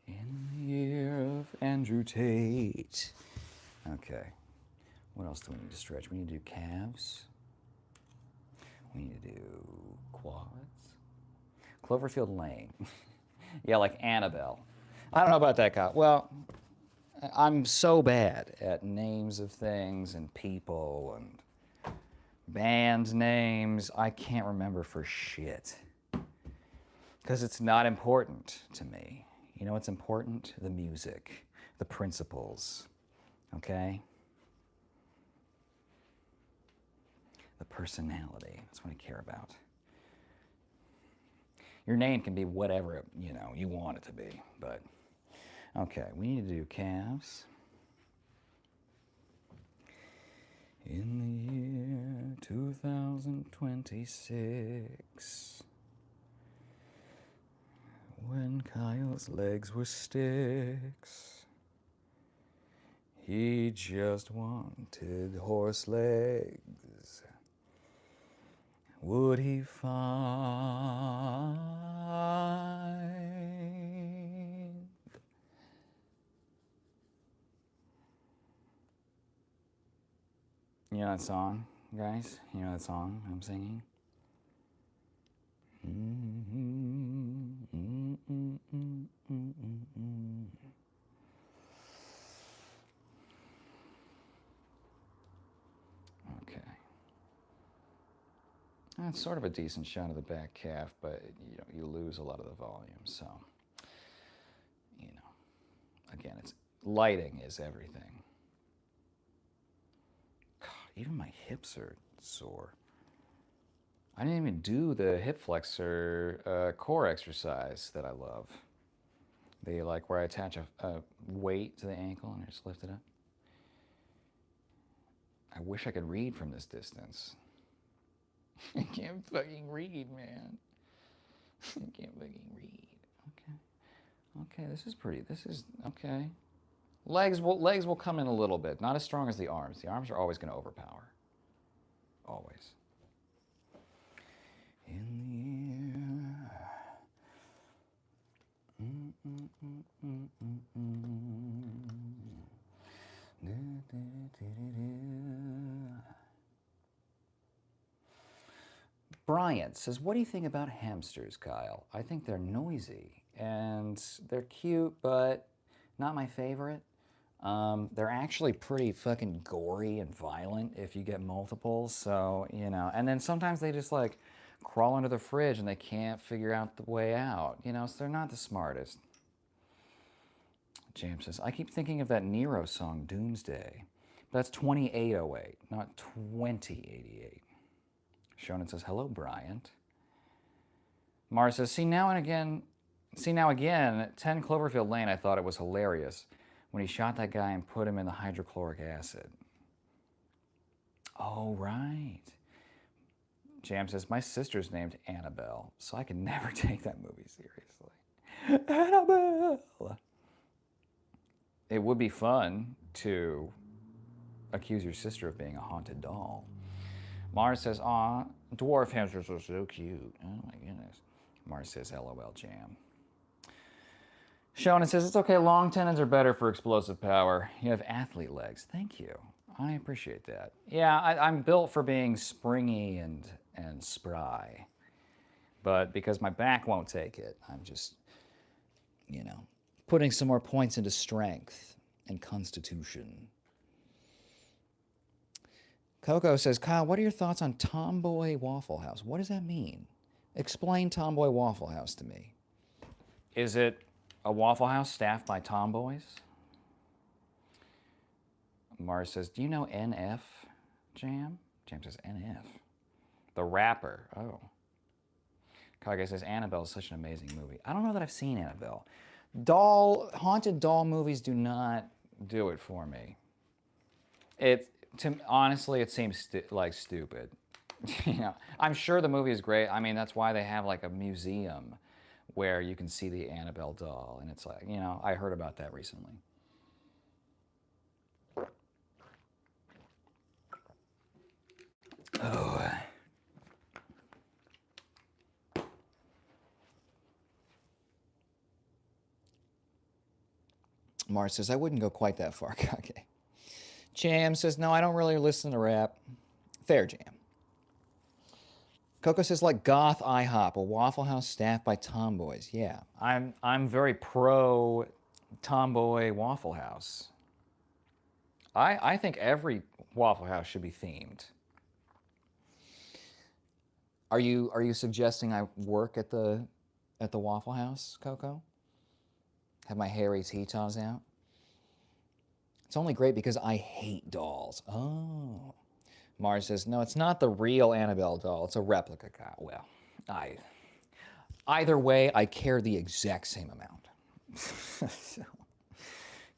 in the year of Andrew Tate. Okay. What else do we need to stretch? We need to do calves. We need to do quads. Cloverfield Lane. Yeah, like Annabelle. I don't know about that, Kyle. Well, I'm so bad at names of things and people and band names. I can't remember for shit. Because it's not important to me. You know what's important? The music, the principles, okay? The personality, that's what I care about. Your name can be whatever, you know, you want it to be, but okay, we need to do calves. In the year 2026, when Kyle's legs were sticks, he just wanted horse legs. Would he find? You know that song, guys? You know that song I'm singing? it's sort of a decent shot of the back calf, but you lose a lot of the volume. So, again, it's lighting is everything. God, even my hips are sore. I didn't even do the hip flexor core exercise that I love. They like where I attach a weight to the ankle and I just lift it up. I wish I could read from this distance. I can't fucking read, man. I can't fucking read. Okay, this is pretty. This is okay. Legs will come in a little bit. Not as strong as the arms. The arms are always going to overpower. Always. In the air. Bryant says, what do you think about hamsters, Kyle? I think they're noisy and they're cute, but not my favorite. They're actually pretty fucking gory and violent if you get multiples. So, and then sometimes they just like crawl under the fridge and they can't figure out the way out, so they're not the smartest. James says, I keep thinking of that Nero song, Doomsday. That's 2808, not 2088. Shonen says, hello, Bryant. Mars says, see now again, 10 Cloverfield Lane, I thought it was hilarious when he shot that guy and put him in the hydrochloric acid. Oh, right. Jam says, my sister's named Annabelle, so I can never take that movie seriously. Annabelle! It would be fun to accuse your sister of being a haunted doll. Mars says, aw, dwarf hamsters are so cute. Oh my goodness. Mars says, LOL, Jam. Shonen says, it's okay, long tendons are better for explosive power. You have athlete legs. Thank you. I appreciate that. Yeah, I'm built for being springy and spry. But because my back won't take it, I'm just, putting some more points into strength and constitution. Coco says, Kyle, what are your thoughts on Tomboy Waffle House? What does that mean? Explain Tomboy Waffle House to me. Is it a Waffle House staffed by tomboys? Mars says, do you know NF, Jam? Jam says, NF. The rapper. Oh. Kage says, Annabelle is such an amazing movie. I don't know that I've seen Annabelle. Haunted doll movies do not do it for me. Honestly, it seems like stupid. I'm sure the movie is great. I mean, that's why they have like a museum where you can see the Annabelle doll. And it's like, I heard about that recently. Oh. Mars says, I wouldn't go quite that far, Kage. Jam says, no, I don't really listen to rap. Fair, Jam. Coco says, like goth IHOP, a Waffle House staffed by tomboys. Yeah, I'm very pro tomboy Waffle House. I think every Waffle House should be themed. Are you suggesting I work at the Waffle House, Coco? Have my hairy Tito's out? It's only great because I hate dolls. Oh. Mars says, no, it's not the real Annabelle doll. It's a replica. Well, either way, I care the exact same amount.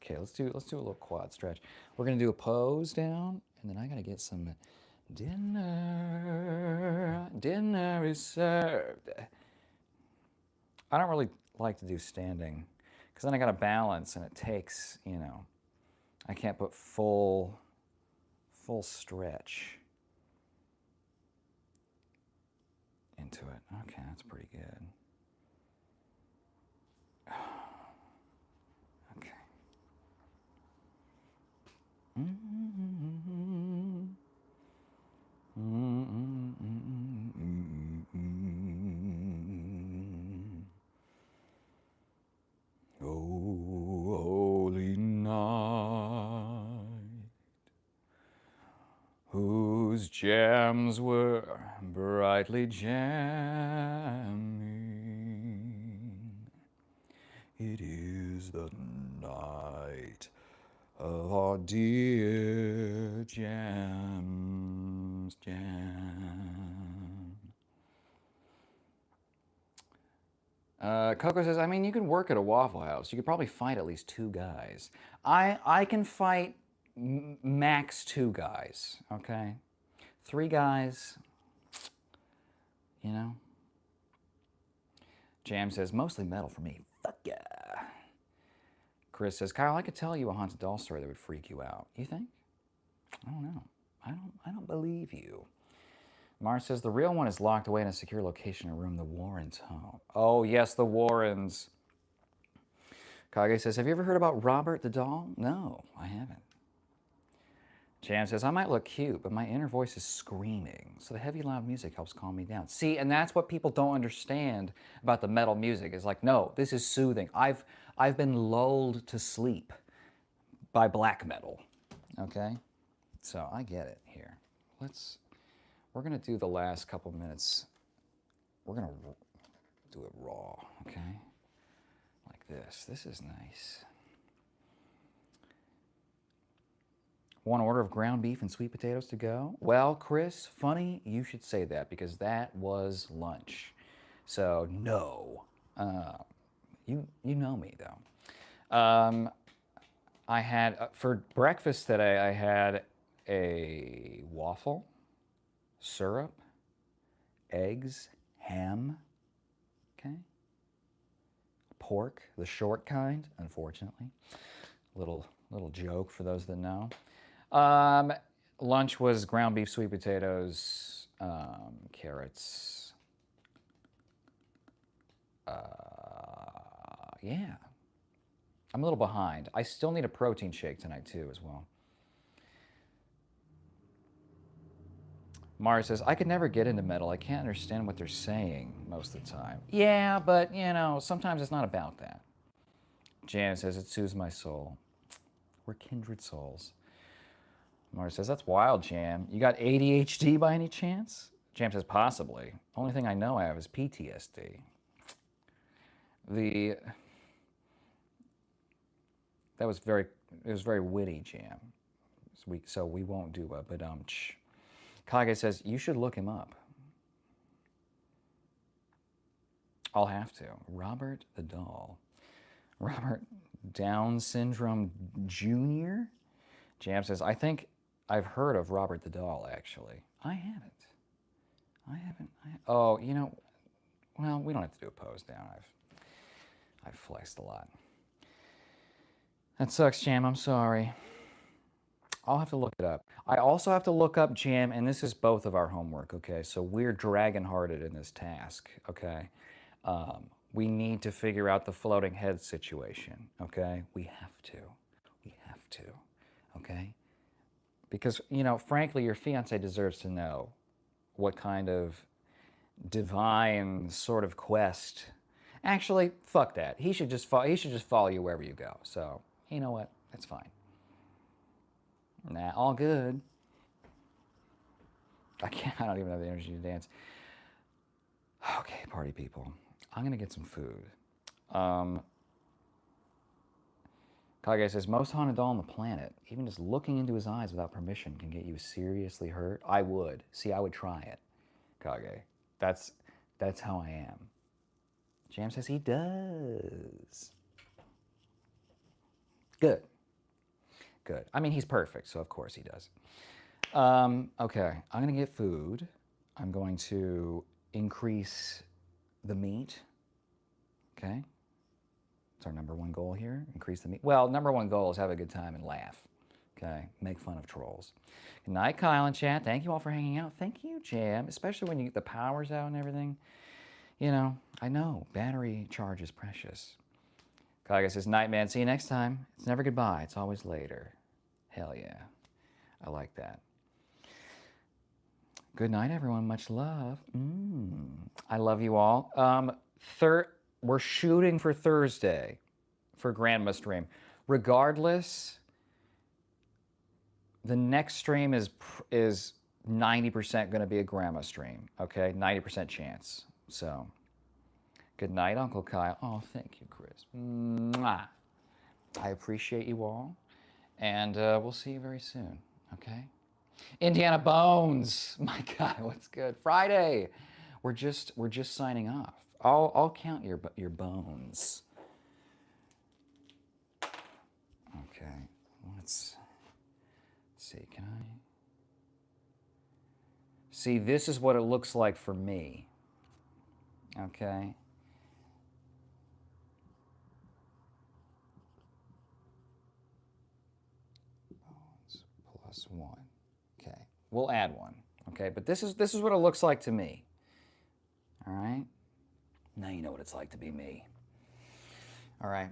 Okay, let's do a little quad stretch. We're gonna do a pose down, and then I gotta get some dinner. Dinner is served. I don't really like to do standing, because then I gotta balance, and it takes, I can't put full stretch into it. Okay, that's pretty good. Okay. Oh, holy night, whose whose jams were brightly jamming. It is the night of our dear Jam's jam. Coco says, I mean, you can work at a Waffle House. You could probably fight at least 2 guys. I can fight max 2 guys, okay? 3 guys, you know? Jam says, mostly metal for me. Fuck yeah. Chris says, Kyle, I could tell you a haunted doll story that would freak you out. You think? I don't know. I don't believe you. Mars says, the real one is locked away in a secure location in a room, the Warrens' home. Oh, yes, the Warrens. Kage says, have you ever heard about Robert the doll? No, I haven't. Jan says, I might look cute, but my inner voice is screaming, so the heavy, loud music helps calm me down. See, and that's what people don't understand about the metal music. It's like, no, this is soothing. I've been lulled to sleep by black metal, okay? So I get it here. We're gonna do the last couple minutes. We're gonna do it raw, okay? Like this. This is nice. 1 order of ground beef and sweet potatoes to go. Well, Chris, funny you should say that because that was lunch. So no, you know me though. I had for breakfast today. I had a waffle, syrup, eggs, ham. Okay. Pork, the short kind, unfortunately. Little joke for those that know. Lunch was ground beef, sweet potatoes, carrots. Yeah. I'm a little behind. I still need a protein shake tonight too as well. Mara says, I could never get into metal. I can't understand what they're saying most of the time. Yeah, but, you know, sometimes it's not about that. Janet says, it soothes my soul. We're kindred souls. Mara says, that's wild, Jam. You got ADHD by any chance? Jam says, possibly. Only thing I know I have is PTSD. It was very witty, Jam. So we won't do a badumch. Kage says, you should look him up. I'll have to. Robert the doll. Robert Down Syndrome Jr.? Jam says, I think I've heard of Robert the doll, actually. I haven't. Oh, you know, well, we don't have to do a pose down. I've flexed a lot. That sucks, Jam. I'm sorry. I'll have to look it up. I also have to look up, Jam, and this is both of our homework, okay? So we're dragon-hearted in this task, okay? We need to figure out the floating head situation, okay? We have to, okay? Because, you know, frankly, your fiance deserves to know what kind of divine sort of quest. Actually, fuck that. He should just follow you wherever you go. So, you know what? That's fine. Nah, all good. I don't even have the energy to dance. Okay, party people. I'm gonna get some food. Kage says, most haunted doll on the planet, even just looking into his eyes without permission can get you seriously hurt. I would. See, I would try it, Kage. That's how I am. Jam says he does. Good. I mean, he's perfect, so of course he does. Okay, I'm gonna get food. I'm going to increase the meat. Okay? It's our #1 goal here, increase the meat. Well, #1 goal is have a good time and laugh. Okay? Make fun of trolls. Good night, Kyle and chat. Thank you all for hanging out. Thank you, Jam, especially when you get the power's out and everything. You know, I know, battery charge is precious. Kage says, night, man. See you next time. It's never goodbye. It's always later. Hell yeah. I like that. Good night, everyone. Much love. I love you all. We're shooting for Thursday for Grandma stream. Regardless, the next stream is 90% going to be a grandma stream, okay? 90% chance. So, good night, Uncle Kyle. Oh, thank you, Chris. Mwah. I appreciate you all, and we'll see you very soon, okay? Indiana Bones. My God, what's good? Friday. We're just signing off. I'll count your bones. Okay. Let's see. Can I see? This is what it looks like for me. Okay. Bones plus 1. Okay. We'll add 1. Okay, but this is what it looks like to me. All right? Now you know what it's like to be me. All right.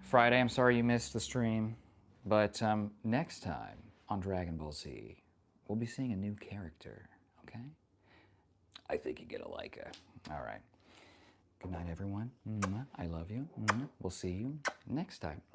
Friday, I'm sorry you missed the stream, but next time on Dragon Ball Z, we'll be seeing a new character, okay? I think you're gonna like it. All right. Good night, everyone. I love you. We'll see you next time.